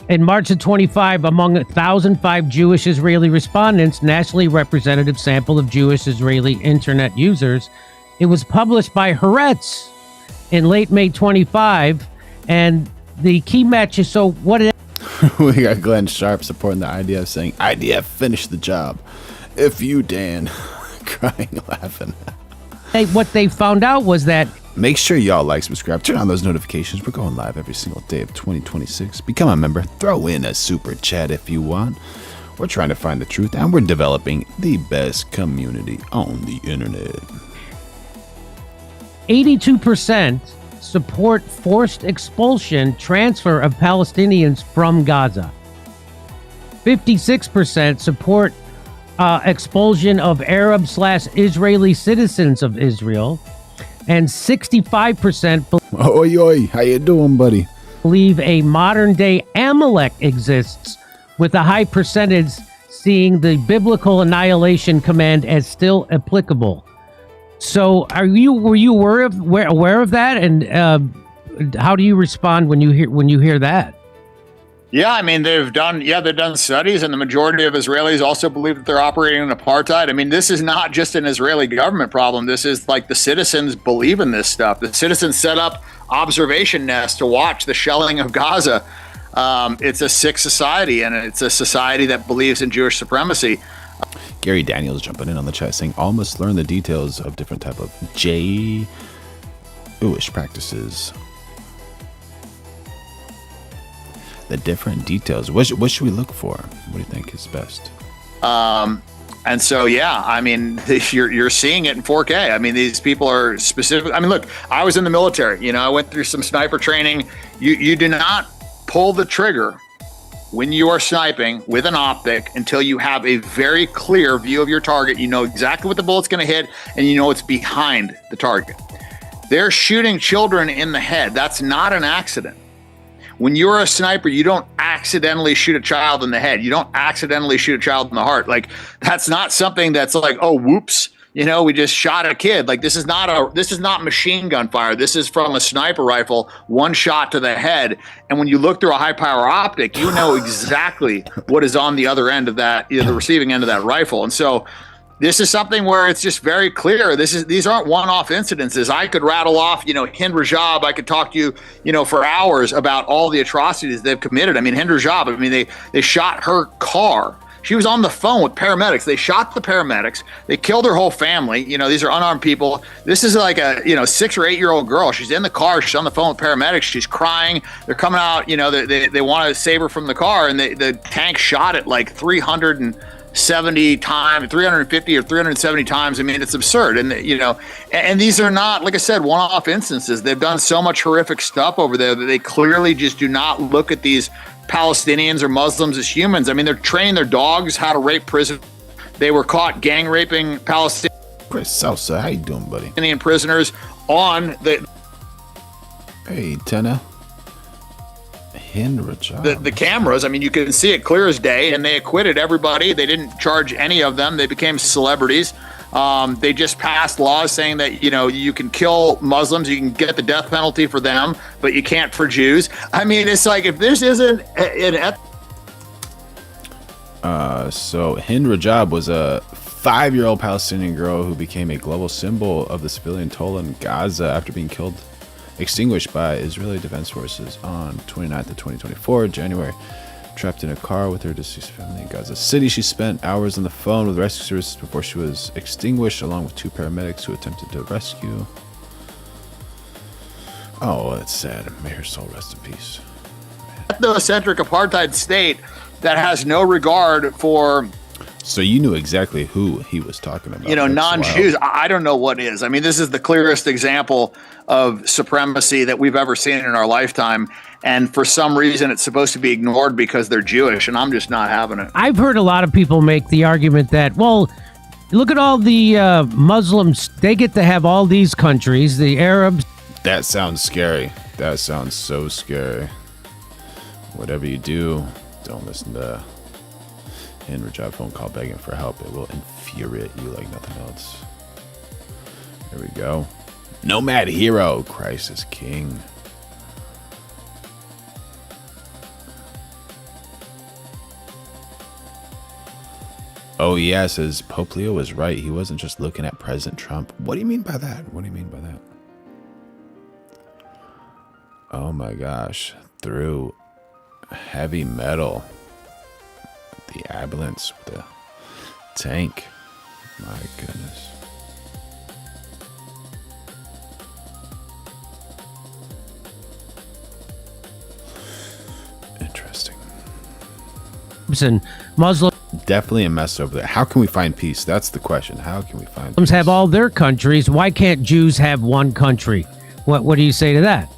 in March of 25, among 1,005 Jewish Israeli respondents, nationally representative sample of Jewish Israeli internet users. It was published by Haaretz in late May 25, and the key match is, so what it We got Glenn Sharp supporting the IDF, saying, IDF, finish the job. If you, Dan. Crying, laughing. What they found out was that... Make sure y'all like, subscribe, turn on those notifications. We're going live every single day of 2026. Become a member. Throw in a super chat if you want. We're trying to find the truth, and we're developing the best community on the internet. 82% support forced expulsion, transfer of Palestinians from Gaza. 56% support expulsion of Arab/Israeli citizens of Israel. And 65% Oi, oi, how you doing, buddy? believe a modern-day Amalek exists, with a high percentage seeing the biblical annihilation command as still applicable. So, were you aware of that, and how do you respond when you hear that? Yeah, I mean, they've done studies, and the majority of Israelis also believe that they're operating in apartheid. I mean, this is not just an Israeli government problem. This is like the citizens believe in this stuff. The citizens set up observation nests to watch the shelling of Gaza. It's a sick society, and it's a society that believes in Jewish supremacy. Gary Daniels jumping in on the chat saying, almost learn the details of different type of Jewish practices. The different details. What should we look for? What do you think is best? And so, yeah, I mean, you're seeing it in 4K. I mean, these people are specific. I mean, look, I was in the military. I went through some sniper training. You do not pull the trigger when you are sniping with an optic until you have a very clear view of your target. You know exactly what the bullet's going to hit, and you know it's behind the target. They're shooting children in the head. That's not an accident. When you're a sniper, you don't accidentally shoot a child in the head. You don't accidentally shoot a child in the heart. Like, that's not something that's like, oh, whoops, we just shot a kid. Like, this is not machine gun fire. This is from a sniper rifle, one shot to the head. And when you look through a high power optic, you know exactly what is on the other end of that, the receiving end of that rifle. And so this is something where it's just very clear. These aren't one-off incidences. I could rattle off, Hind Rajab. I could talk to you, for hours about all the atrocities they've committed. I mean, Hind Rajab, I mean, they shot her car. She was on the phone with paramedics. They shot the paramedics. They killed her whole family. These are unarmed people. This is like a 6 or 8 year old girl. She's in the car. She's on the phone with paramedics. She's crying. They're coming out. They want to save her from the car, and the tank shot it like 370 times, 350 or 370 times. I mean, it's absurd. And, and these are not, like I said, one-off instances. They've done so much horrific stuff over there that they clearly just do not look at these Palestinians or Muslims as humans. I mean, they're training their dogs how to rape prisoners. They were caught gang raping Palestinian Chris Salsa, how you doing, buddy? prisoners on the... Hey, Tenna. The cameras. I mean, you can see it clear as day, and they acquitted everybody. They didn't charge any of them. They became celebrities. They just passed laws saying that, you can kill Muslims, you can get the death penalty for them, but you can't for Jews. I mean, it's like, if this isn't So Hind Rajab was a 5-year-old Palestinian girl who became a global symbol of the civilian toll in Gaza after being extinguished by Israeli Defense Forces on 29th of 2024, January. Trapped in a car with her deceased family in Gaza City. She spent hours on the phone with rescue services before she was extinguished, along with 2 paramedics who attempted to rescue. Oh, that's sad. May her soul rest in peace. Ethnocentric apartheid state that has no regard for So you knew exactly who he was talking about. You know, That's non-Jews, wild. I don't know what is. I mean, this is the clearest example of supremacy that we've ever seen in our lifetime. And for some reason, it's supposed to be ignored because they're Jewish, and I'm just not having it. I've heard a lot of people make the argument that, well, look at all the Muslims. They get to have all these countries, the Arabs. That sounds scary. That sounds so scary. Whatever you do, don't listen to Henry Job phone call begging for help. It will infuriate you like nothing else. There we go. Nomad hero. Christ is king. Oh yeah, says Pope Leo was right. He wasn't just looking at President Trump. What do you mean by that? What do you mean by that? Oh my gosh. Through heavy metal. The ambulance with the tank. My goodness. Interesting. And Muslims Definitely a mess over there. How can we find peace? That's the question. How can we find peace? Have all their countries. Why can't Jews have one country? What do you say to that?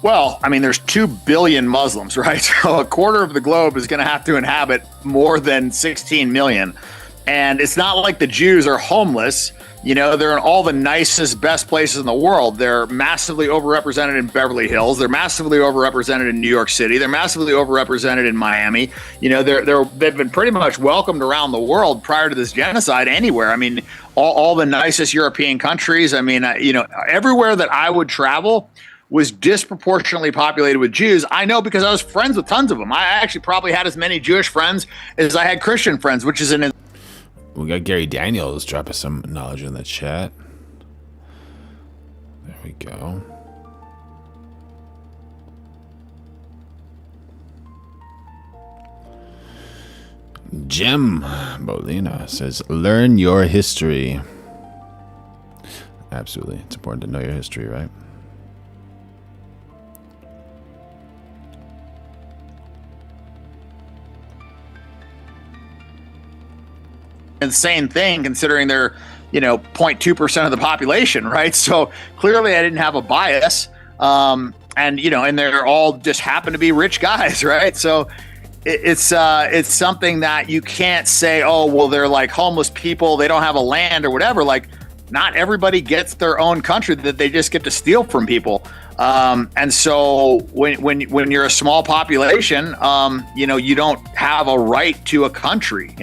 Well, I mean, there's 2 billion Muslims, right? So a quarter of the globe is going to have to inhabit more than 16 million. And it's not like the Jews are homeless. You know, they're in all the nicest, best places in the world. They're massively overrepresented in Beverly Hills. They're massively overrepresented in New York City. They're massively overrepresented in Miami. You know, they've been pretty much welcomed around the world prior to this genocide anywhere. I mean, all the nicest European countries. I mean, you know, everywhere that I would travel was disproportionately populated with Jews. I know because I was friends with tons of them. I actually probably had as many Jewish friends as I had Christian friends, which is an... We got Gary Daniels dropping some knowledge in the chat. There we go. Jim Bolina says, learn your history. Absolutely. It's important to know your history, right? Insane thing considering they're, you know, 0.2% of the population, right? So clearly I didn't have a bias. And, you know, and they're all just happen to be rich guys, right? So it's something that you can't say, oh, well, they're like homeless people, they don't have a land or whatever. Like, not everybody gets their own country that they just get to steal from people. And so when you're a small population, you know, you don't have a right to a country.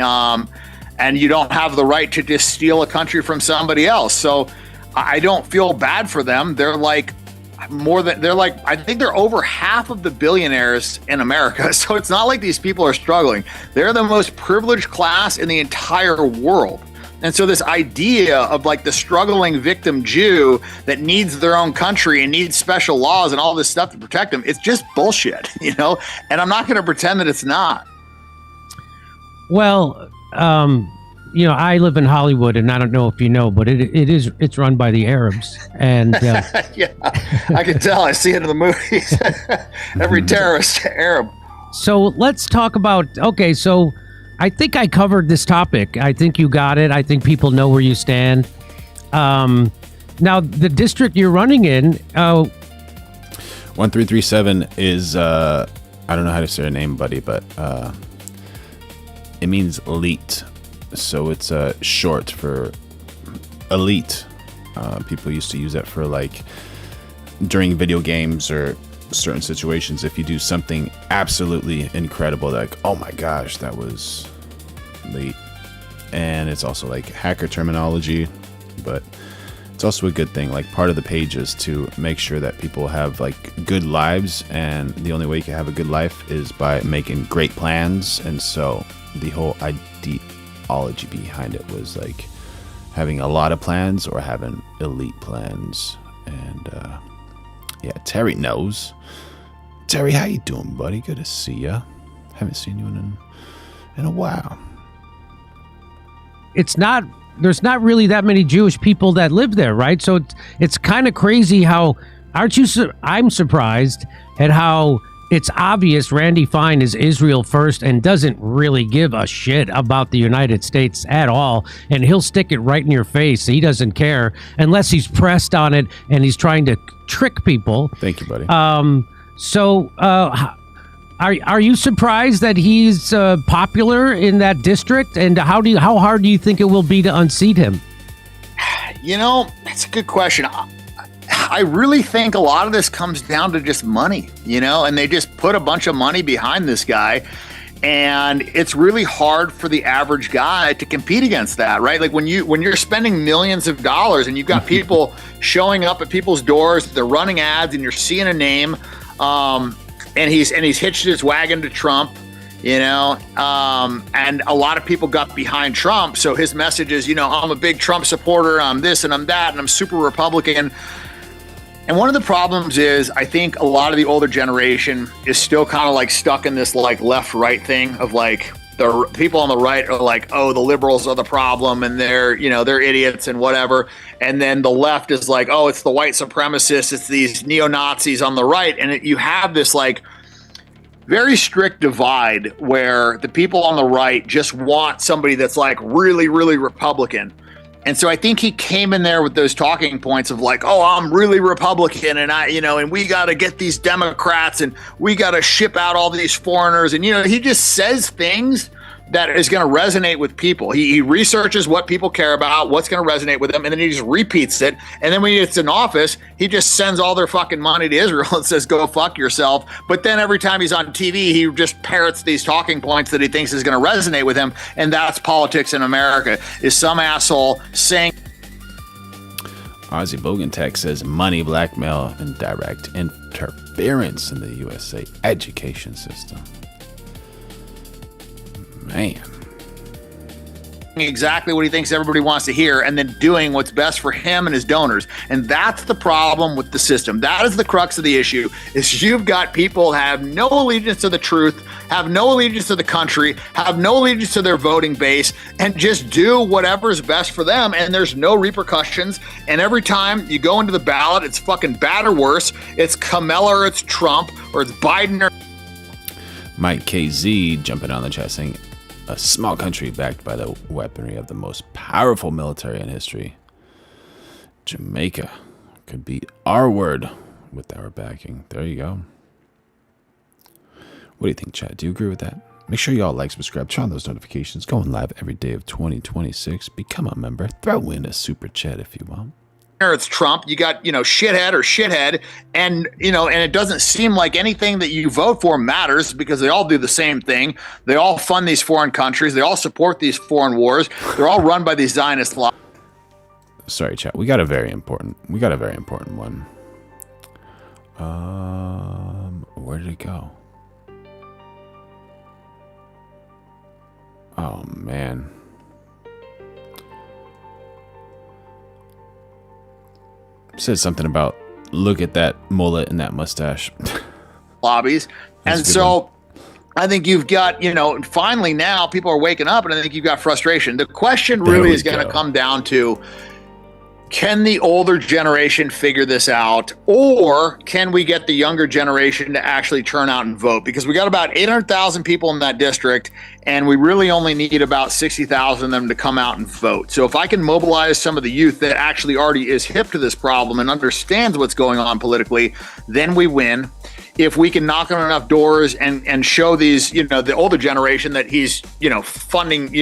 And you don't have the right to just steal a country from somebody else. So I don't feel bad for them. They're like I think they're over half of the billionaires in America. So it's not like these people are struggling. They're the most privileged class in the entire world. And so this idea of like the struggling victim Jew that needs their own country and needs special laws and all this stuff to protect them, it's just bullshit, you know? And I'm not going to pretend that it's not. Well, you know, I live in Hollywood, and I don't know if you know, but it's run by the Arabs, and yeah, I can tell. I see it in the movies. Every terrorist Arab. So let's talk about. Okay, so I think I covered this topic. I think you got it. I think people know where you stand. Now, the district you're running in, 1337 is I don't know how to say her name, buddy, but it means elite. So it's short for elite. People used to use that for like during video games or certain situations. If you do something absolutely incredible, like, oh my gosh, that was elite. And it's also like hacker terminology, but it's also a good thing. Like part of the page is to make sure that people have like good lives, and the only way you can have a good life is by making great plans. And so the whole ideology behind it was like having a lot of plans or having elite plans. And yeah, Terry knows. Terry, how you doing, buddy? Good to see ya. Haven't seen you in a while. There's not really that many Jewish people that live there, right? So it's kind of crazy how I'm surprised at how it's obvious Randy Fine is Israel first and doesn't really give a shit about the United States at all. And he'll stick it right in your face. He doesn't care unless he's pressed on it and he's trying to trick people. Thank you, buddy. Are you surprised that he's popular in that district? And how hard do you think it will be to unseat him? You know, that's a good question. I really think a lot of this comes down to just money, and they just put a bunch of money behind this guy. And it's really hard for the average guy to compete against that, right? Like when you're spending millions of dollars and you've got people showing up at people's doors, they're running ads, and you're seeing a name, and he's hitched his wagon to Trump, and a lot of people got behind Trump. So his message is, I'm a big Trump supporter, I'm this and I'm that, and I'm super Republican. And one of the problems is I think a lot of the older generation is still kind of like stuck in this like left-right thing of like the people on the right are like, oh, the liberals are the problem and they're idiots and whatever. And then the left is like, oh, it's the white supremacists, it's these neo-Nazis on the right. And you have this like very strict divide where the people on the right just want somebody that's like really, really Republican. And so I think he came in there with those talking points of like, oh, I'm really Republican and and we got to get these Democrats and we got to ship out all these foreigners. And, he just says things that is going to resonate with people. He researches what people care about, what's going to resonate with them, and then he just repeats it. And then when he gets in office, he just sends all their fucking money to Israel and says, go fuck yourself. But then every time he's on TV, he just parrots these talking points that he thinks is going to resonate with him. And that's politics in America, is some asshole saying. Ozzy Bogentech says money, blackmail, and direct interference in the USA education system. Man. Exactly what he thinks everybody wants to hear, and then doing what's best for him and his donors. And that's the problem with the system. That is the crux of the issue, is you've got people have no allegiance to the truth, have no allegiance to the country, have no allegiance to their voting base, and just do whatever's best for them, and there's no repercussions. And every time you go into the ballot, it's fucking bad or worse. It's Kamala or it's Trump or it's Biden or... Mike KZ jumping on the chat saying, a small country backed by the weaponry of the most powerful military in history. Jamaica could be our word with our backing. There you go. What do you think, Chad? Do you agree with that? Make sure you all like, subscribe, turn on those notifications. Going live every day of 2026. Become a member. Throw in a super chat if you want. Or it's Trump, you got, shithead or shithead, and, and it doesn't seem like anything that you vote for matters because they all do the same thing. They all fund these foreign countries. They all support these foreign wars. They're all run by these Zionist laws. Sorry, chat. We got a very important one. Where did it go? Oh, man. Said something about look at that mullet and that mustache. Lobbies. And so I think you've got, finally now people are waking up, and I think you've got frustration. The question really is going to come down to, can the older generation figure this out, or can we get the younger generation to actually turn out and vote? Because we got about 800,000 people in that district, and we really only need about 60,000 of them to come out and vote. So if I can mobilize some of the youth that actually already is hip to this problem and understands what's going on politically, then we win. If we can knock on enough doors and show these, the older generation that he's, funding,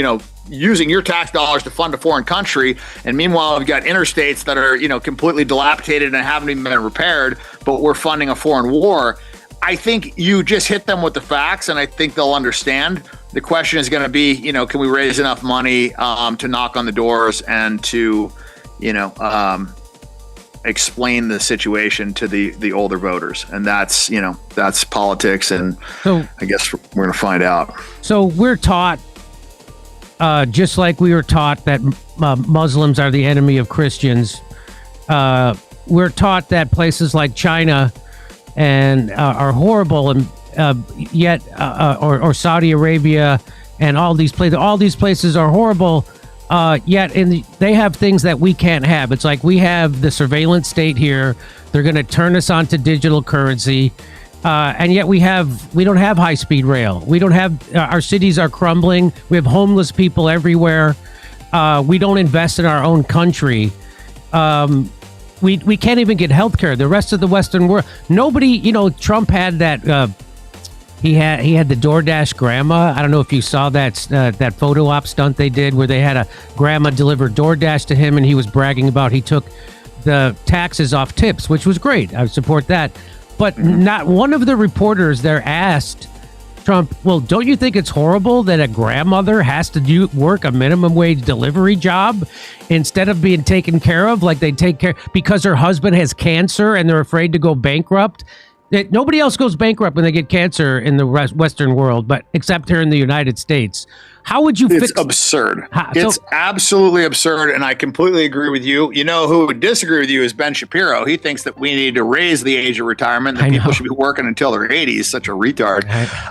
using your tax dollars to fund a foreign country, and meanwhile we've got interstates that are, completely dilapidated and haven't even been repaired, but we're funding a foreign war. I think you just hit them with the facts, and I think they'll understand. The question is going to be, can we raise enough money to knock on the doors and to, explain the situation to the older voters? And that's politics, and so I guess we're going to find out. So we're taught, just like we were taught that Muslims are the enemy of Christians, we're taught that places like China and are horrible, and yet or Saudi Arabia and all these places are horrible. Yet they have things that we can't have. It's like we have the surveillance state here. They're going to turn us onto digital currency. And yet we don't have high-speed rail. We don't have, our cities are crumbling. We have homeless people everywhere. We don't invest in our own country. We can't even get health care. The rest of the Western world, nobody, Trump had that, he had the DoorDash grandma. I don't know if you saw that photo op stunt they did where they had a grandma deliver DoorDash to him and he was bragging about he took the taxes off tips, which was great. I support that. But not one of the reporters there asked Trump, well, don't you think it's horrible that a grandmother has to work a minimum wage delivery job instead of being taken care of like they take care because her husband has cancer and they're afraid to go bankrupt? Nobody else goes bankrupt when they get cancer in the Western world, but except here in the United States. How would you fix? It's absurd. It's absolutely absurd, and I completely agree with you. You know who would disagree with you is Ben Shapiro. He thinks that we need to raise the age of retirement, that people should be working until they're 80. He's such a retard.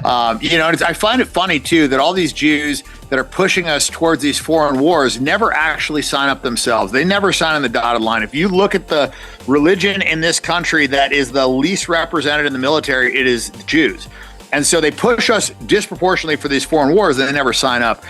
I find it funny, too, that all these Jews that are pushing us towards these foreign wars never actually sign up themselves. They never sign on the dotted line. If you look at the religion in this country that is the least represented in the military, it is Jews. And so they push us disproportionately for these foreign wars and they never sign up.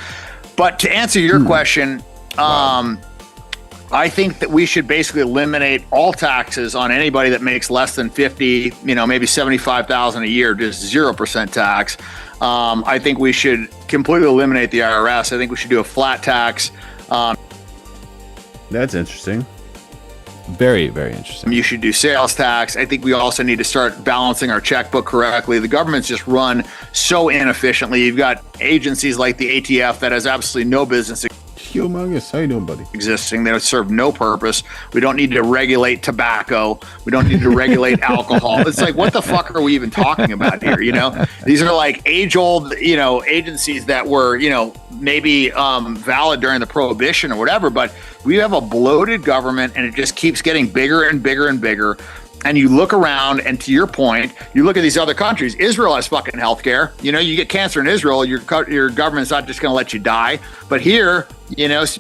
But to answer your question, I think that we should basically eliminate all taxes on anybody that makes less than 50, maybe 75,000 a year, just 0% tax. I think we should completely eliminate the IRS. I think we should do a flat tax. That's interesting. Very, very interesting. You should do sales tax. I think we also need to start balancing our checkbook correctly. The government's just run so inefficiently. You've got agencies like the ATF that has absolutely no business humongous. How you doing, buddy? Existing. They serve no purpose. We don't need to regulate tobacco. We don't need to regulate alcohol. It's like, what the fuck are we even talking about here? These are like age-old, agencies that were, maybe valid during the Prohibition or whatever, but we have a bloated government and it just keeps getting bigger and bigger and bigger. And you look around, and to your point, you look at these other countries. Israel has fucking healthcare. You get cancer in Israel, your government's not just going to let you die. But here,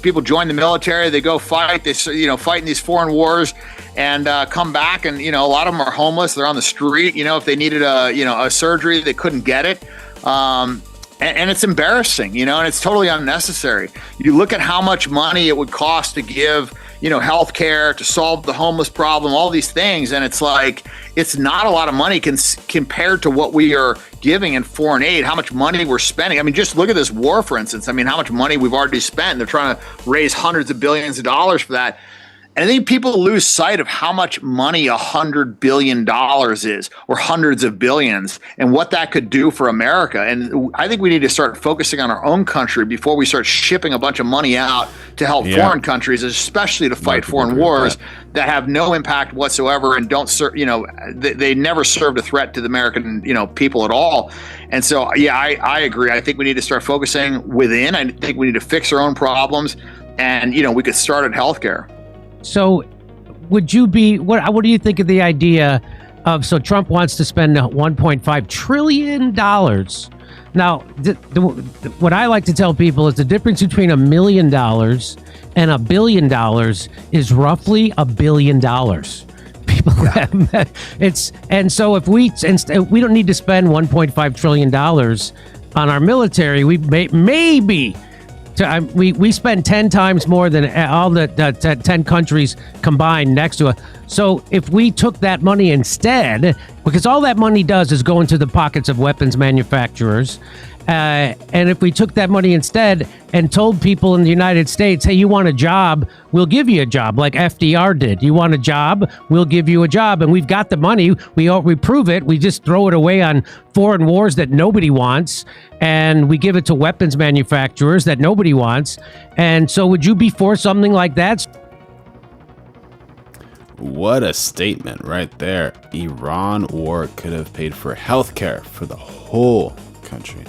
people join the military, they go fight, they fight in these foreign wars, and come back, and a lot of them are homeless. They're on the street. If they needed a surgery, they couldn't get it. And it's embarrassing, and it's totally unnecessary. You look at how much money it would cost to give, health care, to solve the homeless problem, all these things. And it's like, it's not a lot of money compared to what we are giving in foreign aid, how much money we're spending. I mean, just look at this war, for instance. I mean, how much money we've already spent. They're trying to raise hundreds of billions of dollars for that. And I think people lose sight of how much money $100 billion is, or hundreds of billions, and what that could do for America. And I think we need to start focusing on our own country before we start shipping a bunch of money out to help foreign countries, especially to fight foreign wars that have no impact whatsoever and don't serve, they never served a threat to the American, people at all. And so, I agree. I think we need to start focusing within. I think we need to fix our own problems, and, we could start at healthcare. So would you be, what do you think of the idea of, so Trump wants to spend $1.5 trillion. Now, what I like to tell people is the difference between $1 million and $1 billion is roughly $1 billion. People have, and so if we don't need to spend $1.5 trillion on our military, we maybe we spend 10 times more than all the 10 countries combined next to us. So if we took that money instead, because all that money does is go into the pockets of weapons manufacturers, and if we took that money instead and told people in the United States, hey, you want a job, we'll give you a job, like FDR did. You want a job, we'll give you a job. And we've got the money. We prove it. We just throw it away on foreign wars that nobody wants. And we give it to weapons manufacturers that nobody wants. And so would you be for something like that? What a statement right there. Iran war could have paid for healthcare for the whole country.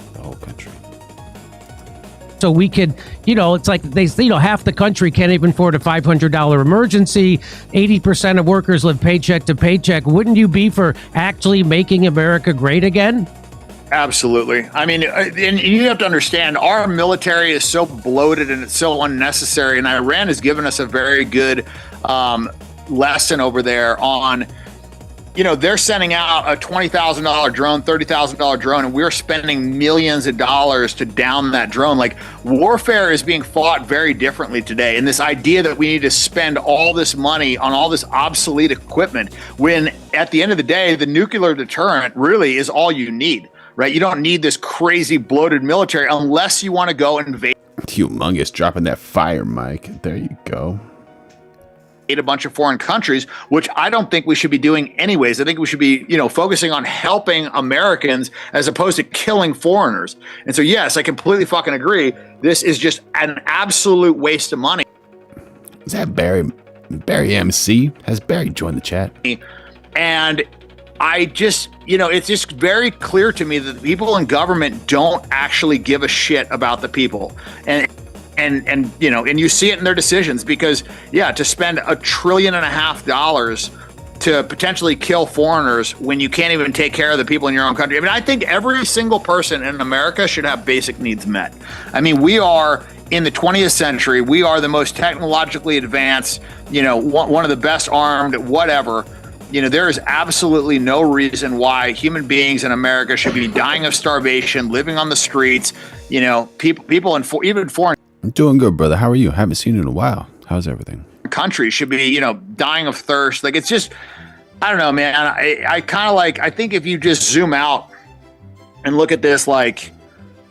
So we could, it's like they, half the country can't even afford a $500 emergency. 80% of workers live paycheck to paycheck. Wouldn't you be for actually making America great again? Absolutely. I mean, and you have to understand, our military is so bloated and it's so unnecessary. And Iran has given us a very good lesson over there on, they're sending out a $20,000 drone, $30,000 drone, and we're spending millions of dollars to down that drone. Like, warfare is being fought very differently today. And this idea that we need to spend all this money on all this obsolete equipment, when at the end of the day, the nuclear deterrent really is all you need, right? You don't need this crazy bloated military unless you want to go invade. Humongous, dropping that fire, Mike. There you go. A bunch of foreign countries, which I don't think we should be doing anyways. I think we should be, focusing on helping Americans as opposed to killing foreigners. And so, yes, I completely fucking agree. This is just an absolute waste of money. Is that Barry MC? Has Barry joined the chat? And I just, it's just very clear to me that the people in government don't actually give a shit about the people. And you see it in their decisions, because to spend $1.5 trillion to potentially kill foreigners when you can't even take care of the people in your own country. I mean, I think every single person in America should have basic needs met. I mean, we are in the 20th century. We are the most technologically advanced, one of the best armed, whatever. There is absolutely no reason why human beings in America should be dying of starvation, living on the streets. People in even foreign. I'm doing good, brother. How are you? Haven't seen you in a while. How's everything? Countries should be, dying of thirst. Like, it's just, I don't know, man. I kind of I think if you just zoom out and look at this, like,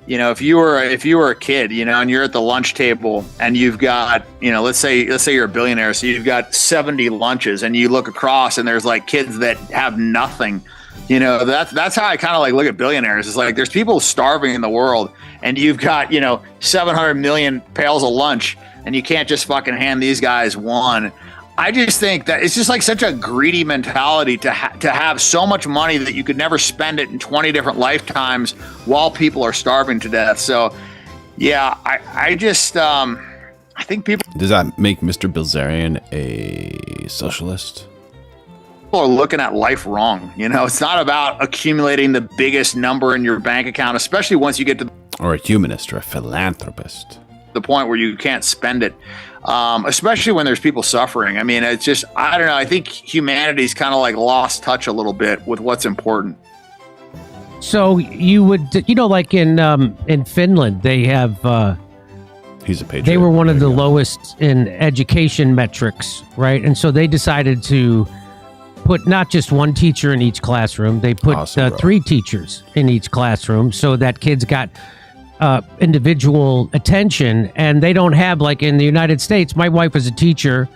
if you were a kid, and you're at the lunch table and you've got, let's say you're a billionaire. So you've got 70 lunches, and you look across and there's like kids that have nothing. That's how I kind of look at billionaires. It's like, there's people starving in the world, and you've got, 700 million pails of lunch, and you can't just fucking hand these guys one. I just think that it's just such a greedy mentality to have so much money that you could never spend it in 20 different lifetimes while people are starving to death. So, yeah, I just, I think people. Does that make Mr. Bilzerian a socialist? People are looking at life wrong. It's not about accumulating the biggest number in your bank account, especially once you get to or a humanist or a philanthropist, the point where you can't spend it, especially when there's people suffering. I mean, it's just, I don't know. I think humanity's kind of lost touch a little bit with what's important. So you would, in Finland, they have. He's a patriot. They were one of the lowest in education metrics, right? And so they decided to put not just one teacher in each classroom. They put Awesome, 3 teachers in each classroom so that kids got individual attention. And they don't have, like in the United States, my wife was a teacher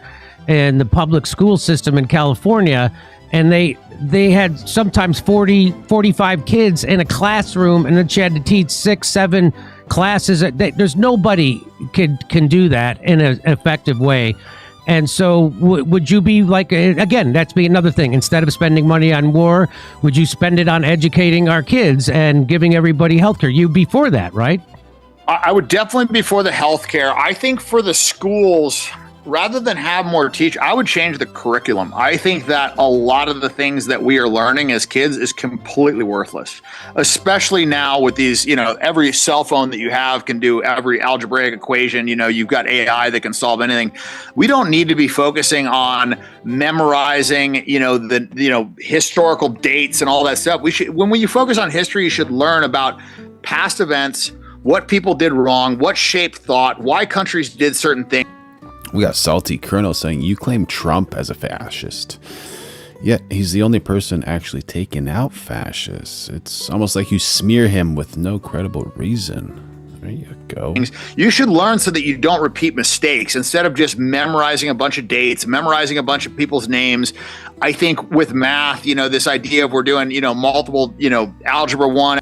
in the public school system in California, and they had sometimes 40, 45 kids in a classroom, and then she had to teach 6, 7 classes. There's nobody can do that in an effective way. And so would you be again, that's be another thing. Instead of spending money on war, would you spend it on educating our kids and giving everybody healthcare? You'd be for that, right? I would definitely be for the healthcare. I think for the schools, rather than have more teachers, I would change the curriculum. I think that a lot of the things that we are learning as kids is completely worthless, especially now with these, every cell phone that you have can do every algebraic equation. You've got AI that can solve anything. We don't need to be focusing on memorizing, the historical dates and all that stuff. When you focus on history, you should learn about past events, what people did wrong, what shaped thought, why countries did certain things. We got Salty Colonel saying, you claim Trump as a fascist, yet he's the only person actually taking out fascists. It's almost like you smear him with no credible reason. There you go. You should learn so that you don't repeat mistakes instead of just memorizing a bunch of dates, memorizing a bunch of people's names. I think with math, this idea of we're doing, multiple, algebra 1.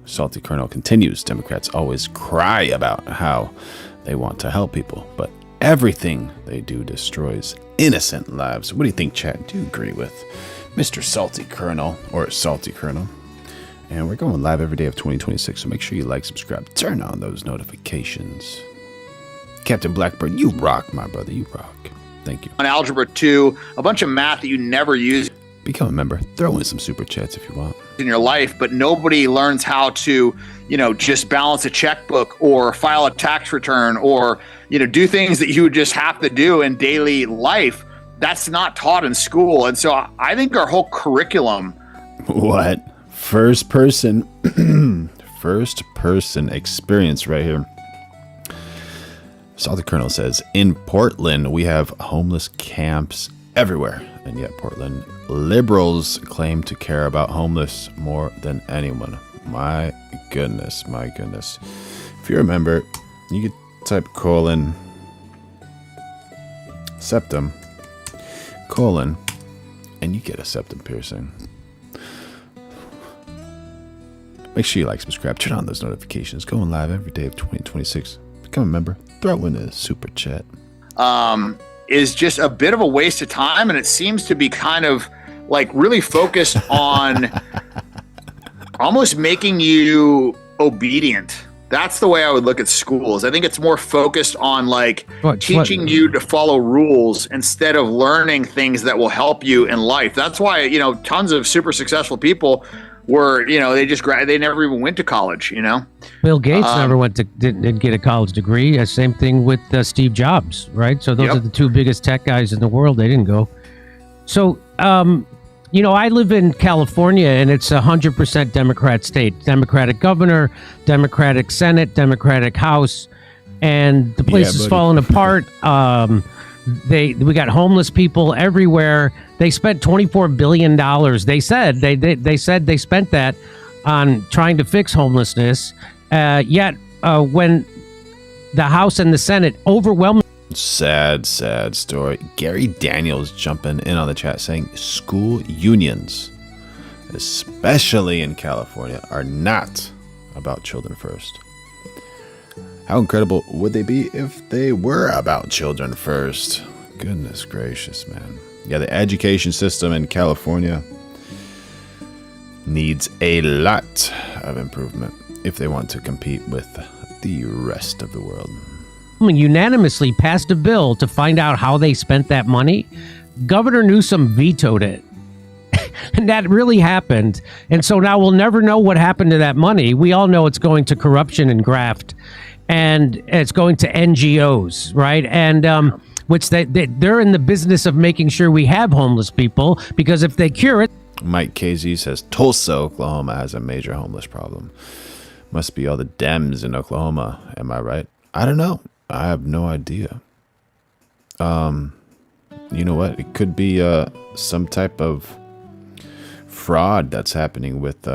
Salty Colonel continues, Democrats always cry about how they want to help people, but everything they do destroys innocent lives. What do you think, chat? Do you agree with Mr. Salty Colonel or Salty Colonel? And we're going live every day of 2026, so make sure you like, subscribe, turn on those notifications. Captain Blackbird, you rock, my brother. You rock. Thank you. On Algebra 2, a bunch of math that you never use. Become a member. Throw in some super chats if you want. In your life, but nobody learns how to, just balance a checkbook or file a tax return or, do things that you would just have to do in daily life. that's not taught in school. And so I think our whole curriculum. What? First person experience right here. Salty Colonel says, in Portland, we have homeless camps everywhere. And yet Portland liberals claim to care about homeless more than anyone. My goodness. If you remember, you could type colon, septum, colon, and you get a septum piercing. Make sure you like, subscribe, turn on those notifications. Going live every day of 2026. Become a member. Throw in a super chat. Is just a bit of a waste of time, and it seems to be kind of like really focused on almost making you obedient. That's the way I would look at schools. I think it's more focused on like teaching you to follow rules instead of learning things that will help you in life. That's why, you know, tons of super successful people were, you know, they never even went to college, you know. Bill Gates didn't get a college degree. Same thing with Steve Jobs, right? So those are the two biggest tech guys in the world. They didn't go. So, you know, I live in California, and it's 100% Democrat state. Democratic governor, Democratic Senate, Democratic House, and the place is falling apart. We got homeless people everywhere. They spent $24 billion. They said they spent that on trying to fix homelessness. Yet when the House and the Senate overwhelmed. Sad story. Gary Daniels jumping in on the chat saying school unions, especially in California, are not about children first. How incredible would they be if they were about children first? Goodness gracious, man. Yeah, the education system in California needs a lot of improvement if they want to compete with the rest of the world. Unanimously passed a bill to find out how they spent that money. Governor Newsom vetoed it. And that really happened. And so now we'll never know what happened to that money. We all know it's going to corruption and graft. And it's going to NGOs, right? And which they're in the business of making sure we have homeless people, because if they cure it. Mike KZ says Tulsa, Oklahoma has a major homeless problem. Must be all the Dems in Oklahoma. Am I right? I don't know. I have no idea. You know what? It could be some type of fraud that's happening with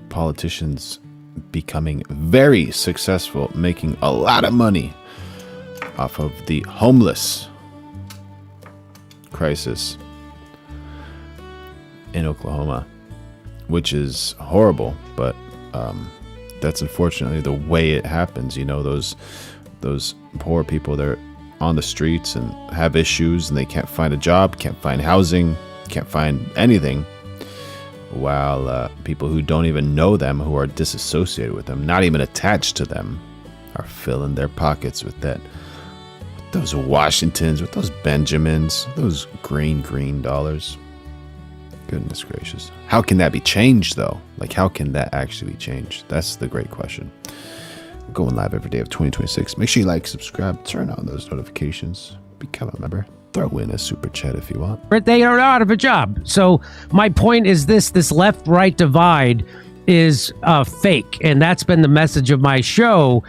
politicians becoming very successful, making a lot of money off of the homeless crisis in Oklahoma, which is horrible, but that's unfortunately the way it happens. You know, those poor people, they're on the streets and have issues, and they can't find a job, can't find housing, can't find anything, while people who don't even know them, who are disassociated with them, not even attached to them, are filling their pockets with those Washingtons, with those Benjamins, those green dollars. Goodness gracious. How can that be changed, though? Like, how can that actually be changed? That's the great question. We're going live every day of 2026. Make sure you like, subscribe, turn on those notifications, become a member. Throw in a super chat if you want. They are out of a job. So my point is this left-right divide is fake. And that's been the message of my show,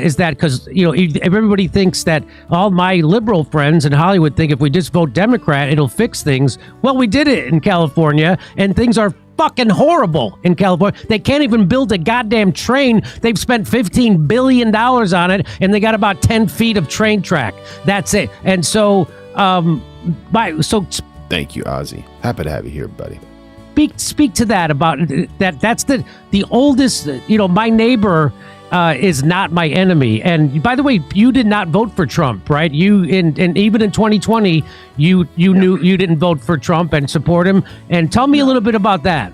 is that because, you know, everybody thinks that all my liberal friends in Hollywood think if we just vote Democrat, it'll fix things. Well, we did it in California, and things are fucking horrible in California. They can't even build a goddamn train. They've spent $15 billion on it, and they got about 10 feet of train track. That's it. And so, thank you, Ozzy. Happy to have you here, buddy. Speak to that about that. That's the oldest. You know, my neighbor is not my enemy. And by the way, you did not vote for Trump, right? You and even in 2020, you knew you didn't vote for Trump and support him. And tell me a little bit about that.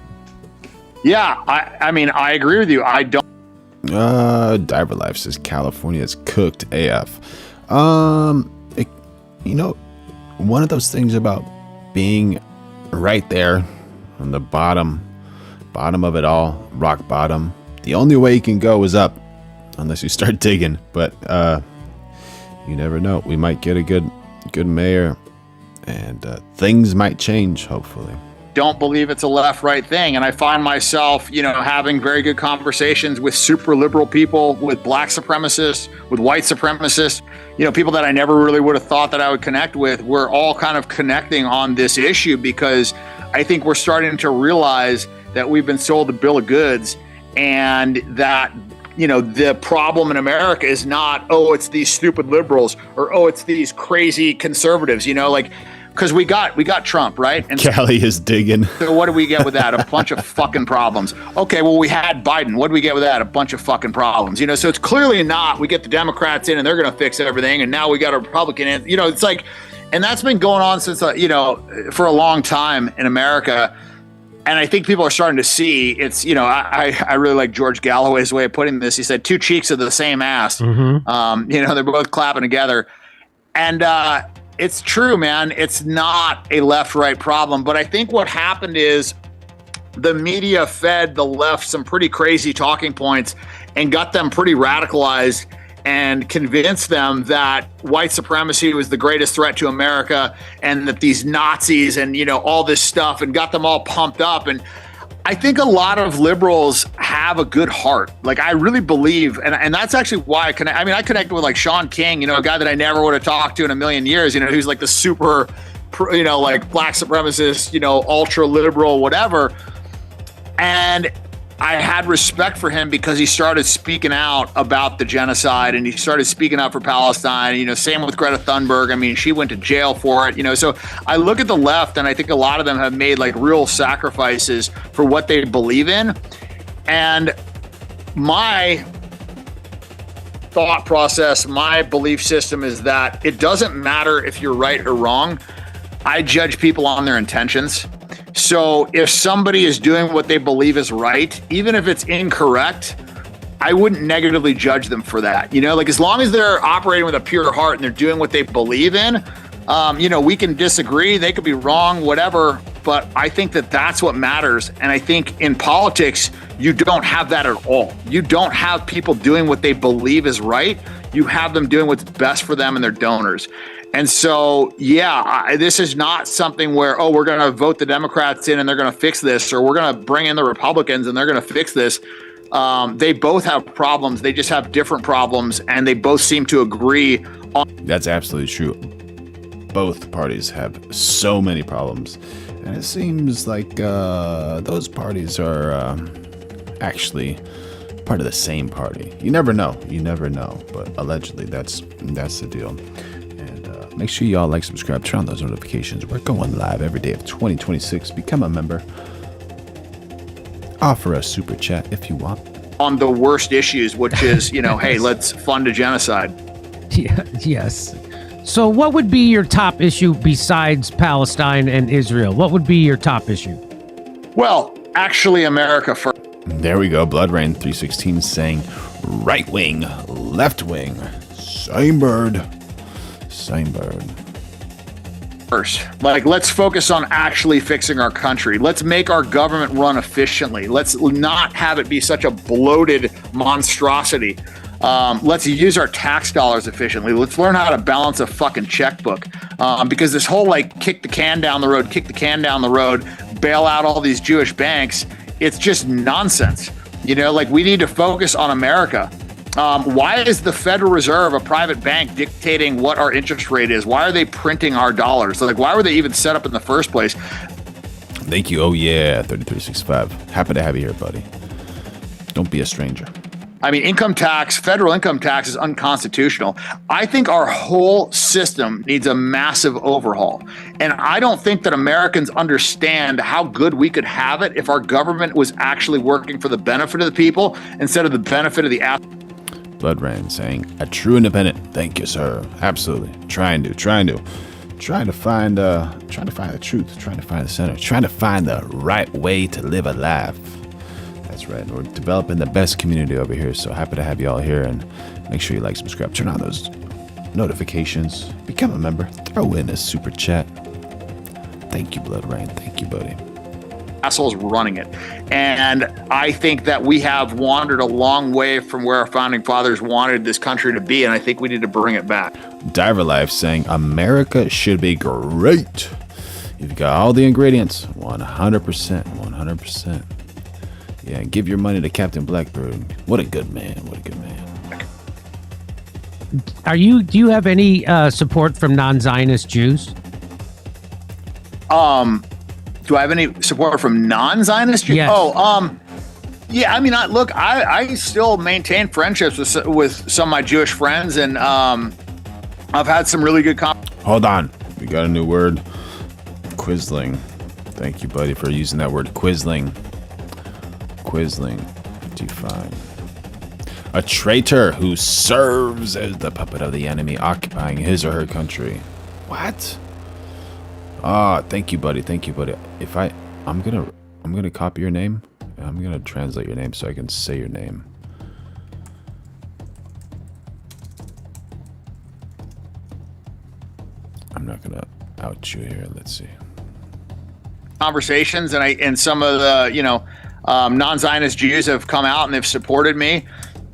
Yeah, I mean, I agree with you. I don't. Diver Life says California is cooked AF. You know, one of those things about being right there on the bottom of it all, rock bottom. The only way you can go is up, unless you start digging. But you never know. We might get a good good mayor, and things might change, hopefully. Don't believe it's a left-right thing. And I find myself, having very good conversations with super liberal people, with black supremacists, with white supremacists, people that I never really would have thought that I would connect with. We're all kind of connecting on this issue because I think we're starting to realize that we've been sold a bill of goods, and that the problem in America is not, it's these stupid liberals, or it's these crazy conservatives, because we got Trump, right? And Callie is digging. So what do we get with that? A bunch of fucking problems. Okay, well, we had Biden. What do we get with that? A bunch of fucking problems. So it's clearly not, we get the Democrats in and they're going to fix everything, and now we got a Republican in. It's like, and that's been going on since, for a long time in America. And I think people are starting to see it's, I really like George Galloway's way of putting this. He said, two cheeks of the same ass. Mm-hmm. They're both clapping together. And, it's true, man. It's not a left-right problem. But I think what happened is the media fed the left some pretty crazy talking points and got them pretty radicalized and convinced them that white supremacy was the greatest threat to America, and that these Nazis and, all this stuff, and got them all pumped up. And I think a lot of liberals have a good heart. Like, I really believe, and that's actually why I connected with like Sean King, a guy that I never would have talked to in a million years, who's like the super, like black supremacist, ultra liberal, whatever. And I had respect for him because he started speaking out about the genocide, and he started speaking out for Palestine. Same with Greta Thunberg. I mean, she went to jail for it. So I look at the left, and I think a lot of them have made like real sacrifices for what they believe in. And my thought process, my belief system is that it doesn't matter if you're right or wrong. I judge people on their intentions. So if somebody is doing what they believe is right, even if it's incorrect, I wouldn't negatively judge them for that. Like, as long as they're operating with a pure heart and they're doing what they believe in, we can disagree. They could be wrong, whatever. But I think that that's what matters. And I think in politics, you don't have that at all. You don't have people doing what they believe is right. You have them doing what's best for them and their donors. And so, this is not something where, we're going to vote the Democrats in and they're going to fix this, or we're going to bring in the Republicans and they're going to fix this. They both have problems. They just have different problems, and they both seem to agree on. That's absolutely true. Both parties have so many problems, and it seems like those parties are actually part of the same party. You never know, but allegedly that's the deal. Make sure y'all like, subscribe, turn on those notifications. We're going live every day of 2026. Become a member. Offer a super chat if you want. On the worst issues, which is, hey, let's fund a genocide. Yeah, yes. So what would be your top issue besides Palestine and Israel? What would be your top issue? Well, actually, America first. There we go. Blood Rain 316 saying right wing, left wing, same bird. Same bird. First, let's focus on actually fixing our country. Let's make our government run efficiently. Let's not have it be such a bloated monstrosity. Let's use our tax dollars efficiently. Let's learn how to balance a fucking checkbook. Because this whole kick the can down the road, bail out all these Jewish banks, it's just nonsense. We need to focus on America. Why is the Federal Reserve a private bank dictating what our interest rate is? Why are they printing our dollars? Why were they even set up in the first place? Thank you. Oh, yeah, 3365. Happy to have you here, buddy. Don't be a stranger. I mean, federal income tax is unconstitutional. I think our whole system needs a massive overhaul. And I don't think that Americans understand how good we could have it if our government was actually working for the benefit of the people instead of the benefit of the Blood Rain saying a true independent. Thank you, sir. Absolutely. Trying to find the truth, trying to find the center, trying to find the right way to live a life. That's right. We're developing the best community over here. So happy to have you all here, and make sure you like, subscribe, turn on those notifications, become a member, throw in a super chat. Thank you, Blood Rain. Thank you, buddy. Assholes running it. And I think that we have wandered a long way from where our founding fathers wanted this country to be, and I think we need to bring it back. Diver Life saying America should be great. You've got all the ingredients. 100%. 100%. Yeah, give your money to Captain Blackbird. What a good man. What a good man. Do you have any support from non-Zionist Jews? Do I have any support from non-Zionist Jews? Yes. Yeah. I mean, I still maintain friendships with some of my Jewish friends, and I've had some really good. Hold on, we got a new word. Quisling. Thank you, buddy, for using that word. Quisling. Quisling. Define. A traitor who serves as the puppet of the enemy occupying his or her country. What? Thank you, buddy. Thank you, buddy. I'm gonna copy your name. I'm gonna translate your name so I can say your name. I'm not gonna out you here. Let's see. Conversations, and some of the non-Zionist Jews have come out and they've supported me,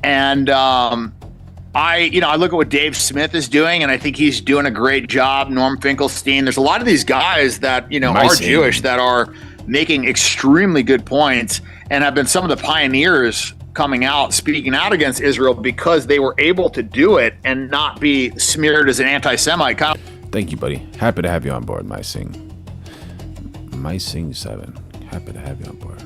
and I look at what Dave Smith is doing, and I think he's doing a great job. Norm Finkelstein. There's a lot of these guys that are Jewish that are making extremely good points, and have been some of the pioneers coming out, speaking out against Israel because they were able to do it and not be smeared as an anti-Semite. Thank you, buddy. Happy to have you on board, MySing. MySing 7. Happy to have you on board.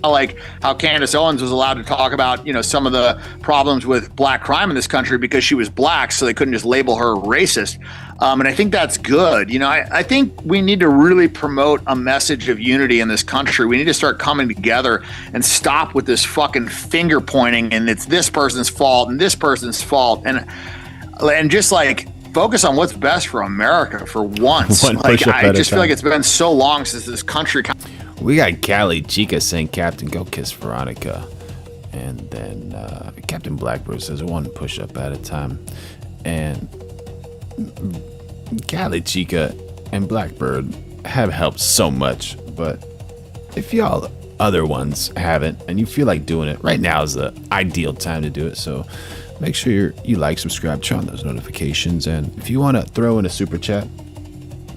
Like how Candace Owens was allowed to talk about, some of the problems with black crime in this country because she was black, so they couldn't just label her racist. And I think that's good. I think we need to really promote a message of unity in this country. We need to start coming together and stop with this fucking finger pointing and it's this person's fault and this person's fault. And just like focus on what's best for America for once. I just feel like it's been so long since this country. We got Callie Chica saying, Captain, go kiss Veronica. And then Captain Blackbird says, one push-up at a time. And Callie Chica and Blackbird have helped so much. But if y'all other ones haven't, and you feel like doing it, right now is the ideal time to do it. So make sure you like, subscribe, turn on those notifications. And if you want to throw in a super chat,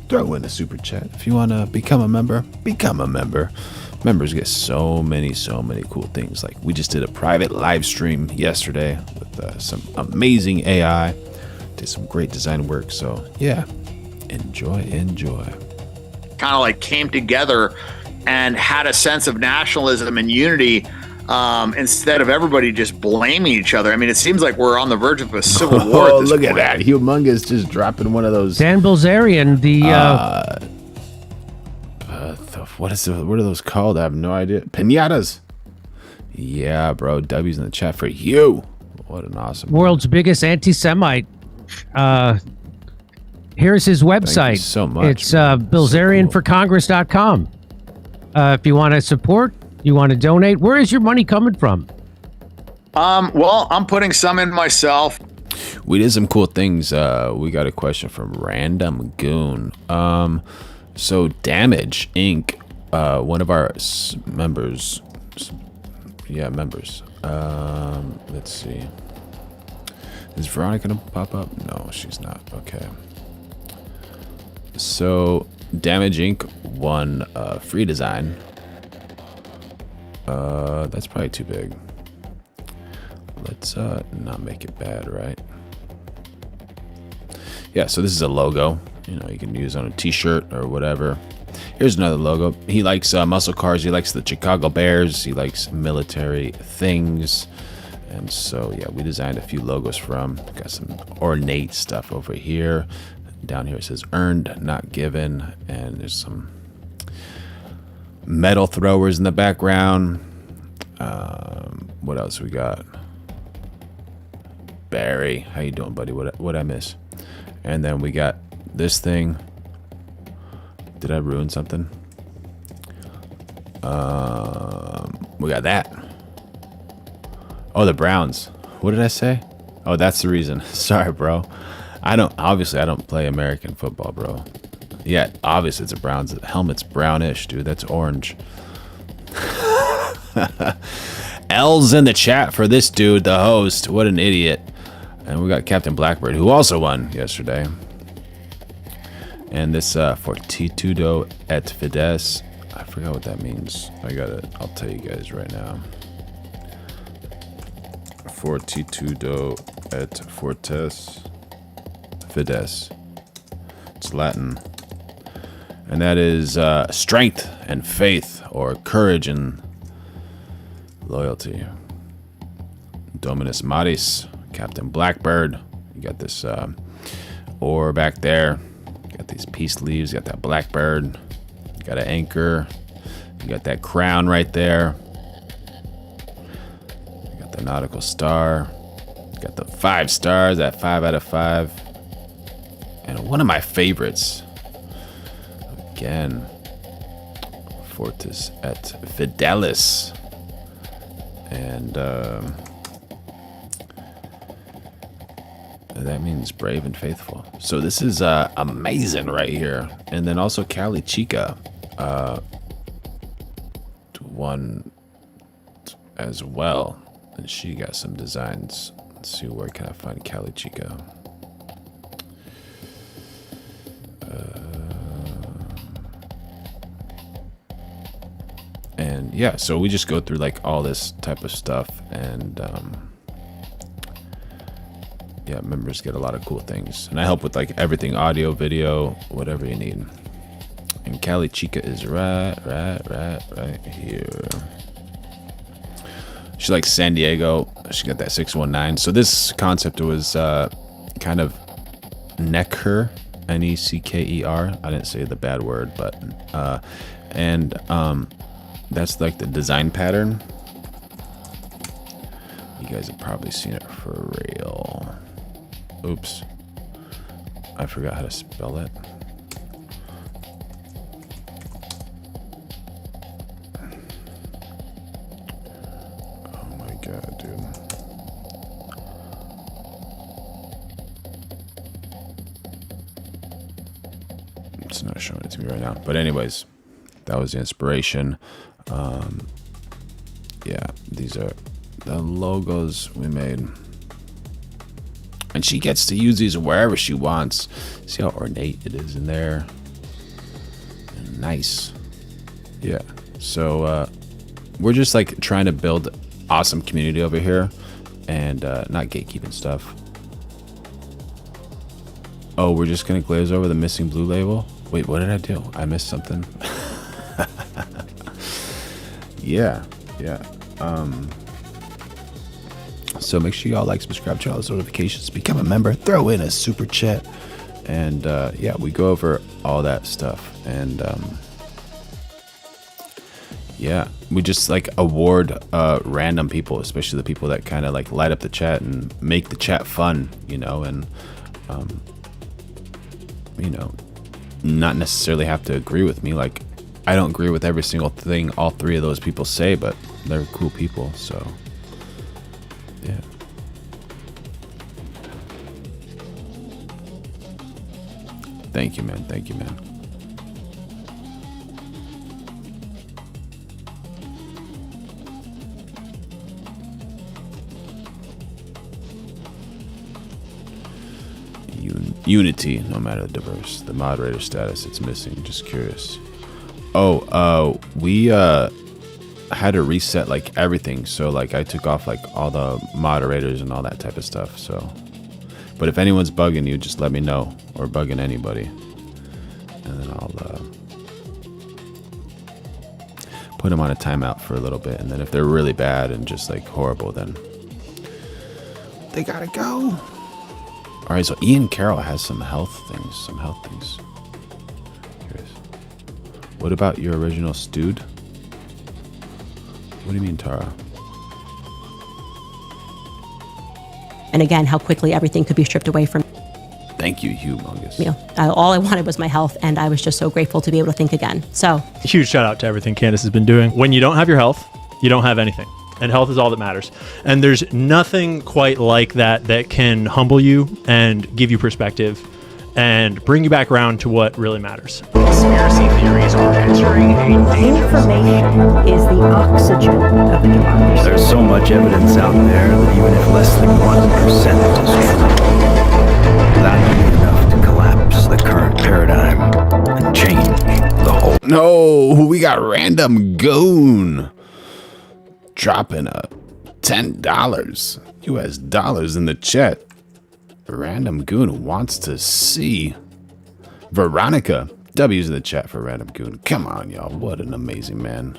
throw in a super chat. If you want to become a member, become a member. Members get so many cool things. Like we just did a private live stream yesterday with some amazing AI. Did some great design work. So yeah, enjoy. Kind of like came together and had a sense of nationalism and unity instead of everybody just blaming each other. I mean, it seems like we're on the verge of a civil war at this look point. at that. Humongous just dropping one of those. Dan Bilzerian, what are those called? I have no idea. Pinatas. Yeah, bro. W's in the chat for you. What an awesome world's biggest anti-Semite. Here's his website. Thank you so much. It's bilzerianforcongress.com. If you want to support, you want to donate, where is your money coming from? Well, I'm putting some in myself. We did some cool things. We got a question from Random Goon. So Damage Inc., one of our members. Yeah, members. Let's see. Is Veronica gonna pop up? No, she's not. Okay. So Damage Inc. won free design. That's probably too big. Let's not make it bad, right? Yeah, so this is a logo. You can use on a t-shirt or whatever. Here's another logo. He likes muscle cars. He likes the Chicago Bears. He likes military things. And so, yeah, we designed a few logos from. Got some ornate stuff over here. Down here it says earned, not given. And there's some metal throwers in the background. What else we got? Barry, how you doing, buddy? What I miss? And then we got this thing. Did I ruin something? We got that. Oh, the Browns. What did I say? Oh, that's the reason. Sorry, bro. I don't play American football, bro. Yeah, obviously it's a Browns. The helmet's brownish, dude. That's orange. L's in the chat for this dude, the host. What an idiot. And we got Captain Blackbird, who also won yesterday. And this Fortitudo et Fides. I forgot what that means. I'll tell you guys right now. Fortitudo et Fortes Fides. It's Latin. And that is strength and faith, or courage and loyalty. Dominus Maris, Captain Blackbird. You got this oar back there. You got these peace leaves. You got that blackbird. You got an anchor. You got that crown right there. You got the nautical star. You got the 5 stars, that 5 out of 5. And one of my favorites, again, Fortis et Fidelis. And that means brave and faithful. So this is amazing right here. And then also Cali Chica won as well. And she got some designs. Let's see, where can I find Cali Chica? And yeah, so we just go through like all this type of stuff, and yeah, members get a lot of cool things, and I help with like everything, audio, video, whatever you need. And Cali Chica is right here. She likes San Diego. She got that 619. So this concept was kind of Necker, Necker. I didn't say the bad word, but that's like the design pattern. You guys have probably seen it for real. Oops. I forgot how to spell it. Oh my god, dude. It's not showing it to me right now. But anyways, that was the inspiration. Yeah, these are the logos we made. And she gets to use these wherever she wants. See how ornate it is in there? Nice. Yeah. So we're just like trying to build awesome community over here, and not gatekeeping stuff. Oh, we're just gonna glaze over the missing blue label? Wait, what did I do? I missed something. Yeah. So make sure y'all like, subscribe, turn on those notifications, become a member, throw in a super chat, and yeah, we go over all that stuff. And yeah, we just like award random people, especially the people that kind of like light up the chat and make the chat fun, you know, and you know, not necessarily have to agree with me. Like, I don't agree with every single thing all 3 of those people say, but they're cool people, so yeah. Thank you, man. Thank you, man. Unity, no matter the diverse. The moderator status, it's missing. Just curious. Oh, we had to reset like everything. So like I took off like all the moderators and all that type of stuff. So, but if anyone's bugging you, just let me know, or bugging anybody, and then I'll put them on a timeout for a little bit. And then if they're really bad and just like horrible, then they gotta go. All right, so Ian Carroll has some health things. Curious. What about your original stewed? What do you mean, Tara? And again, how quickly everything could be stripped away from. Thank you, Humongous. You know, all I wanted was my health, and I was just so grateful to be able to think again. So, huge shout out to everything Candace has been doing. When you don't have your health, you don't have anything. And health is all that matters. And there's nothing quite like that can humble you and give you perspective and bring you back around to what really matters. Conspiracy theories are entering a Information is the oxygen of the democracy. There's so much evidence out there that even if less than 1% is true, that would be enough to collapse the current paradigm and change the whole. No, we got Random Goon dropping a $10 US dollars in the chat. Random Goon wants to see Veronica. W's in the chat for Random Goon. Come on, y'all. What an amazing man.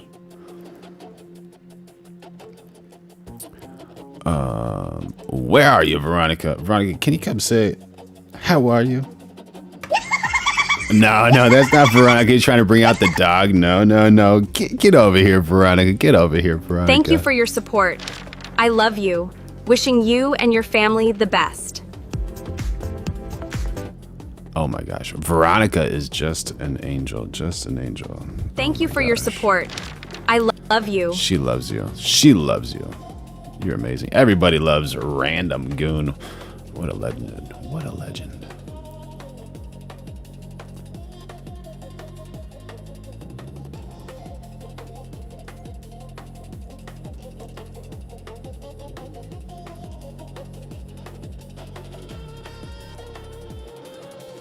Where are you, Veronica? Veronica, can you come say, how are you? No, that's not Veronica. You're trying to bring out the dog. No. Get over here, Veronica. Get over here, Veronica. Thank you for your support. I love you. Wishing you and your family the best. Oh my gosh. Veronica is just an angel. Just an angel. Thank you for your support. I love you. She loves you. She loves you. You're amazing. Everybody loves Random Goon. What a legend. What a legend.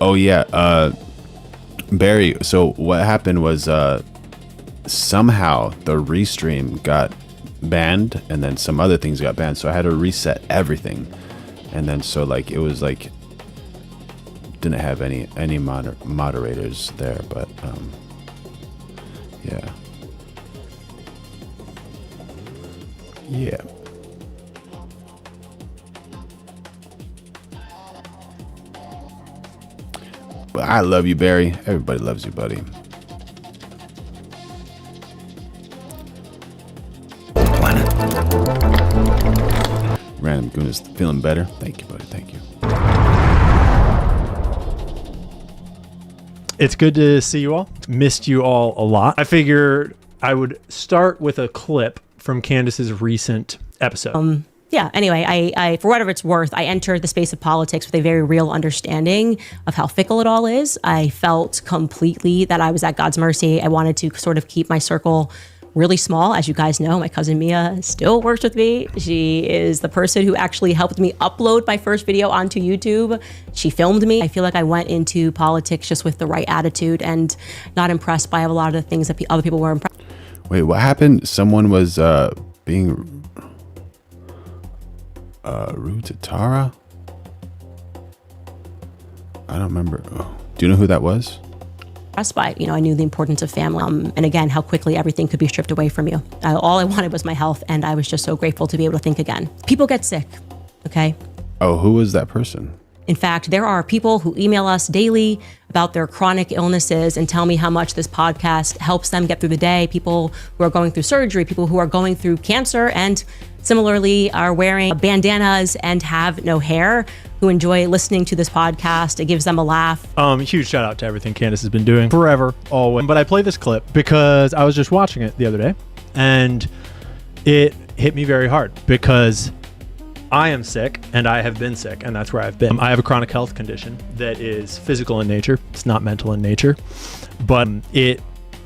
Oh yeah, Barry, so what happened was somehow the restream got banned and then some other things got banned, so I had to reset everything. And then so like it was like didn't have any moderators there, but yeah. Yeah. But I love you, Barry. Everybody loves you, buddy. Random Goon is feeling better. Thank you, buddy. Thank you. It's good to see you all. Missed you all a lot. I figured I would start with a clip from Candace's recent episode. Yeah, anyway, I for whatever it's worth, I entered the space of politics with a very real understanding of how fickle it all is. I felt completely that I was at God's mercy. I wanted to sort of keep my circle really small. As you guys know, my cousin Mia still works with me. She is the person who actually helped me upload my first video onto YouTube. She filmed me. I feel like I went into politics just with the right attitude and not impressed by a lot of the things that other people were impressed. Wait, what happened? Someone was being rude to Tara? I don't remember. Oh. Do you know who that was? By, I knew the importance of family, and again, how quickly everything could be stripped away from you. All I wanted was my health, and I was just so grateful to be able to think again. People get sick, okay? Oh, who was that person? In fact, there are people who email us daily about their chronic illnesses and tell me how much this podcast helps them get through the day. People who are going through surgery, people who are going through cancer, and similarly are wearing bandanas and have no hair, who enjoy listening to this podcast. It gives them a laugh. Huge shout out to everything Candace has been doing forever, always. But I play this clip because I was just watching it the other day and it hit me very hard because I am sick and I have been sick, and that's where I've been. I have a chronic health condition that is physical in nature. It's not mental in nature, but it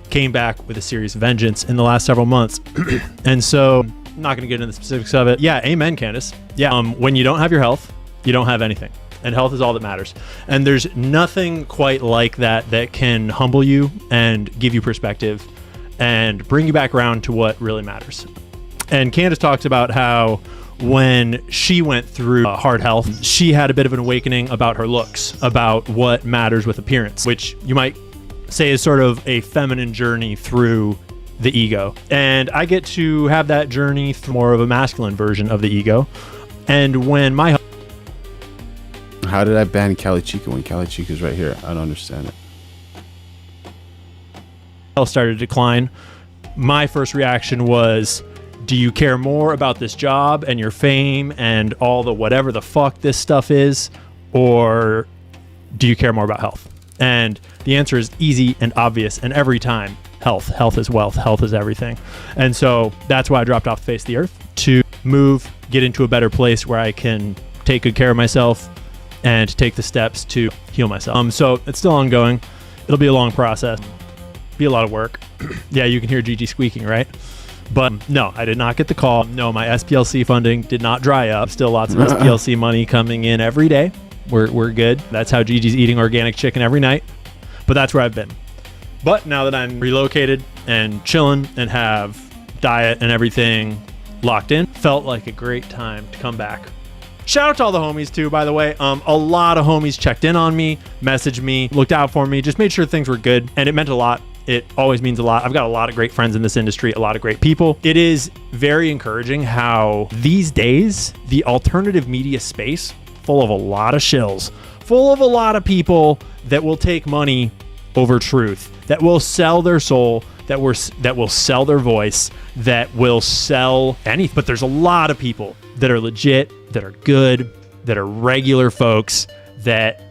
came back with a serious vengeance in the last several months. And so I'm not going to get into the specifics of it. Yeah, amen, Candace. Yeah, when you don't have your health, you don't have anything. And health is all that matters. And there's nothing quite like that that can humble you and give you perspective and bring you back around to what really matters. And Candace talks about how when she went through hard health, she had a bit of an awakening about her looks, about what matters with appearance, which you might say is sort of a feminine journey through the ego. And I get to have that journey through more of a masculine version of the ego. And when my How did I ban Cali Chica when Cali Chica's right here? I don't understand it. health started to decline, my first reaction was, do you care more about this job and your fame and all the whatever the fuck this stuff is, or do you care more about health? And the answer is easy and obvious, and every time, health. Health is wealth. Health is everything. And so that's why I dropped off the face of the earth, to move, get into a better place where I can take good care of myself and take the steps to heal myself. So it's still ongoing. It'll be a long process. Be a lot of work. Yeah, you can hear Gigi squeaking, right? But no, I did not get the call. No, my SPLC funding did not dry up. Still lots of SPLC money coming in every day. We're good. That's how Gigi's eating organic chicken every night. But that's where I've been. But now that I'm relocated and chilling and have diet and everything locked in, felt like a great time to come back. Shout out to all the homies too, by the way. A lot of homies checked in on me, messaged me, looked out for me, just made sure things were good. And it meant a lot. It always means a lot. I've got a lot of great friends in this industry, a lot of great people. It is very encouraging how these days, the alternative media space, full of a lot of shills, full of a lot of people that will take money over truth, that will sell their soul, that will sell their voice, that will sell anything. But there's a lot of people that are legit, that are good, that are regular folks, that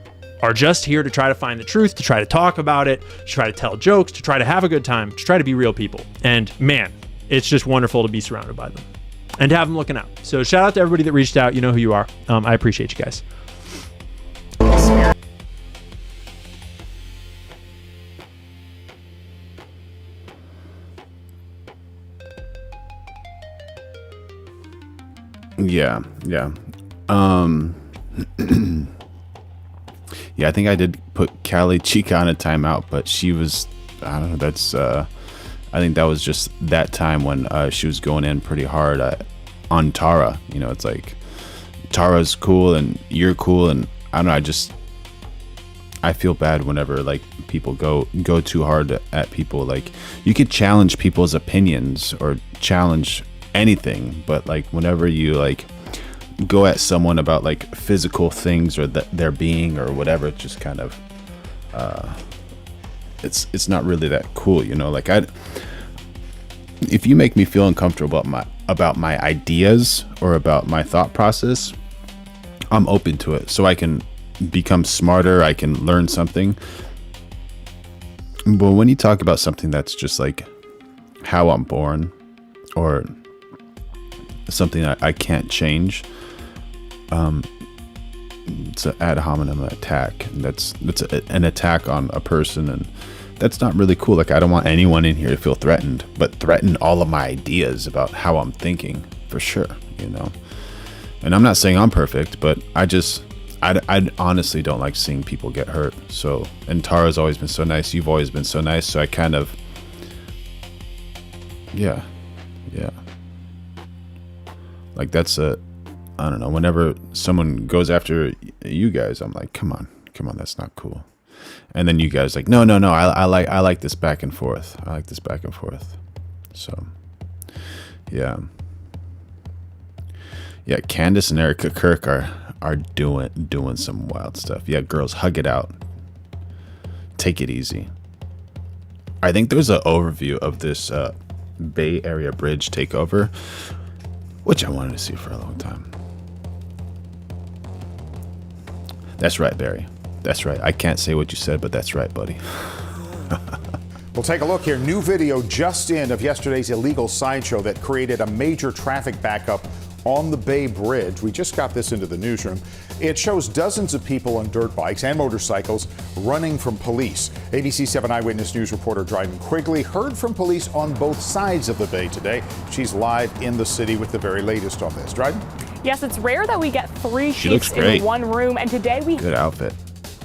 are just here to try to find the truth, to try to talk about it, to try to tell jokes, to try to have a good time, to try to be real people. And man, it's just wonderful to be surrounded by them and to have them looking out. So shout out to everybody that reached out. You know who you are. I appreciate you guys. Yeah. Yeah, I think I did put Callie Chica on a timeout, but she was, I don't know, that's, I think that was just that time when she was going in pretty hard on Tara. You know, it's like, Tara's cool and you're cool, and I don't know, I feel bad whenever, like, people go too hard at people. Like, you could challenge people's opinions or challenge anything, but, like, whenever you, like, go at someone about like physical things or their being or whatever, it's just kind of it's not really that cool, you know. Like, if you make me feel uncomfortable about my ideas or about my thought process, I'm open to it, so I can become smarter, I can learn something. But when you talk about something that's just like how I'm born or something I can't change, it's an ad hominem attack. That's an attack on a person, and that's not really cool. Like, I don't want anyone in here to feel threatened, but threaten all of my ideas about how I'm thinking, for sure, you know. And I'm not saying I'm perfect, but I honestly don't like seeing people get hurt. So, and Tara's always been so nice, you've always been so nice, so I kind of, yeah. Like, that's I don't know, whenever someone goes after you guys, I'm like, come on, that's not cool. And then you guys like, no, I like this back and forth. I like this back and forth. So, yeah. Yeah, Candace and Erica Kirk are doing some wild stuff. Yeah, girls, hug it out. Take it easy. I think there's an overview of this Bay Area bridge takeover, which I wanted to see for a long time. That's right, Barry. That's right. I can't say what you said, but that's right, buddy. We'll take a look here. New video just in of yesterday's illegal sideshow that created a major traffic backup on the Bay Bridge. We just got this into the newsroom. It shows dozens of people on dirt bikes and motorcycles running from police. ABC 7 Eyewitness News reporter Dryden Quigley heard from police on both sides of the Bay today. She's live in the city with the very latest on this. Dryden? Yes, it's rare that we get three She looks chiefs great. in one room, and today we Good outfit.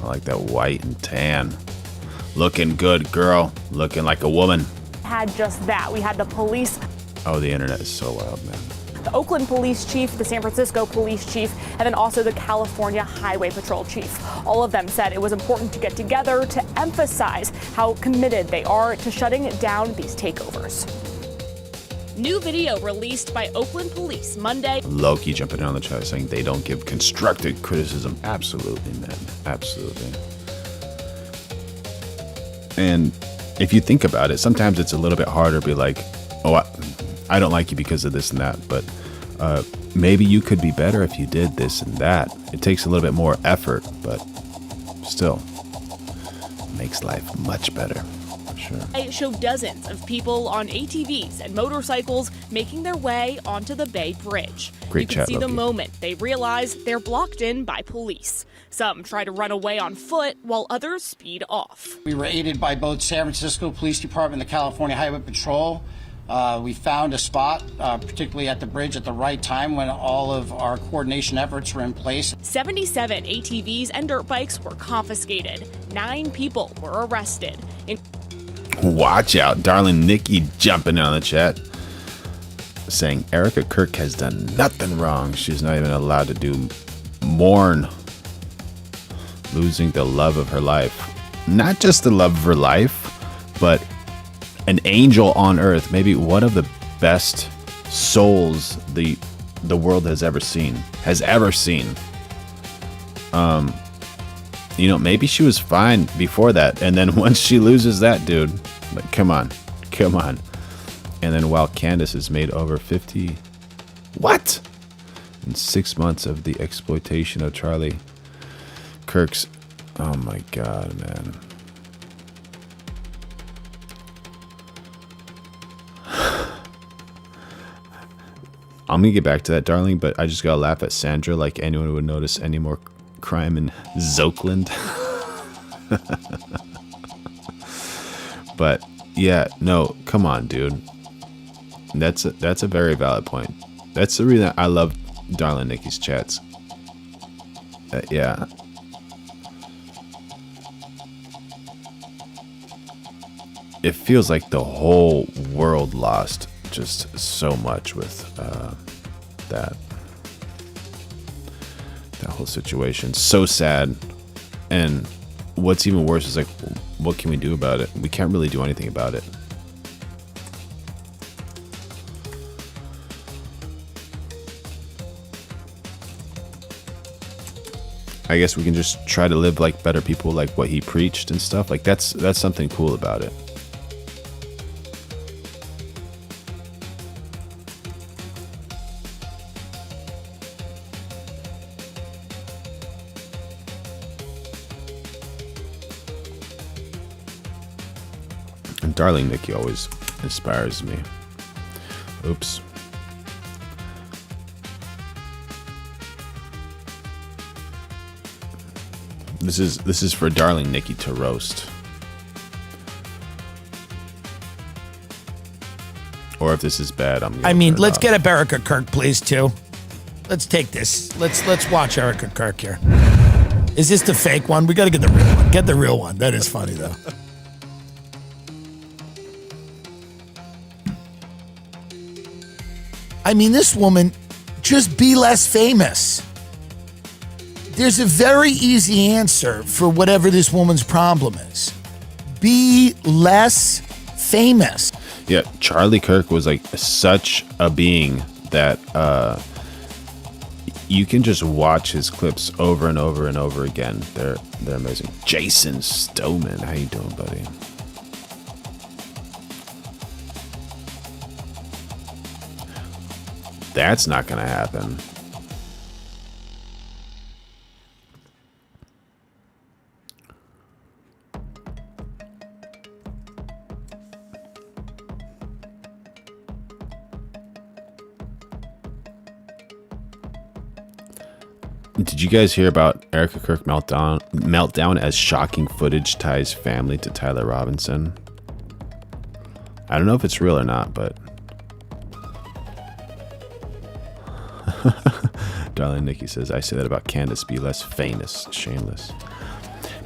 I like that white and tan. Looking good, girl. Looking like a woman. had just that. We had the police. Oh, the internet is so wild, man. The Oakland police chief, the San Francisco police chief, and then also the California Highway Patrol chief. All of them said it was important to get together to emphasize how committed they are to shutting down these takeovers. New video released by Oakland police Monday. Low-key jumping in on the chat saying they don't give constructive criticism. Absolutely, man. Absolutely. And if you think about it, sometimes it's a little bit harder to be like, oh, I don't like you because of this and that, but maybe you could be better if you did this and that. It takes a little bit more effort, but still makes life much better. For sure. sure. They show dozens of people on ATVs and motorcycles making their way onto the Bay Bridge. Great you can chat, see the Loki. moment they realize they're blocked in by police. Some try to run away on foot while others speed off. We were aided by both San Francisco Police Department and the California Highway Patrol. We found a spot, particularly at the bridge at the right time when all of our coordination efforts were in place. 77 ATVs and dirt bikes were confiscated. 9 people were arrested. Watch out. Darling Nikki jumping on the chat. Saying Erica Kirk has done nothing wrong. She's not even allowed to mourn losing the love of her life. Not just the love of her life, but an angel on earth. Maybe one of the best souls the world has ever seen. Maybe she was fine before that, and then once she loses that, dude, like, come on. And then while Candace has made over 50, what? In 6 months of the exploitation of Charlie Kirk's, oh my God, man. I'm gonna get back to that, darling, but I just gotta laugh at Sandra like anyone would notice any more crime in Zoakland. But yeah, no, come on, dude. That's a very valid point. That's the reason I love Darling Nikki's chats. Yeah. It feels like the whole world lost just so much with that whole situation. So sad. And what's even worse is like, what can we do about it? We can't really do anything about it. I guess we can just try to live like better people, like what he preached and stuff. Like that's something cool about it. And Darling Nikki always inspires me. Oops. This is for Darling Nikki to roast. Or if this is bad, let's get up Erica Kirk, please, too. Let's take this. Let's watch Erica Kirk here. Is this the fake one? We got to get the real one. Get the real one. That is funny, though. I mean, this woman, just be less famous. There's a very easy answer for whatever this woman's problem is. Be less famous. Yeah, Charlie Kirk was like such a being that you can just watch his clips over and over and over again. They're amazing. Jason Stoneman, how you doing, buddy? That's not gonna happen. Did you guys hear about Erica Kirk meltdown as shocking footage ties family to Tyler Robinson? I don't know if it's real or not, but Darling Nikki says, I say that about Candace, be less famous, shameless.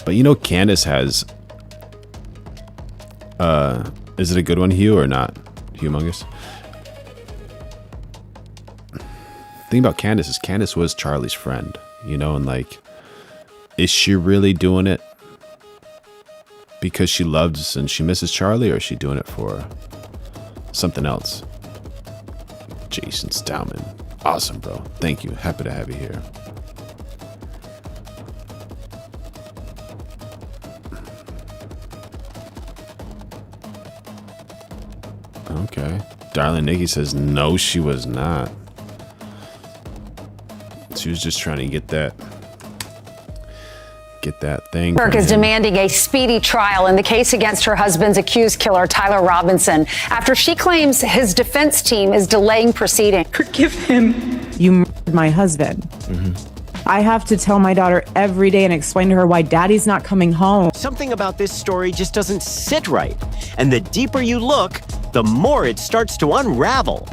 But you know, Candace has, is it a good one, Hugh, or not? Humongous. Thing about Candace is Candace was Charlie's friend, you know, and like, is she really doing it because she loves and she misses Charlie, or is she doing it for something else? Jason Stauman. Awesome, bro. Thank you. Happy to have you here. Okay. Darling Nikki says, no, she was not. She was just trying to get get that thing. Kirk is demanding a speedy trial in the case against her husband's accused killer, Tyler Robinson, after she claims his defense team is delaying proceedings. Forgive him. You murdered my husband. I have to tell my daughter every day and explain to her why daddy's not coming home. Something about this story just doesn't sit right. And the deeper you look, the more it starts to unravel.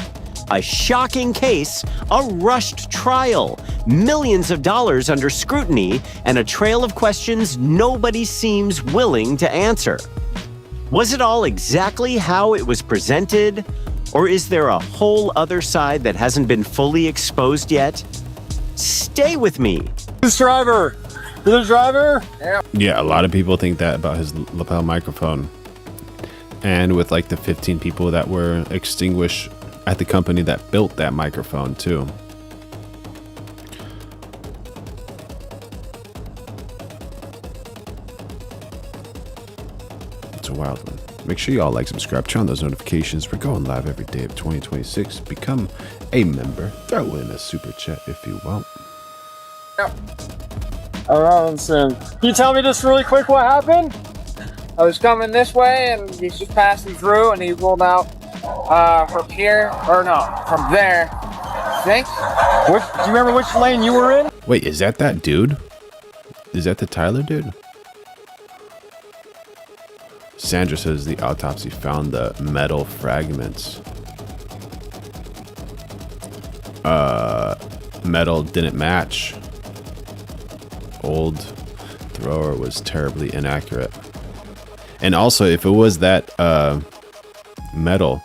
A shocking case, a rushed trial, millions of dollars under scrutiny, and a trail of questions nobody seems willing to answer. Was it all exactly how it was presented? Or is there a whole other side that hasn't been fully exposed yet? Stay with me. This driver. The driver? Yeah, a lot of people think that about his lapel microphone. And with like the 15 people that were extinguished at the company that built that microphone too. It's a wild one. Make sure you all like, subscribe, turn on those notifications. We're going live every day of 2026. Become a member. Throw in a super chat if you want. Robinson. Can you tell me just really quick what happened? I was coming this way and he's just passing through and he rolled out from here, or no, from there. I think. Do you remember which lane you were in? Wait, is that dude? Is that the Tyler dude? Sandra says the autopsy found the metal fragments. Metal didn't match. Old thrower was terribly inaccurate. And also, if it was that metal,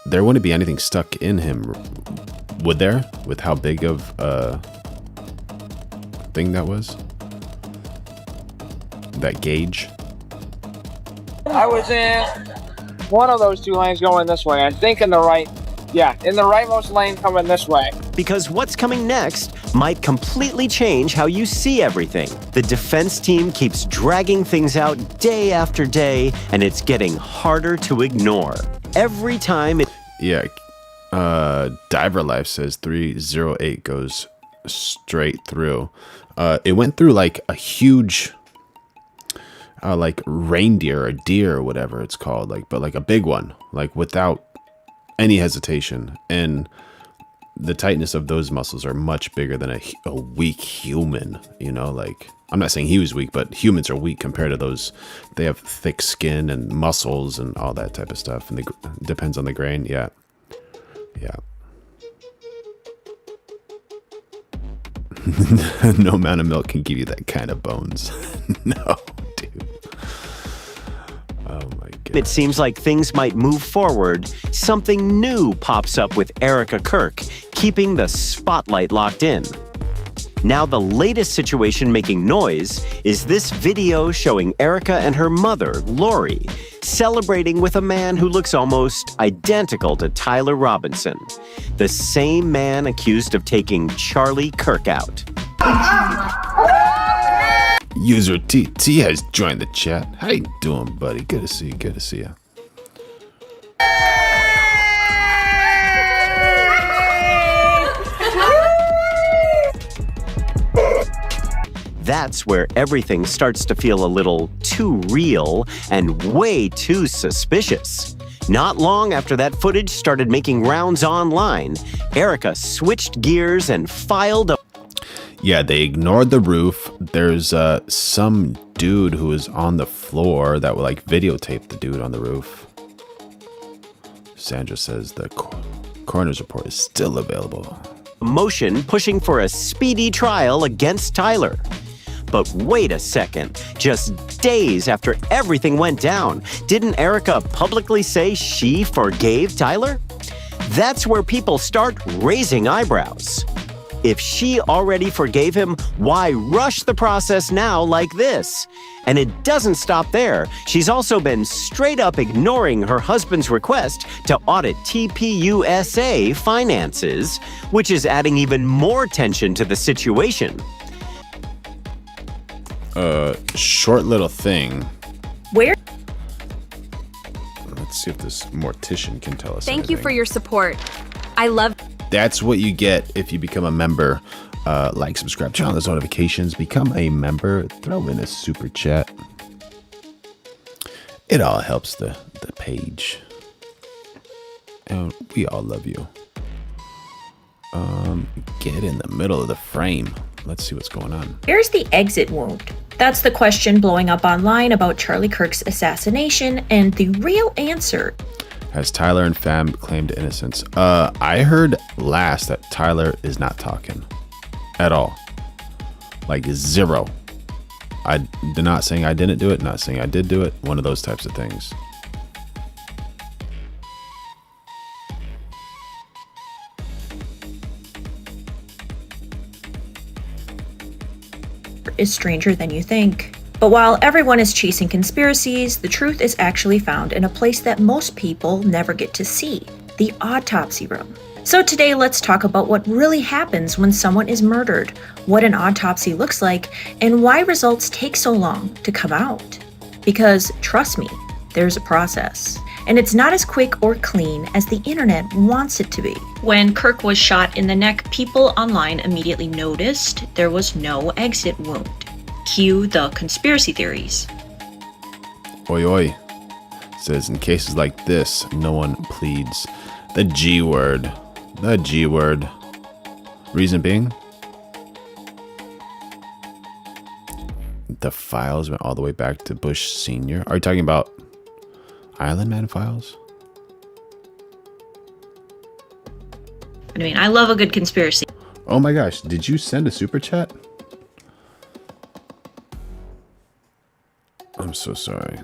there wouldn't be anything stuck in him, would there? With how big of a thing that was? That gauge? I was in one of those two lanes going this way. I think in the right, in the rightmost lane coming this way. Because what's coming next might completely change how you see everything. The defense team keeps dragging things out day after day, and it's getting harder to ignore. Every time it... Yeah, Diver Life says 308 goes straight through. It went through like a huge... like reindeer or deer or whatever it's called, but like a big one, like without any hesitation. And the tightness of those muscles are much bigger than a weak human, you know, like I'm not saying he was weak, but humans are weak compared to those. They have thick skin and muscles and all that type of stuff. And it depends on the grain. Yeah. No amount of milk can give you that kind of bones. No, dude. Oh my God. It seems like things might move forward. Something new pops up with Erica Kirk, keeping the spotlight locked in. Now the latest situation making noise is this video showing Erica and her mother, Lori, celebrating with a man who looks almost identical to Tyler Robinson, the same man accused of taking Charlie Kirk out. User TT has joined the chat. How you doing, buddy? Good to see you. Good to see you. That's where everything starts to feel a little too real and way too suspicious. Not long after that footage started making rounds online, Erica switched gears and filed a... Yeah, they ignored the roof. There's some dude who was on the floor that would like videotape the dude on the roof. Sandra says the coroner's report is still available. Motion pushing for a speedy trial against Tyler. But wait a second, just days after everything went down, didn't Erica publicly say she forgave Tyler? That's where people start raising eyebrows. If she already forgave him, why rush the process now like this? And it doesn't stop there. She's also been straight up ignoring her husband's request to audit TPUSA finances, which is adding even more tension to the situation. Short little thing. Where? Let's see if this mortician can tell us. Thank you for your support. I love... That's what you get if you become a member Like, subscribe, turn on those notifications, become a member, throw in a super chat. It all helps the page. And we all love you. Get in the middle of the frame. Let's see what's going on. Here's the exit wound. That's the question blowing up online about Charlie Kirk's assassination, and the real answer. Has Tyler and fam claimed innocence? I heard last that Tyler is not talking at all. Like, zero. I'm not saying I didn't do it, not saying I did do it. One of those types of things. Is stranger than you think. But while everyone is chasing conspiracies, the truth is actually found in a place that most people never get to see, the autopsy room. So today let's talk about what really happens when someone is murdered, what an autopsy looks like, and why results take so long to come out. Because trust me, there's a process. And it's not as quick or clean as the internet wants it to be. When Kirk was shot in the neck, people online immediately noticed there was no exit wound. Cue the conspiracy theories. Oi oi. Says in cases like this, no one pleads the G word. The G word. Reason being? The files went all the way back to Bush Sr. Are you talking about Island Man files? I mean, I love a good conspiracy. Oh my gosh, did you send a super chat? I'm so sorry.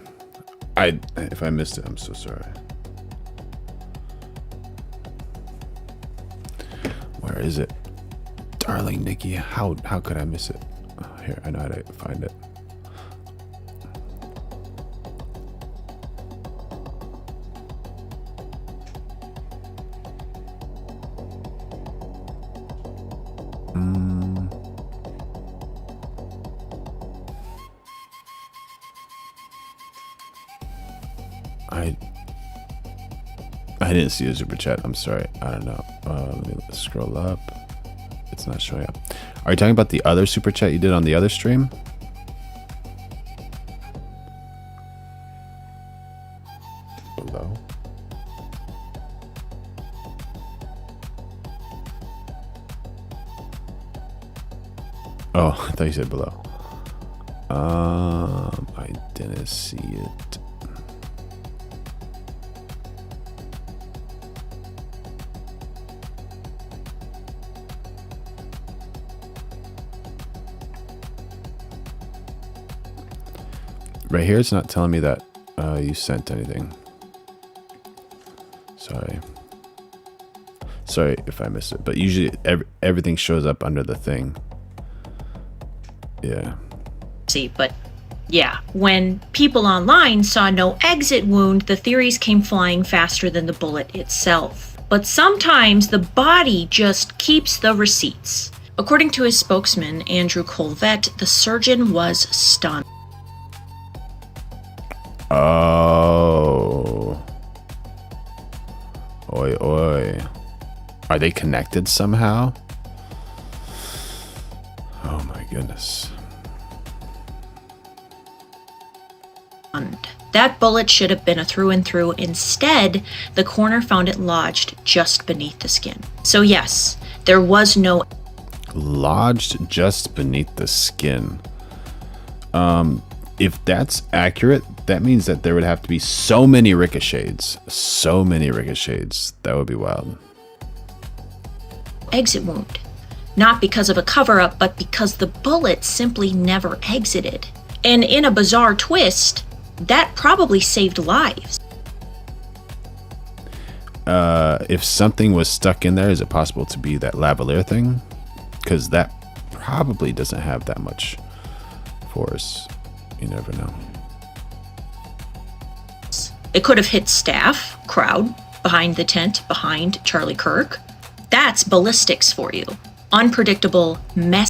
If I missed it, I'm so sorry. Where is it? Darling Nikki, how could I miss it? Here, I know how to find it. I didn't see a super chat. I'm sorry. I don't know. Let me scroll up. It's not showing up. Are you talking about the other super chat you did on the other stream? Below. Oh, I thought you said below. I didn't see it. Right here, it's not telling me that you sent anything. Sorry if I missed it, but usually everything shows up under the thing. Yeah. But yeah, when people online saw no exit wound, the theories came flying faster than the bullet itself. But sometimes the body just keeps the receipts. According to his spokesman, Andrew Colvette, the surgeon was stunned. Oh. Oi, oi. Are they connected somehow? Oh my goodness. That bullet should have been a through and through. Instead, the coroner found it lodged just beneath the skin. So yes, there was no... Lodged just beneath the skin. If that's accurate, that means that there would have to be so many ricochets. So many ricochets. That would be wild. Exit wound. Not because of a cover-up, but because the bullet simply never exited. And in a bizarre twist, that probably saved lives. If something was stuck in there, is it possible to be that lavalier thing? Because that probably doesn't have that much force. You never know. It could have hit staff, crowd, behind the tent, behind Charlie Kirk. That's ballistics for you. Unpredictable mess.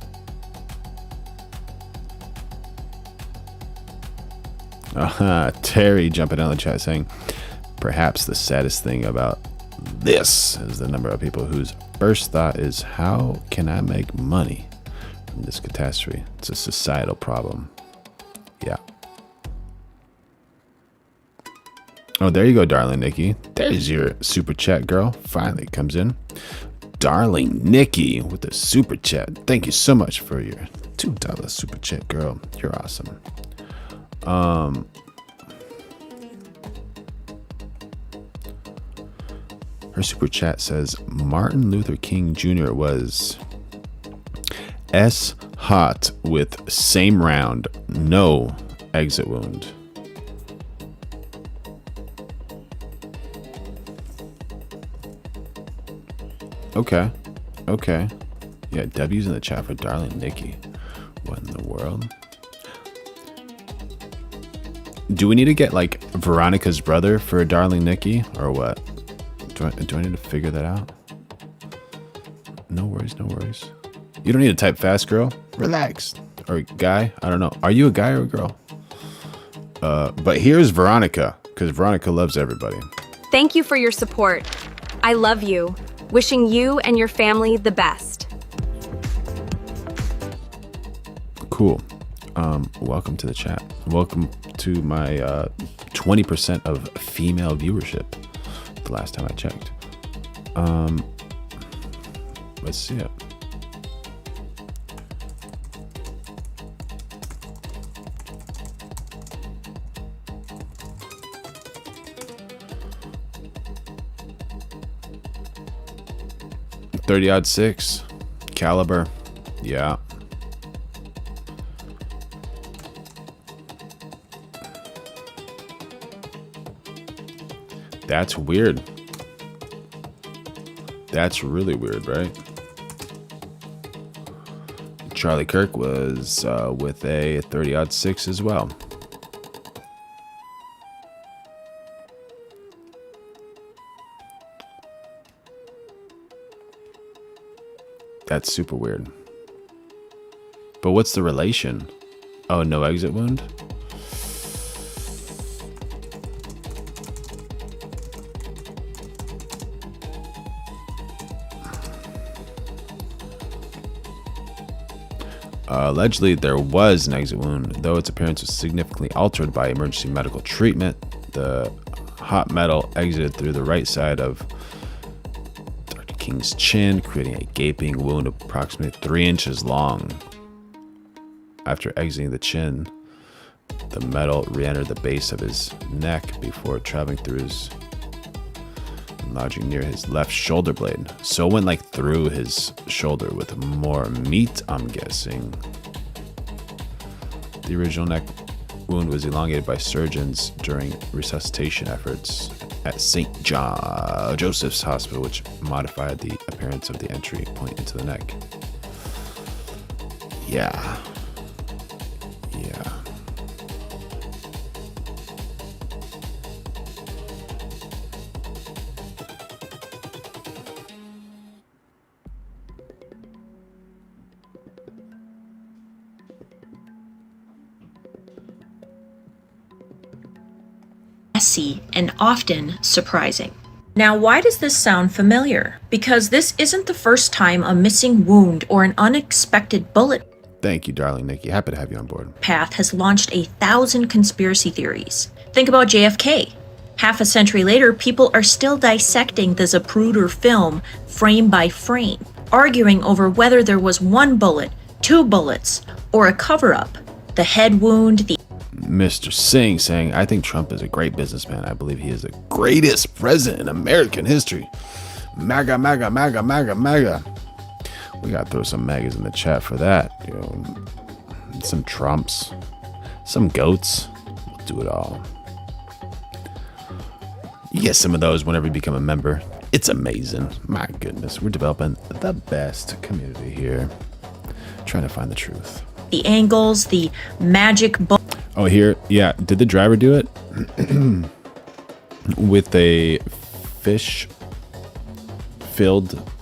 Terry jumping down the chat saying, perhaps the saddest thing about this is the number of people whose first thought is, how can I make money from this catastrophe? It's a societal problem. Yeah. Oh, there you go, Darling Nikki. There's your super chat, girl. Finally comes in. Darling Nikki with the super chat. Thank you so much for your $2 super chat, girl. You're awesome. Her super chat says Martin Luther King Jr. was S hot with same round, no exit wound. Okay. Yeah, W's in the chat for Darling Nikki. What in the world? Do we need to get like Veronica's brother for Darling Nikki or what? Do I need to figure that out? No worries. You don't need to type fast, girl. Relax. Or guy. I don't know. Are you a guy or a girl? But here's Veronica, because Veronica loves everybody. Thank you for your support. I love you. Wishing you and your family the best. Cool. Welcome to the chat. Welcome to my 20% of female viewership. The last time I checked. Let's see it. .30-06 caliber. Yeah. That's weird. That's really weird, right? Charlie Kirk was with a .30-06 as well. That's super weird. But what's the relation? Oh, no exit wound? Allegedly, there was an exit wound, though its appearance was significantly altered by emergency medical treatment. The hot metal exited through the right side of Dr. King's chin, creating a gaping wound approximately 3 inches long. After exiting the chin, the metal re-entered the base of his neck before traveling through his lodging near his left shoulder blade. So it went like through his shoulder with more meat, I'm guessing. The original neck wound was elongated by surgeons during resuscitation efforts at St. Joseph's Hospital, which modified the appearance of the entry point into the neck. Yeah. Messy and often surprising. Now, why does this sound familiar? Because this isn't the first time a missing wound or an unexpected bullet Thank you, Darling Nikki. Happy to have you on board. path has launched 1,000 conspiracy theories. Think about JFK. Half a century later, people are still dissecting the Zapruder film frame by frame, arguing over whether there was one bullet, two bullets, or a cover-up. The head wound, the Mr. Singh saying, I think Trump is a great businessman. I believe he is the greatest president in American history. MAGA, MAGA, MAGA, MAGA, MAGA. We got to throw some MAGAs in the chat for that. You know, some Trumps, some goats. We'll do it all. You get some of those whenever you become a member. It's amazing. My goodness. We're developing the best community here. Trying to find the truth. the angles, the magic Oh, here. Yeah. Did the driver do it? With a fish-filled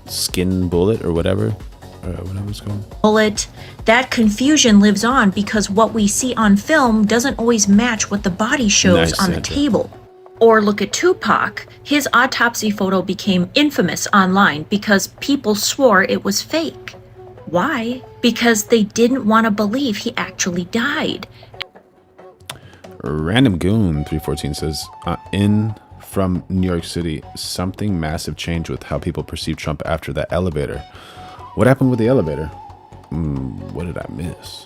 skin bullet or whatever? Whatever it's called. bullet. That confusion lives on because what we see on film doesn't always match what the body shows Nice, on the Santa. table. Or look at Tupac. His autopsy photo became infamous online because people swore it was fake. Why? Because they didn't want to believe he actually died. Random Goon 314 says, in from New York City, something massive changed with how people perceive Trump after that elevator. What happened with the elevator? What did I miss?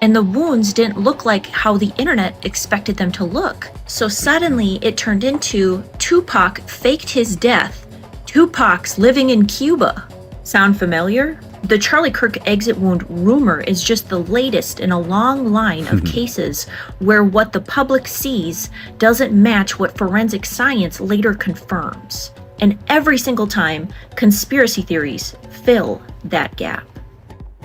And the wounds didn't look like how the internet expected them to look. So suddenly it turned into Tupac faked his death. Tupac's living in Cuba. Sound familiar? The Charlie Kirk exit wound rumor is just the latest in a long line of cases where what the public sees doesn't match what forensic science later confirms. And every single time, conspiracy theories fill that gap.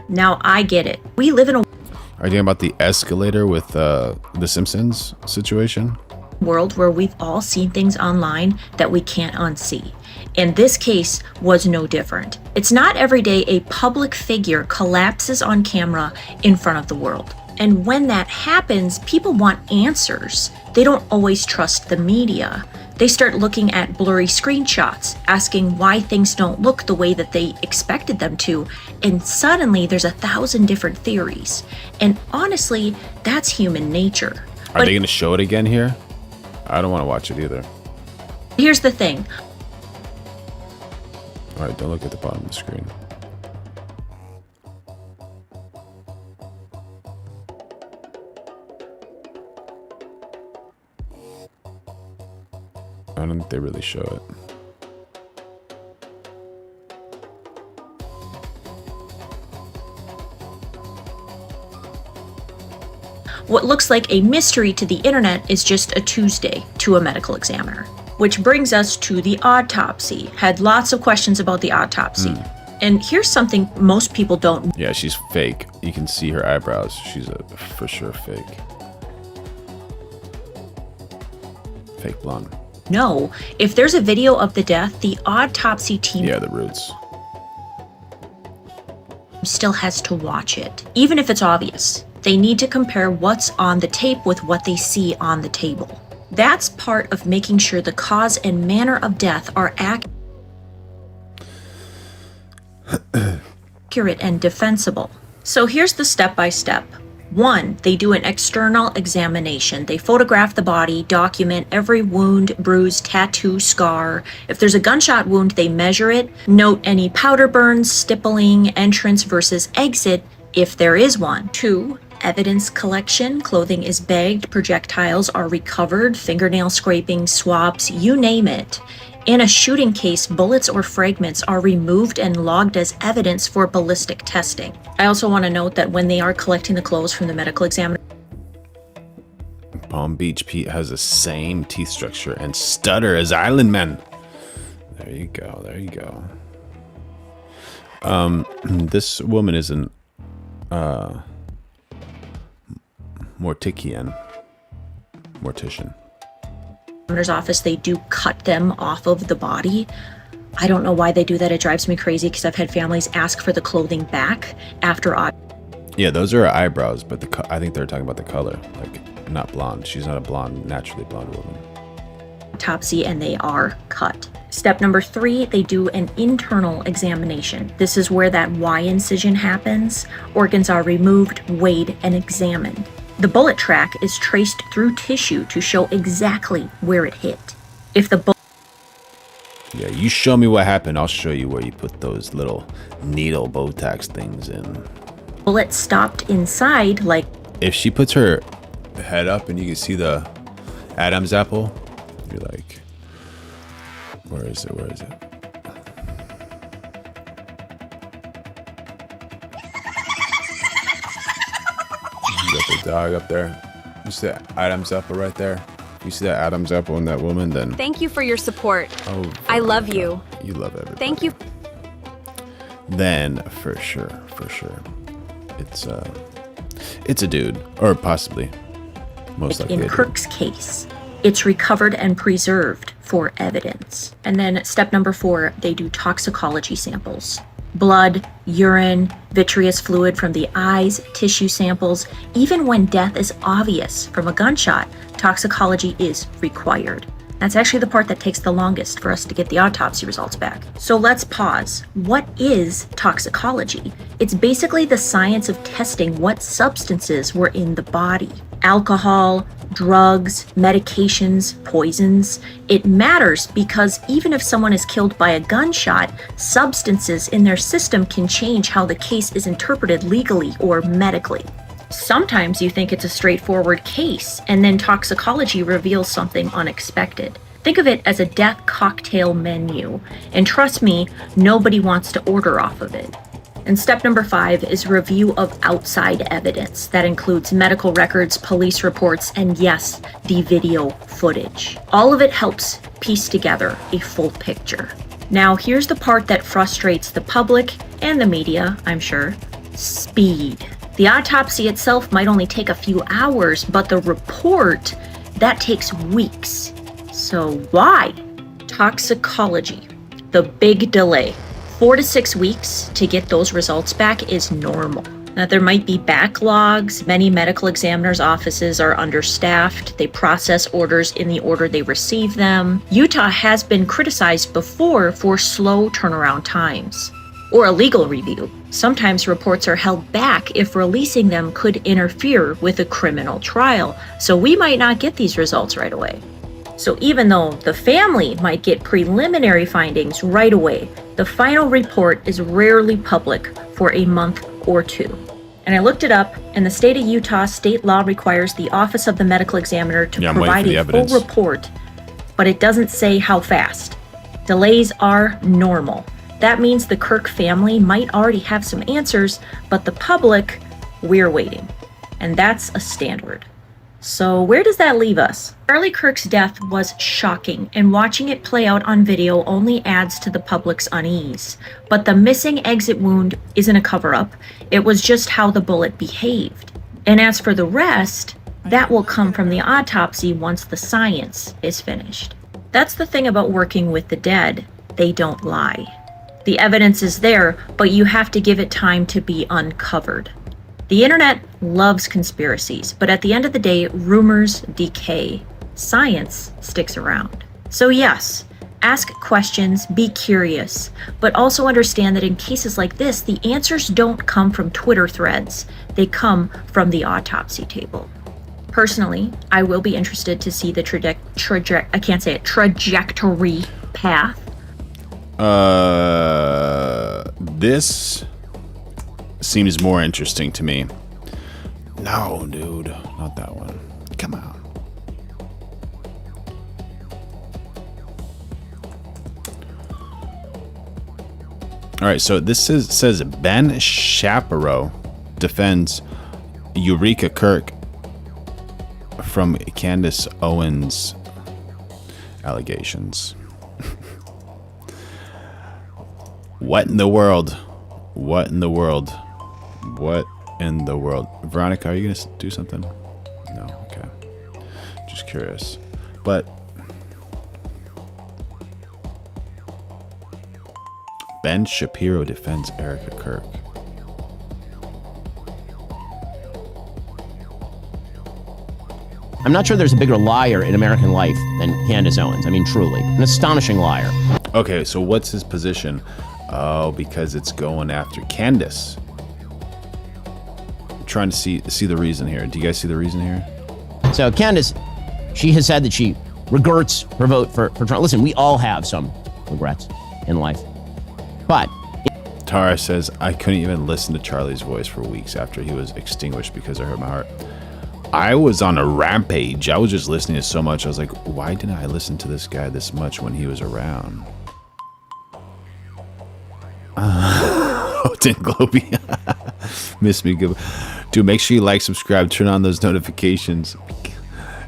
Now I get it. We live in a Are you talking about the escalator with the Simpsons situation? world where we've all seen things online that we can't unsee. And this case was no different. It's not every day a public figure collapses on camera in front of the world. And when that happens, people want answers. They don't always trust the media. They start looking at blurry screenshots, asking why things don't look the way that they expected them to, and suddenly there's 1,000 different theories. And honestly, that's human nature. Are they going to show it again here? I don't want to watch it either. Here's the thing. All right, don't look at the bottom of the screen. I don't think they really show it. What looks like a mystery to the internet is just a Tuesday to a medical examiner. Which brings us to the autopsy. Had lots of questions about the autopsy. And here's something most people don't. Yeah, she's fake. You can see her eyebrows. She's for sure fake. Fake blonde. know. If there's a video of the death, the autopsy team the roots still has to watch it. Even if it's obvious, they need to compare what's on the tape with what they see on the table. That's part of making sure the cause and manner of death are accurate and defensible. So here's the step-by-step. 1, they do an external examination. They photograph the body, document every wound, bruise, tattoo, scar. If there's a gunshot wound, they measure it, note any powder burns, stippling, entrance versus exit, if there is one. 2, evidence collection. Clothing is bagged, projectiles are recovered, fingernail scrapings, swabs, you name it. In a shooting case, bullets or fragments are removed and logged as evidence for ballistic testing. I also want to note that when they are collecting the clothes from the medical examiner, Palm Beach Pete has the same teeth structure and stutter as Island Men. There you go. There you go. This woman is an mortician. office, they do cut them off of the body. I don't know why they do that. It drives me crazy because I've had families ask for the clothing back after Yeah, those are her eyebrows, but I think they're talking about the color, like not blonde. She's not a blonde, naturally blonde woman. autopsy, and they are cut. Step number 3, they do an internal examination. This is where that Y incision happens. Organs are removed, weighed, and examined. The bullet track is traced through tissue to show exactly where it hit. If the bullet Yeah, you show me what happened, I'll show you where you put those little needle Botox things in. bullet stopped inside, like If she puts her head up and you can see the Adam's apple, you're like, where is it? Where is it? You got the dog up there. You see that Adam's apple right there? You see that Adam's apple in that woman, then Thank you for your support. oh, I love you. you love everybody. Thank you. Then for sure, it's a dude, or possibly, most likely. in a dude. Kirk's case, it's recovered and preserved for evidence. And then step number 4, they do toxicology samples. Blood, urine, vitreous fluid from the eyes, tissue samples. Even when death is obvious from a gunshot, toxicology is required. That's actually the part that takes the longest for us to get the autopsy results back. So let's pause. What is toxicology? It's basically the science of testing what substances were in the body. Alcohol, drugs, medications, poisons. It matters because even if someone is killed by a gunshot, substances in their system can change how the case is interpreted legally or medically. Sometimes you think it's a straightforward case, and then toxicology reveals something unexpected. Think of it as a death cocktail menu, and trust me, nobody wants to order off of it. And step number 5 is review of outside evidence. That includes medical records, police reports, and yes, the video footage. All of it helps piece together a full picture. Now, here's the part that frustrates the public and the media, I'm sure. Speed. The autopsy itself might only take a few hours, but the report, that takes weeks. So why? Toxicology. The big delay. 4 to 6 weeks to get those results back is normal. Now, there might be backlogs. Many medical examiners' offices are understaffed. They process orders in the order they receive them. Utah has been criticized before for slow turnaround times. Or a legal review. Sometimes reports are held back if releasing them could interfere with a criminal trial, so we might not get these results right away. So even though the family might get preliminary findings right away, the final report is rarely public for a month or 2. And I looked it up, and the state of Utah state law requires the Office of the Medical Examiner to provide a full report, but it doesn't say how fast. Delays are normal. That means the Kirk family might already have some answers, but the public, we're waiting. And that's a standard. So where does that leave us? Charlie Kirk's death was shocking, and watching it play out on video only adds to the public's unease. But the missing exit wound isn't a cover-up. It was just how the bullet behaved. And as for the rest, that will come from the autopsy once the science is finished. That's the thing about working with the dead. They don't lie. The evidence is there, but you have to give it time to be uncovered. The internet loves conspiracies, but at the end of the day, rumors decay. Science sticks around. So yes, ask questions, be curious, but also understand that in cases like this, the answers don't come from Twitter threads. They come from the autopsy table. Personally, I will be interested to see the trajectory path. This seems more interesting to me. No, dude, not that one. Come on. All right, so this says Ben Shapiro defends Eureka Kirk from Candace Owens allegations. What in the world? What in the world? What in the world? Veronica, are you going to do something? No, okay. Just curious. But Ben Shapiro defends Erica Kirk. I'm not sure there's a bigger liar in American life than Candace Owens. I mean, truly. An astonishing liar. Okay, so what's his position? Oh, because it's going after Candace. I'm trying to see the reason here. Do you guys see the reason here? So Candace, she has said that she regrets her vote for Trump. Listen, we all have some regrets in life. But Tara says, I couldn't even listen to Charlie's voice for weeks after he was extinguished because I hurt my heart. I was on a rampage. I was just listening to so much. I was like, why didn't I listen to this guy this much when he was around? Hilton Globey. Miss me good. Dude, make sure you like, subscribe, turn on those notifications.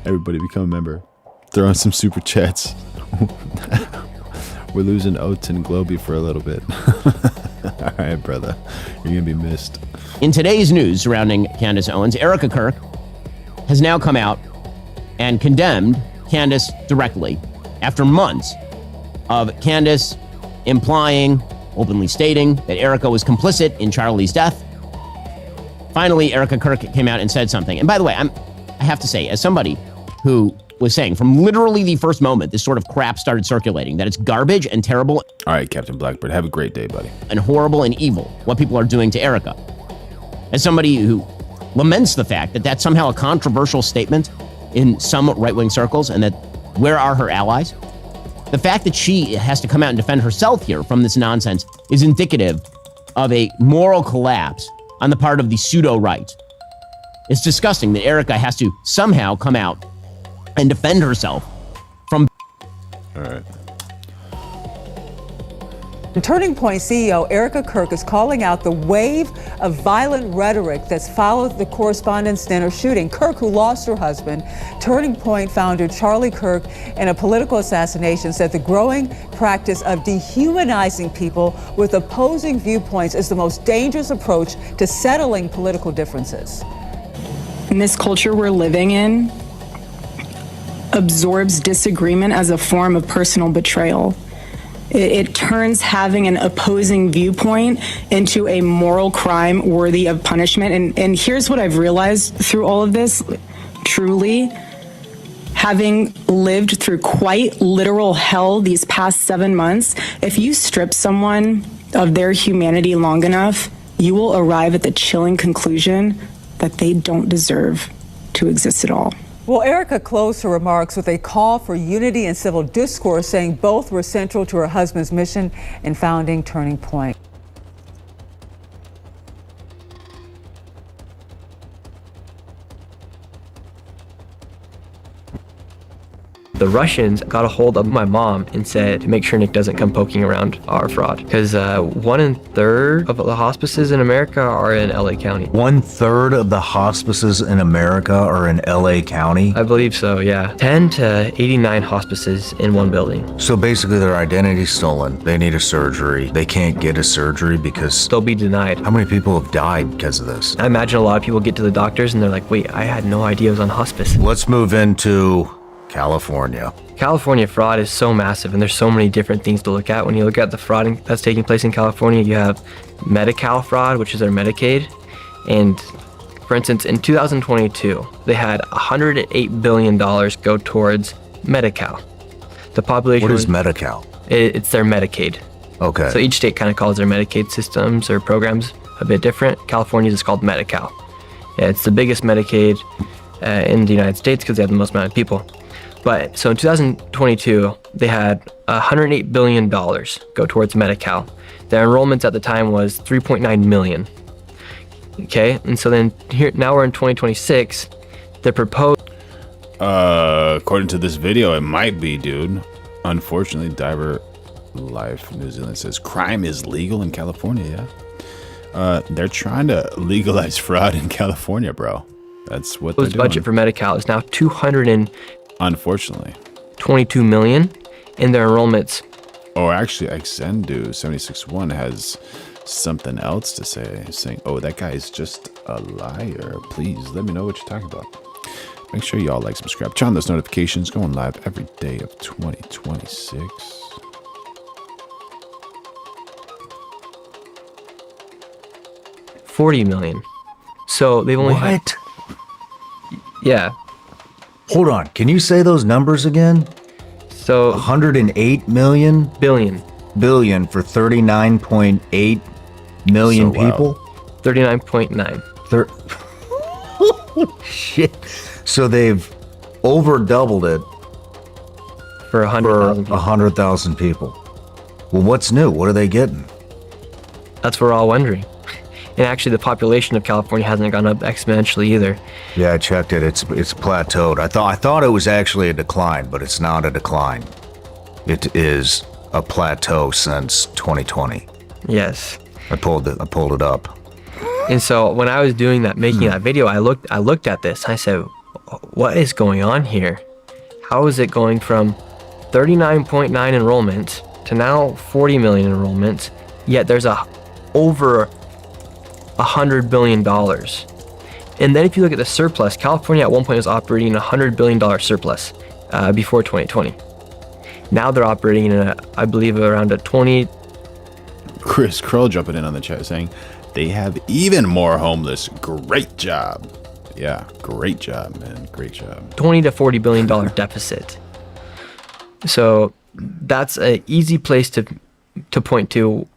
Everybody become a member. Throw in some super chats. We're losing Oates and Globey for a little bit. All right, brother. You're going to be missed. In today's news surrounding Candace Owens, Erica Kirk has now come out and condemned Candace directly after months of Candace implying openly stating that Erica was complicit in Charlie's death. Finally, Erica Kirk came out and said something. And by the way, I have to say, as somebody who was saying from literally the first moment this sort of crap started circulating, that it's garbage and terrible. All right, Captain Blackbird, have a great day, buddy. And horrible and evil, what people are doing to Erica. As somebody who laments the fact that that's somehow a controversial statement in some right-wing circles, and that where are her allies? The fact that she has to come out and defend herself here from this nonsense is indicative of a moral collapse on the part of the pseudo-right. It's disgusting that Erica has to somehow come out and defend herself from. All right. Turning Point CEO Erica Kirk is calling out the wave of violent rhetoric that's followed the Correspondents' Dinner shooting. Kirk, who lost her husband, Turning Point founder Charlie Kirk, in a political assassination, said the growing practice of dehumanizing people with opposing viewpoints is the most dangerous approach to settling political differences. In this culture we're living in, absorbs disagreement as a form of personal betrayal. It turns having an opposing viewpoint into a moral crime worthy of punishment. And here's what I've realized through all of this, truly, having lived through quite literal hell these past 7 months, if you strip someone of their humanity long enough, you will arrive at the chilling conclusion that they don't deserve to exist at all. Well, Erica closed her remarks with a call for unity and civil discourse, saying both were central to her husband's mission in founding Turning Point. The Russians got a hold of my mom and said to make sure Nick doesn't come poking around our fraud. Because 1/3 of the hospices in America are in LA County. 1/3 of the hospices in America are in LA County? I believe so, yeah. 10 to 89 hospices in one building. So basically their identity's stolen. They need a surgery. They can't get a surgery because they'll be denied. How many people have died because of this? I imagine a lot of people get to the doctors and they're like, wait, I had no idea it was on hospice. Let's move into California. California fraud is so massive, and there's so many different things to look at. When you look at the fraud that's taking place in California, you have Medi-Cal fraud, which is their Medicaid. And for instance, in 2022, they had $108 billion go towards Medi-Cal. The population. What is Medi-Cal? It's their Medicaid. Okay. So each state kind of calls their Medicaid systems or programs a bit different. California's is called Medi-Cal. Yeah, it's the biggest Medicaid in the United States because they have the most amount of people. But so in 2022, they had $108 billion go towards Medi-Cal. Their enrollments at the time was 3.9 million. Okay, and so then here now we're in 2026. The proposed. According to this video, it might be, dude. Unfortunately, Diver Life New Zealand says crime is legal in California. Yeah, they're trying to legalize fraud in California, bro. That's what they're doing. Budget for Medi-Cal is now unfortunately 22 million in their enrollments. Oh, actually, Xendu 76.1 has something else to say, saying, oh, that guy is just a liar. Please let me know what you're talking about. Make sure y'all like, subscribe, turn on those notifications. Going live every day of 2026. $40 million. So they've only had. Yeah. Hold on. Can you say those numbers again? So 108 million? Billion for 39.8 million people? 39.9. Shit. So they've over doubled it for 100,000 people. Well, what's new? What are they getting? That's what we're all wondering. And actually, the population of California hasn't gone up exponentially either. Yeah, I checked it. It's plateaued. I thought it was actually a decline, but it's not a decline. It is a plateau since 2020. Yes. I pulled it up. And so when I was doing that, making that video, I looked at this. I said, "What is going on here? How is it going from 39.9 enrollments to now 40 million enrollments? Yet there's over $100 billion. And then if you look at the surplus, California at one point was operating in a $100 billion surplus before 2020. Now they're operating in I believe around a 20. Chris Kroll jumping in on the chat saying, they have even more homeless. Great job. Yeah, great job, man. Great job. $20 to $40 billion deficit. So that's an easy place to point to.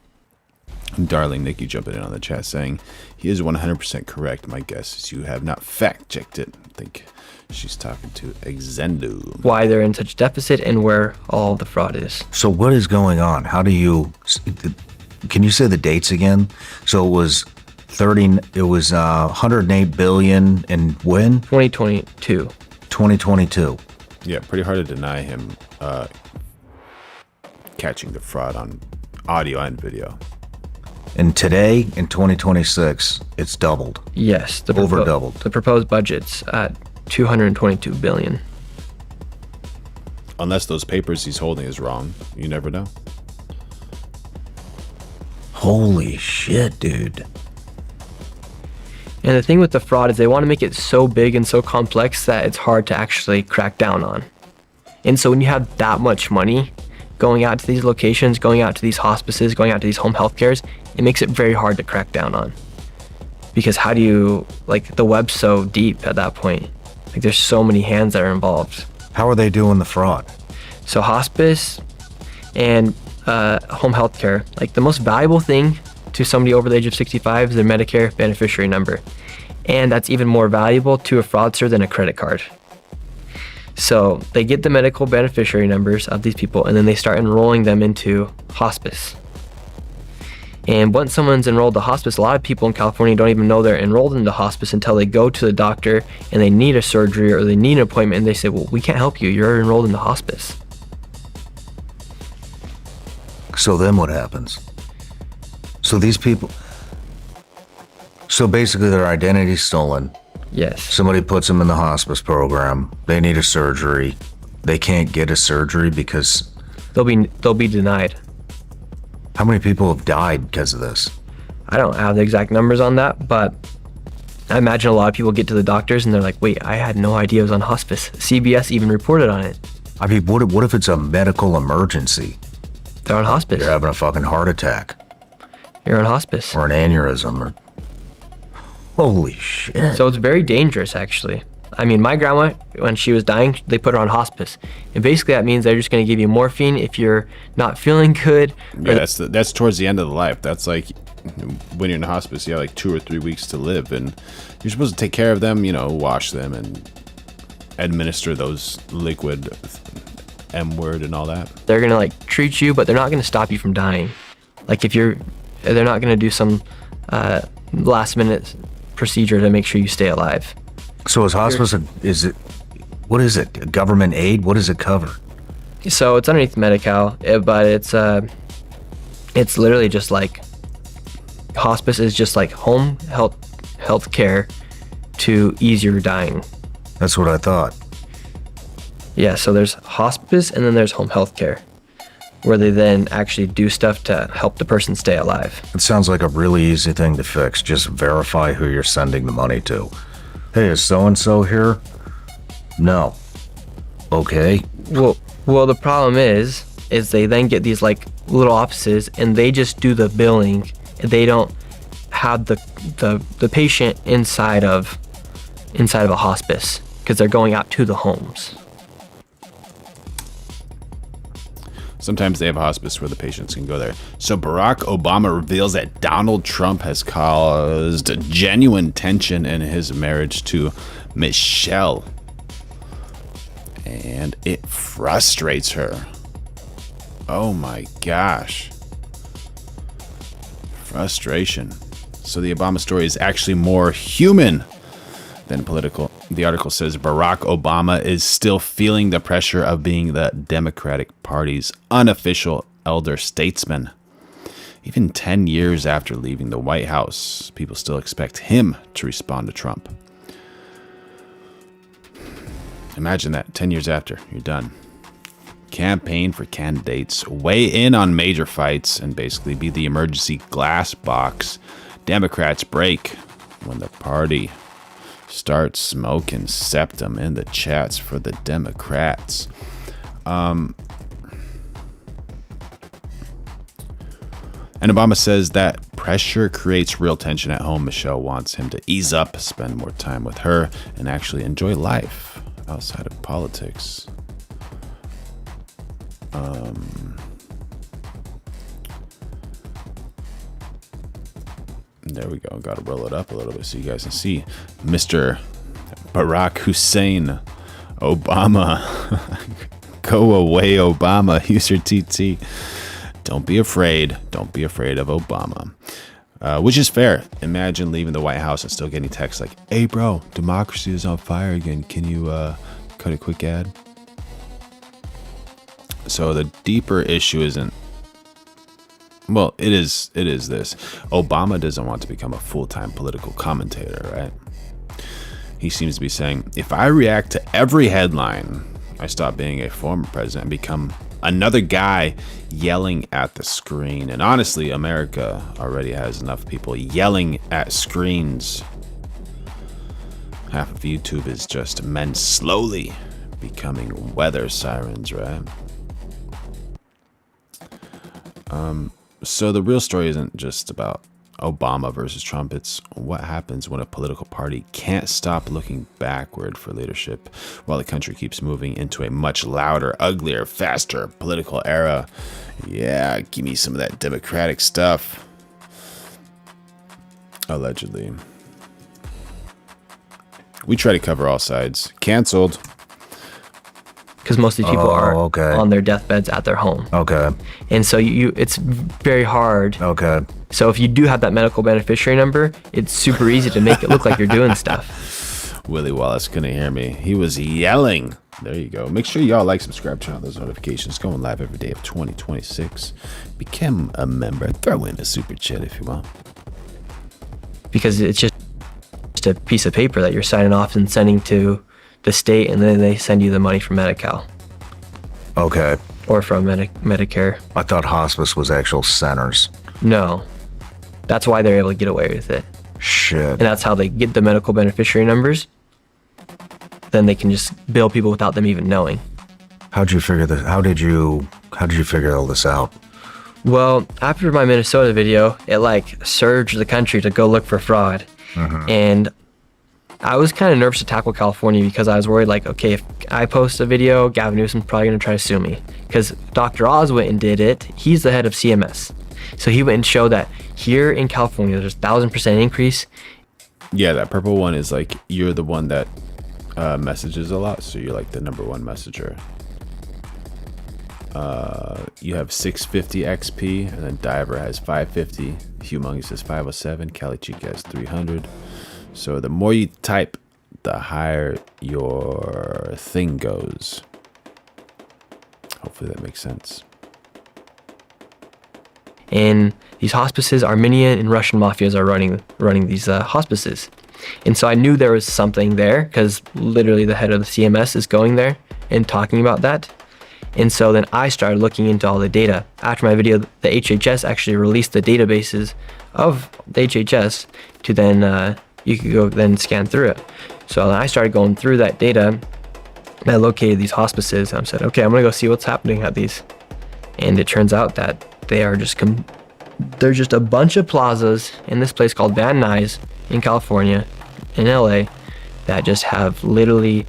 Darling Nikki jumping in on the chat saying, he is 100% correct. My guess is you have not fact-checked it. I think she's talking to Exendo. Why they're in such deficit and where all the fraud is. So what is going on? How do you... Can you say the dates again? So it was 108 billion in when? 2022. 2022. Yeah, pretty hard to deny him catching the fraud on audio and video. And today, in 2026, it's doubled. Yes. Over doubled. The proposed budget's at $222 billion. Unless those papers he's holding is wrong. You never know. Holy shit, dude. And the thing with the fraud is they want to make it so big and so complex that it's hard to actually crack down on. And so when you have that much money going out to these locations, going out to these hospices, going out to these home health cares, it makes it very hard to crack down on. Because how do you, like, the web's so deep at that point. Like, there's so many hands that are involved. How are they doing the fraud? So hospice and home health care, like the most valuable thing to somebody over the age of 65 is their Medicare beneficiary number. And that's even more valuable to a fraudster than a credit card. So they get the medical beneficiary numbers of these people and then they start enrolling them into hospice. And once someone's enrolled to hospice, a lot of people in California don't even know they're enrolled into hospice until they go to the doctor and they need a surgery or they need an appointment and they say, well, we can't help you. You're enrolled into hospice. So then what happens? So these people... So basically their identity's stolen. Yes. Somebody puts them in the hospice program. They need a surgery. They can't get a surgery because... They'll be denied. How many people have died because of this? I don't have the exact numbers on that, but I imagine a lot of people get to the doctors and they're like, wait, I had no idea it was on hospice. CBS even reported on it. I mean, what if it's a medical emergency? They're on hospice. You're having a fucking heart attack. You're on hospice. Or an aneurysm. Or... Holy shit. So it's very dangerous, actually. I mean, my grandma, when she was dying, they put her on hospice. And basically that means they're just going to give you morphine if you're not feeling good. Yeah, that's towards the end of the life. That's like when you're in hospice, you have like 2 or 3 weeks to live. And you're supposed to take care of them, wash them and administer those liquid M-word and all that. They're going to like treat you, but they're not going to stop you from dying. Like they're not going to do some last minute procedure to make sure you stay alive. So is hospice, what is it? Government aid? What does it cover? So it's underneath Medi-Cal, but it's literally just like, hospice is just like home health care to ease your dying. That's what I thought. Yeah, so there's hospice and then there's home health care, where they then actually do stuff to help the person stay alive. It sounds like a really easy thing to fix. Just verify who you're sending the money to. Hey, is so-and-so here? No. Okay. Well, the problem is they then get these like little offices and they just do the billing. They don't have the patient inside of a hospice because they're going out to the homes. Sometimes they have a hospice where the patients can go there. So Barack Obama reveals that Donald Trump has caused genuine tension in his marriage to Michelle. And it frustrates her. Oh my gosh. Frustration. So the Obama story is actually more human than political. The article says Barack Obama is still feeling the pressure of being the Democratic Party's unofficial elder statesman. Even 10 years after leaving the White House, people still expect him to respond to Trump. Imagine that, 10 years after, you're done. Campaign for candidates, weigh in on major fights, and basically be the emergency glass box Democrats break when the party starts smoking septum in the chats for the Democrats. And Obama says that pressure creates real tension at home. Michelle wants him to ease up, spend more time with her, and actually enjoy life outside of politics. There we go. Got to roll it up a little bit so you guys can see. Mr. Barack Hussein Obama. Go away, Obama. Use your TT. Don't be afraid. Don't be afraid of Obama. Which is fair. Imagine leaving the White House and still getting texts like, hey, bro, democracy is on fire again. Can you cut a quick ad? So the deeper issue isn't, well, it is this. Obama doesn't want to become a full-time political commentator, right? He seems to be saying, if I react to every headline, I stop being a former president and become another guy yelling at the screen. And honestly, America already has enough people yelling at screens. Half of YouTube is just men slowly becoming weather sirens, right? So the real story isn't just about Obama versus Trump. It's what happens when a political party can't stop looking backward for leadership while the country keeps moving into a much louder, uglier, faster political era. Yeah, give me some of that Democratic stuff. Allegedly. We try to cover all sides. Canceled. Because most of these people are on their deathbeds at their home. Okay. And so it's very hard. Okay. So if you do have that medical beneficiary number, it's super easy to make it look like you're doing stuff. Willie Wallace couldn't hear me. He was yelling. There you go. Make sure y'all like, subscribe, turn on those notifications. Going live every day of 2026. Become a member. Throw in a super chat if you want. Because it's just a piece of paper that you're signing off and sending to the state, and then they send you the money from Medi-Cal. Okay. Or from Medicare. I thought hospice was actual centers. No. That's why they're able to get away with it. Shit. And that's how they get the medical beneficiary numbers. Then they can just bill people without them even knowing. How'd you figure this? How did you figure all this out? Well, after my Minnesota video, it surged the country to go look for fraud. Mm-hmm. And I was kind of nervous to tackle California because I was worried, okay, if I post a video, Gavin Newsom's probably going to try to sue me. Because Dr. Oz went and did it. He's the head of CMS. So he went and showed that here in California, there's 1,000% increase. Yeah, that purple one is you're the one that messages a lot. So you're the number one messenger. You have 650 XP, and then Diver has 550. Humongous has 507. Cali Chica has 300. So the more you type, the higher your thing goes. Hopefully that makes sense. And these hospices, Armenian and Russian mafias are running these hospices. And so I knew there was something there because literally the head of the CMS is going there and talking about that. And so then I started looking into all the data. After my video, the HHS actually released the databases of the HHS to then you could go then scan through it. So I started going through that data and I located these hospices. And I said, okay, I'm gonna go see what's happening at these. And it turns out that they are they're just a bunch of plazas in this place called Van Nuys in California, in LA, that just have literally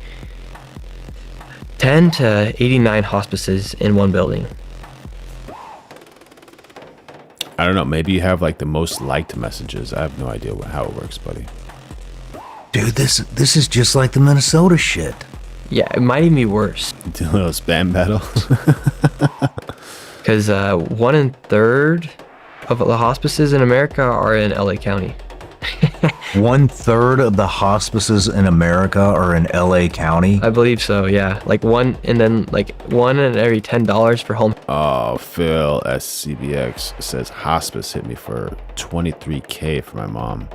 10 to 89 hospices in one building. I don't know. Maybe you have the most liked messages. I have no idea how it works, buddy. Dude, this is just like the Minnesota shit. Yeah, it might even be worse. Do a little spam battle. Because 1/3 of the hospices in America are in LA County. 1/3 of the hospices in America are in LA County? I believe so, yeah. one in every $10 for home. Oh, Phil SCBX says hospice hit me for $23K for my mom.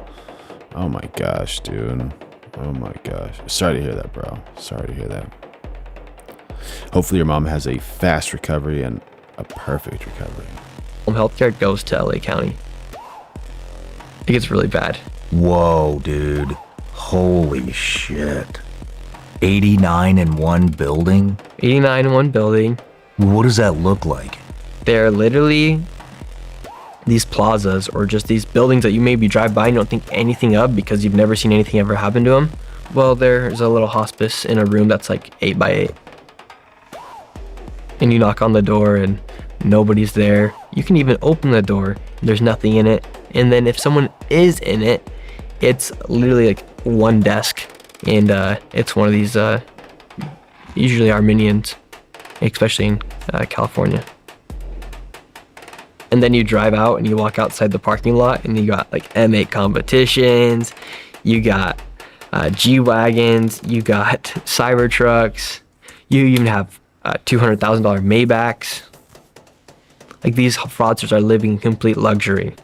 Oh my gosh, dude. Oh my gosh. Sorry to hear that, bro. Sorry to hear that. Hopefully your mom has a fast recovery and a perfect recovery. Home healthcare goes to LA County. It gets really bad. Whoa, dude. Holy shit. 89 in one building? 89 in one building. What does that look like? They're literally these plazas or just these buildings that you maybe drive by and don't think anything of because you've never seen anything ever happen to them. Well, there's a little hospice in a room that's like 8 by 8. And you knock on the door and nobody's there. You can even open the door, there's nothing in it. And then if someone is in it, it's literally like one desk. And it's one of these, usually Armenians, especially in California. And then you drive out and you walk outside the parking lot and you got like M8 competitions, you got G-Wagons, you got Cybertrucks, you even have $200,000 Maybachs. Like, these fraudsters are living in complete luxury.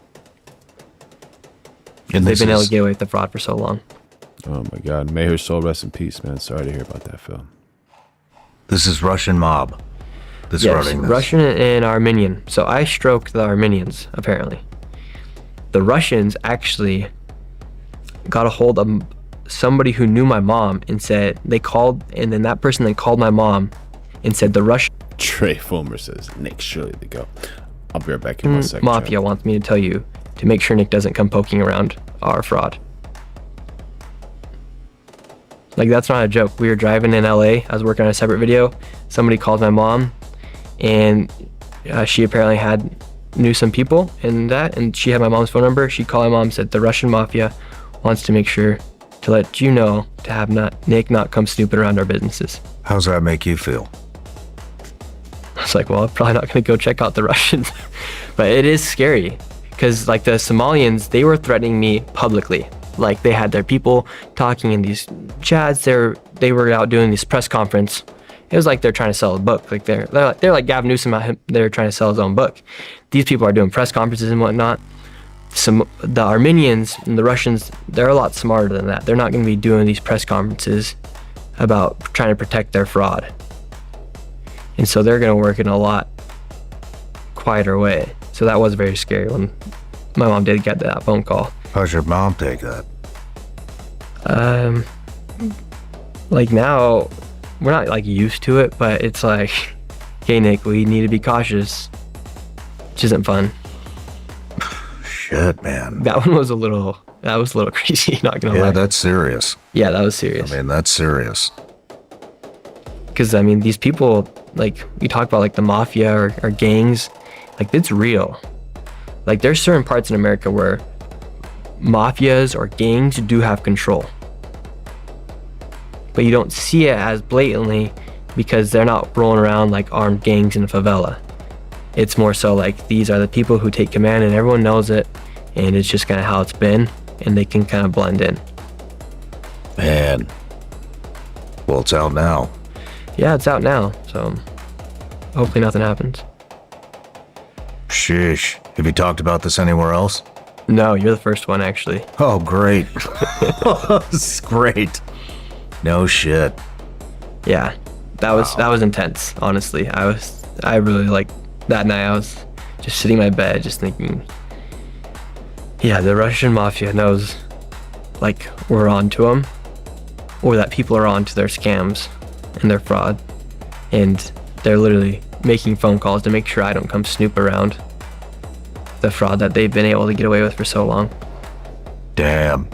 And they've been able to get away with the fraud for so long. Oh my God. May her soul rest in peace, man. Sorry to hear about that, Phil. This is Russian mob that's running this. Russian and Armenian. So I stroked the Armenians, apparently. The Russians actually got a hold of somebody who knew my mom and said, they called, and then that person then called my mom and said the Russian... Trey Fulmer says, Nick, surely to go. I'll be right back in 1 second. Mafia wants me to tell you to make sure Nick doesn't come poking around our fraud. Like, that's not a joke. We were driving in LA. I was working on a separate video. Somebody called my mom, and she apparently knew some people and she had my mom's phone number. She called my mom and said, the Russian Mafia wants to make sure to let you know to have Nick not come snooping around our businesses. How's that make you feel? I was like, well, I'm probably not going to go check out the Russians. But it is scary because, like, the Somalians, they were threatening me publicly. Like, they had their people talking in these chats. They were out doing this press conference. It was like they're trying to sell a book. Like, they're like Gavin Newsom out. They're trying to sell his own book. These people are doing press conferences and whatnot. The Armenians and the Russians, they're a lot smarter than that. They're not going to be doing these press conferences about trying to protect their fraud. And so they're going to work in a lot quieter way. So that was very scary when my mom did get that phone call. How's your mom take that? Like, now we're not like used to it, but it's like, hey Nick, we need to be cautious, which isn't fun. Shit, man. That was a little crazy, not gonna lie. Yeah, that's serious. Yeah, that was serious. I mean, that's serious. Because, I mean, these people, like, we talk about like the mafia or gangs, like, it's real. Like, there's certain parts in America where mafias or gangs do have control. But you don't see it as blatantly because they're not rolling around like armed gangs in a favela. It's more so like, these are the people who take command and everyone knows it, and it's just kind of how it's been, and they can kind of blend in. Man. Well, it's out now. Yeah, it's out now, so hopefully nothing happens. Sheesh. Have you talked about this anywhere else? No, you're the first one, actually. Oh, great. This is great. No shit. Yeah, that was intense, honestly. I really, like, that night I was just sitting in my bed just thinking, yeah, the Russian mafia knows, like, we're on to them, or that people are on to their scams and their fraud, and they're literally making phone calls to make sure I don't come snoop around the fraud that they've been able to get away with for so long. Damn.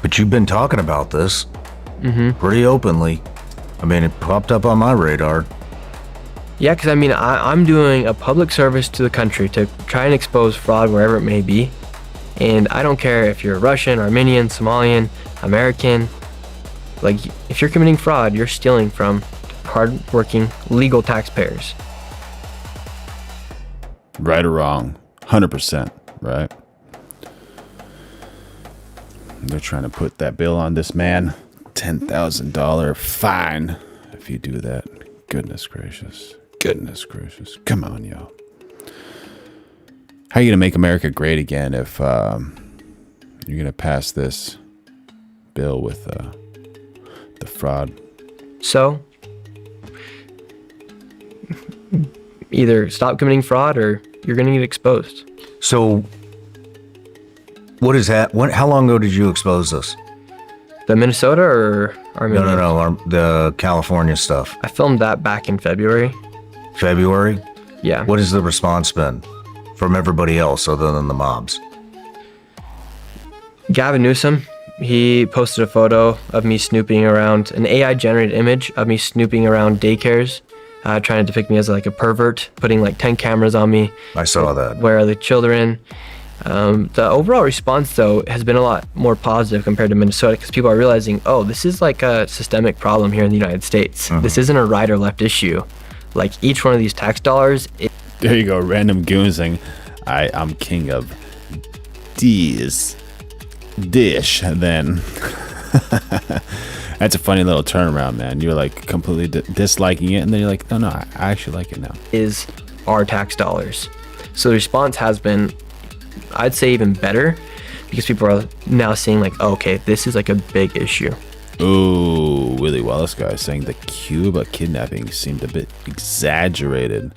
But you've been talking about this pretty openly. I mean, it popped up on my radar. Yeah, because I mean, I'm doing a public service to the country to try and expose fraud wherever it may be. And I don't care if you're Russian, Armenian, Somalian, American. Like, if you're committing fraud, you're stealing from hard-working, legal taxpayers. Right or wrong, 100%, right? They're trying to put that bill on this man. $10,000 fine if you do that. Goodness gracious. Goodness gracious. Come on, y'all. How are you going to make America great again if you're going to pass this bill with the fraud? So, either stop committing fraud or you're going to get exposed. So, what is that? How long ago did you expose this? The Minnesota or Armenia? No, the California stuff. I filmed that back in February. February? Yeah. What has the response been from everybody else other than the mobs? Gavin Newsom, he posted a photo of me snooping around, an AI-generated image of me snooping around daycares, trying to depict me as like a pervert, putting like 10 cameras on me. I saw that. Where are the children? The overall response, though, has been a lot more positive compared to Minnesota, because people are realizing, oh, this is like a systemic problem here in the United States. This isn't a right or left issue. Like, each one of these tax dollars... There you go, random goonsing. I'm king of D's dish, then. That's a funny little turnaround, man. You're like completely disliking it, and then you're like, no, I actually like it now. Is our tax dollars. So the response has been, I'd say, even better, because people are now seeing like, oh, okay, this is like a big issue. Ooh, Willie Wallace guy saying the Cuba kidnapping seemed a bit exaggerated.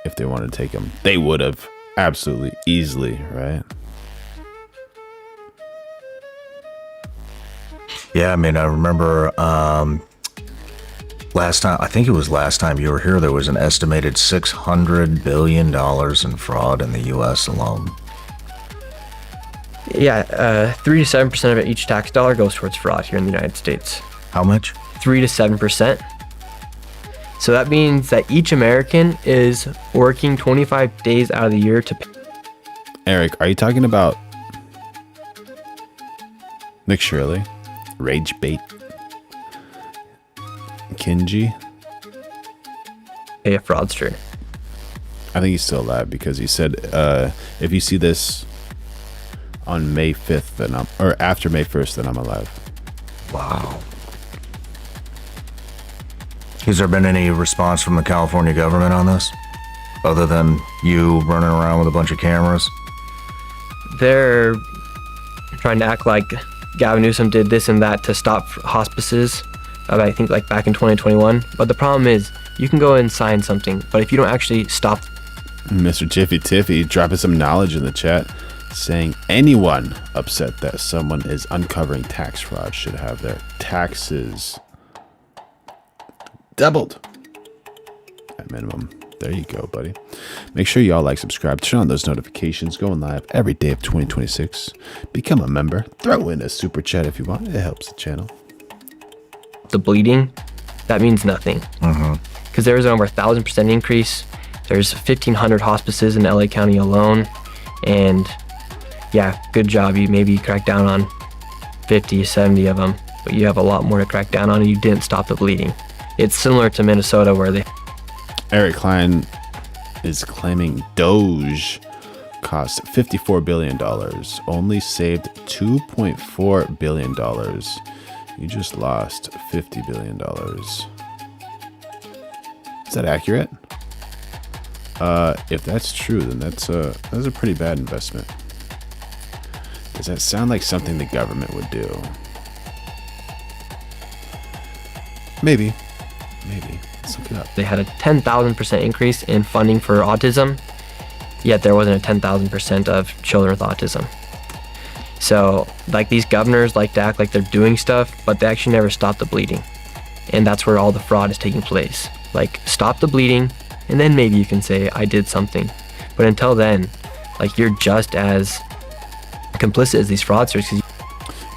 If they wanted to take him, they would have absolutely easily, right? Yeah, I mean, I remember last time, I think it was last time you were here, there was an estimated $600 billion in fraud in the U.S. alone. Yeah, 3 to 7% of each tax dollar goes towards fraud here in the United States. How much? 3 to 7%. So that means that each American is working 25 days out of the year to pay. Eric, are you talking about Nick Shirley? Rage Bait? Kinji? Pay a fraudster. I think he's still alive, because he said if you see this on May 5th, then or after May 1st, then I'm alive. Wow. Has there been any response from the California government on this? Other than you running around with a bunch of cameras? They're trying to act like Gavin Newsom did this and that to stop hospices, I think like back in 2021. But the problem is, you can go and sign something, but if you don't actually stop... Mr. Jiffy Tiffy dropping some knowledge in the chat, saying anyone upset that someone is uncovering tax fraud should have their taxes doubled at minimum. There you go, buddy. Make sure y'all like, subscribe, turn on those notifications. Going live every day of 2026. Become a member. Throw in a super chat if you want. It helps the channel. The bleeding, that means nothing. Because there was an over 1,000% increase. There's 1,500 hospices in LA County alone. And yeah, good job. You cracked down on 50, 70 of them, but you have a lot more to crack down on, and you didn't stop the bleeding. It's similar to Minnesota, where they... Eric Klein is claiming Doge cost $54 billion, only saved $2.4 billion. You just lost $50 billion. Is that accurate? If that's true, then that's a pretty bad investment. Does that sound like something the government would do? Maybe. Let's look it up. They had a 10,000% increase in funding for autism, yet there wasn't a 10,000% of children with autism. So, like, these governors like to act like they're doing stuff, but they actually never stop the bleeding. And that's where all the fraud is taking place. Like, stop the bleeding, and then maybe you can say, I did something. But until then, like, you're just as complicit as these fraudsters.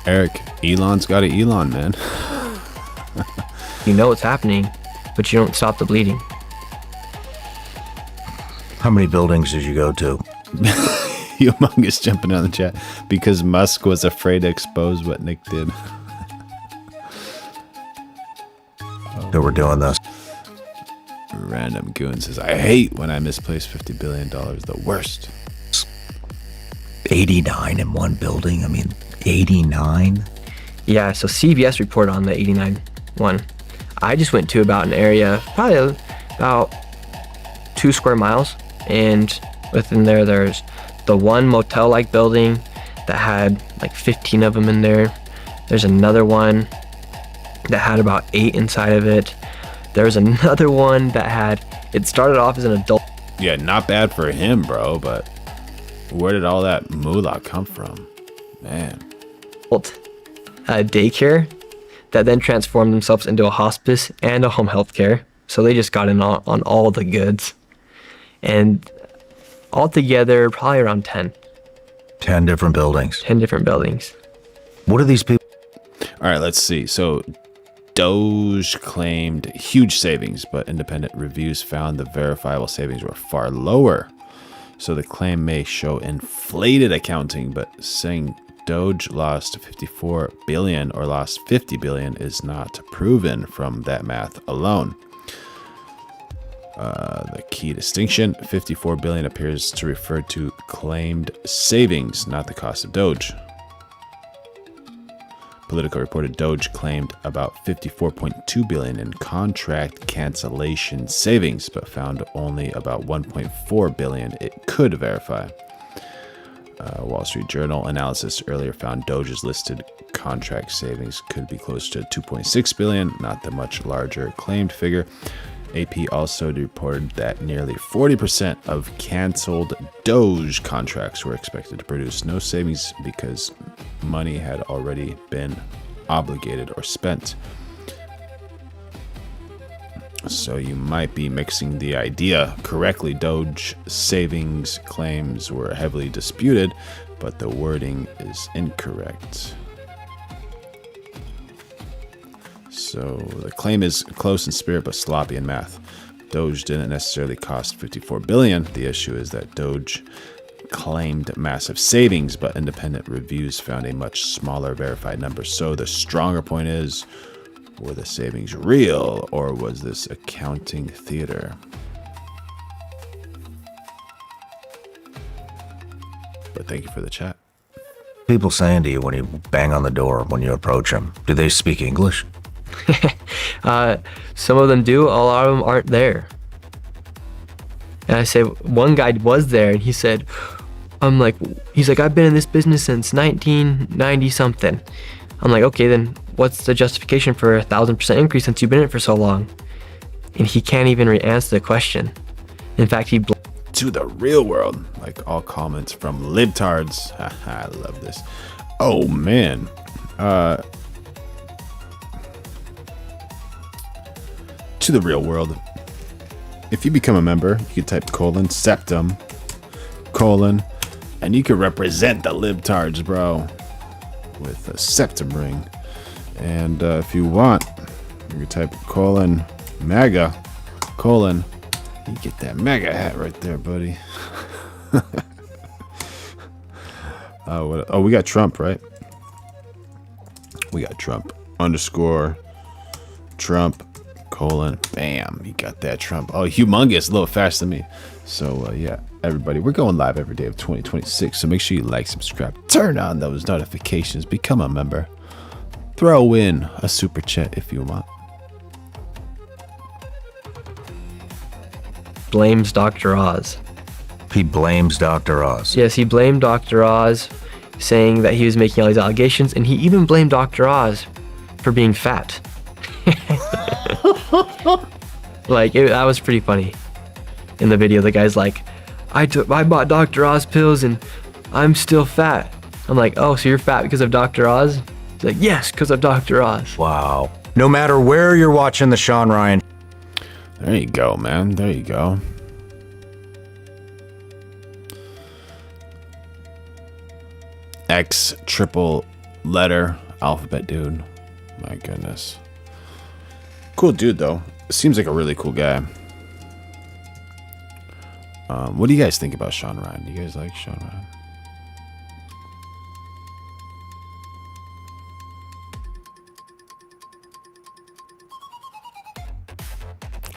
Eric, Elon's got an Elon, man. You know what's happening, but you don't stop the bleeding. How many buildings did you go to? Humongous jumping on the chat because Musk was afraid to expose what Nick did. That we're doing this. Random Goon says, I hate when I misplace $50 billion. The worst. 89 in one building. I mean, 89? Yeah, so CBS reported on the 89 one. I just went to about an area, probably about 2 square miles. And within there, there's the one motel-like building that had like 15 of them in there. There's another one that had about 8 inside of it. There was another one that had, it started off as an adult. Yeah, not bad for him, bro, but where did all that moolah come from? Man. Daycare that then transformed themselves into a hospice and a home health care. So they just got in on all the goods. And Altogether, probably around 10. 10 different buildings. 10 different buildings. What are these people? All right, let's see. So Doge claimed huge savings, but independent reviews found the verifiable savings were far lower. So the claim may show inflated accounting, but saying Doge lost 54 billion or lost 50 billion is not proven from that math alone. The key distinction, 54 billion appears to refer to claimed savings, not the cost of Doge. Politico reported Doge claimed about 54.2 billion in contract cancellation savings, but found only about 1.4 billion it could verify. Wall Street Journal analysis earlier found Doge's listed contract savings could be close to 2.6 billion, not the much larger claimed figure. AP also reported that nearly 40% of canceled Doge contracts were expected to produce no savings because money had already been obligated or spent. So you might be mixing the idea correctly. Doge savings claims were heavily disputed, but the wording is incorrect. So the claim is close in spirit but sloppy in math. Doge didn't necessarily cost 54 billion. The issue is that Doge claimed massive savings, but independent reviews found a much smaller verified number. So the stronger point is, were the savings real or was this accounting theater? But thank you for the chat. People saying to you when you bang on the door, when you approach them, do they speak English? Some of them do, a lot of them aren't there. And I say, one guy was there and he said, he's like, I've been in this business since 1990 something. I'm like, okay, then what's the justification for 1,000% increase since you've been in it for so long? And he can't even answer the question. In fact, to the real world, like all comments from libtards. I love this. Oh man. To the real world. If you become a member, you can type septum, and you can represent the libtards, bro, with a septum ring. And if you want, you can type MAGA, you get that MAGA hat right there, buddy. We got Trump, right? We got Trump _ Trump, bam, you got that Trump. Oh, humongous, a little faster than me. So yeah, everybody, we're going live every day of 2026, so make sure you like, subscribe, turn on those notifications, become a member, throw in a super chat if you want. Blames Dr. Oz. He blames Dr. Oz. Yes, he blamed Dr. Oz, saying that he was making all these allegations, and he even blamed Dr. Oz for being fat. That was pretty funny. In the video, the guy's like, I bought Dr. Oz pills and I'm still fat. I'm like, oh, so you're fat because of Dr. Oz? He's like, yes, because of Dr. Oz. Wow. No matter where you're watching the Sean Ryan. There you go, man. There you go. X triple letter alphabet dude. My goodness. Cool dude, though. Seems like a really cool guy. What do you guys think about Sean Ryan? Do you guys like Sean Ryan?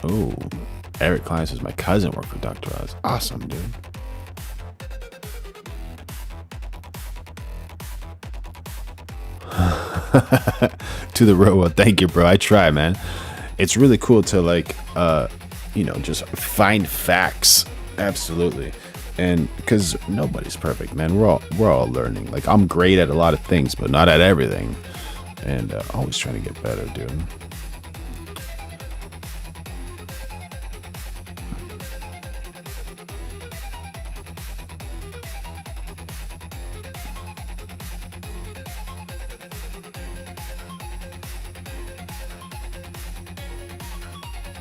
Oh, Eric Klein says my cousin worked for Dr. Oz. Awesome, dude. To the real world. Thank you, bro. I try, man. It's really cool to just find facts. Absolutely. And because nobody's perfect, man. We're all learning. Like, I'm great at a lot of things, but not at everything. And always trying to get better, dude.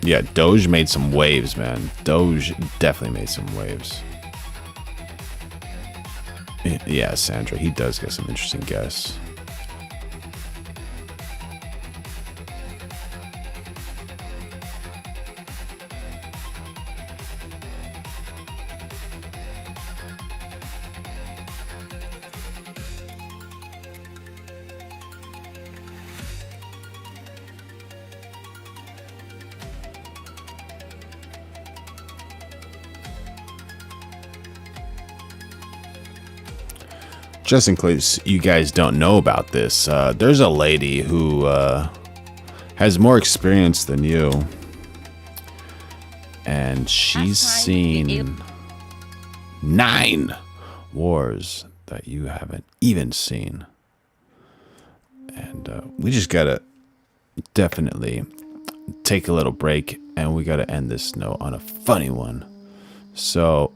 Yeah, Doge made some waves, man. Doge definitely made some waves. Yeah, Sandra, he does get some interesting guests. Just in case you guys don't know about this, there's a lady who has more experience than you, and she's seen 9 wars that you haven't even seen. And we just gotta definitely take a little break, and we gotta end this note on a funny one. So,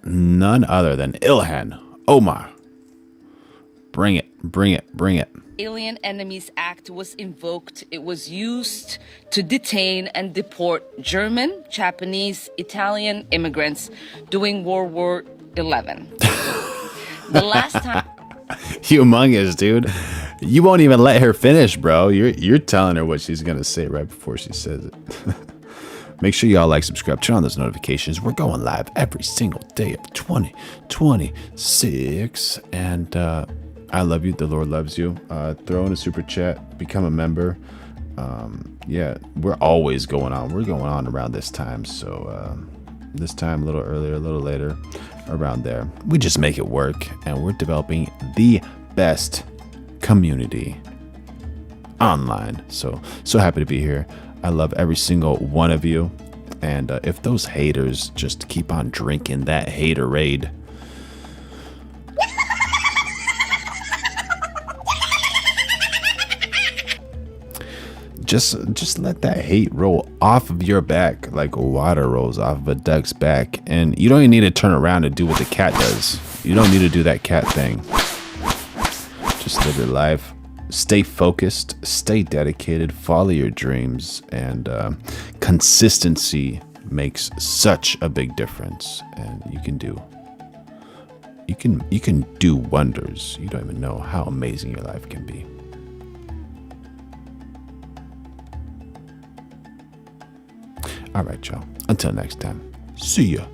none other than Ilhan Omar. Bring it, bring it, bring it. Alien Enemies Act was invoked. It was used to detain and deport German, Japanese, Italian immigrants during World War XI. The last time... Humongous, dude. You won't even let her finish, bro. You're telling her what she's going to say right before she says it. Make sure y'all like, subscribe, turn on those notifications. We're going live every single day of 2026. And I love you. The Lord loves you. Throw in a super chat. Become a member. Yeah, we're always going on. We're going on around this time. So this time a little earlier, a little later, around there. We just make it work. And we're developing the best community online. So happy to be here. I love every single one of you. And if those haters just keep on drinking that haterade, just let that hate roll off of your back like water rolls off of a duck's back. And you don't even need to turn around and do what the cat does. You don't need to do that cat thing. Just live your life. Stay focused, stay dedicated, follow your dreams, and consistency makes such a big difference. And you can do wonders. You don't even know how amazing your life can be. All right, y'all. Until next time. See ya.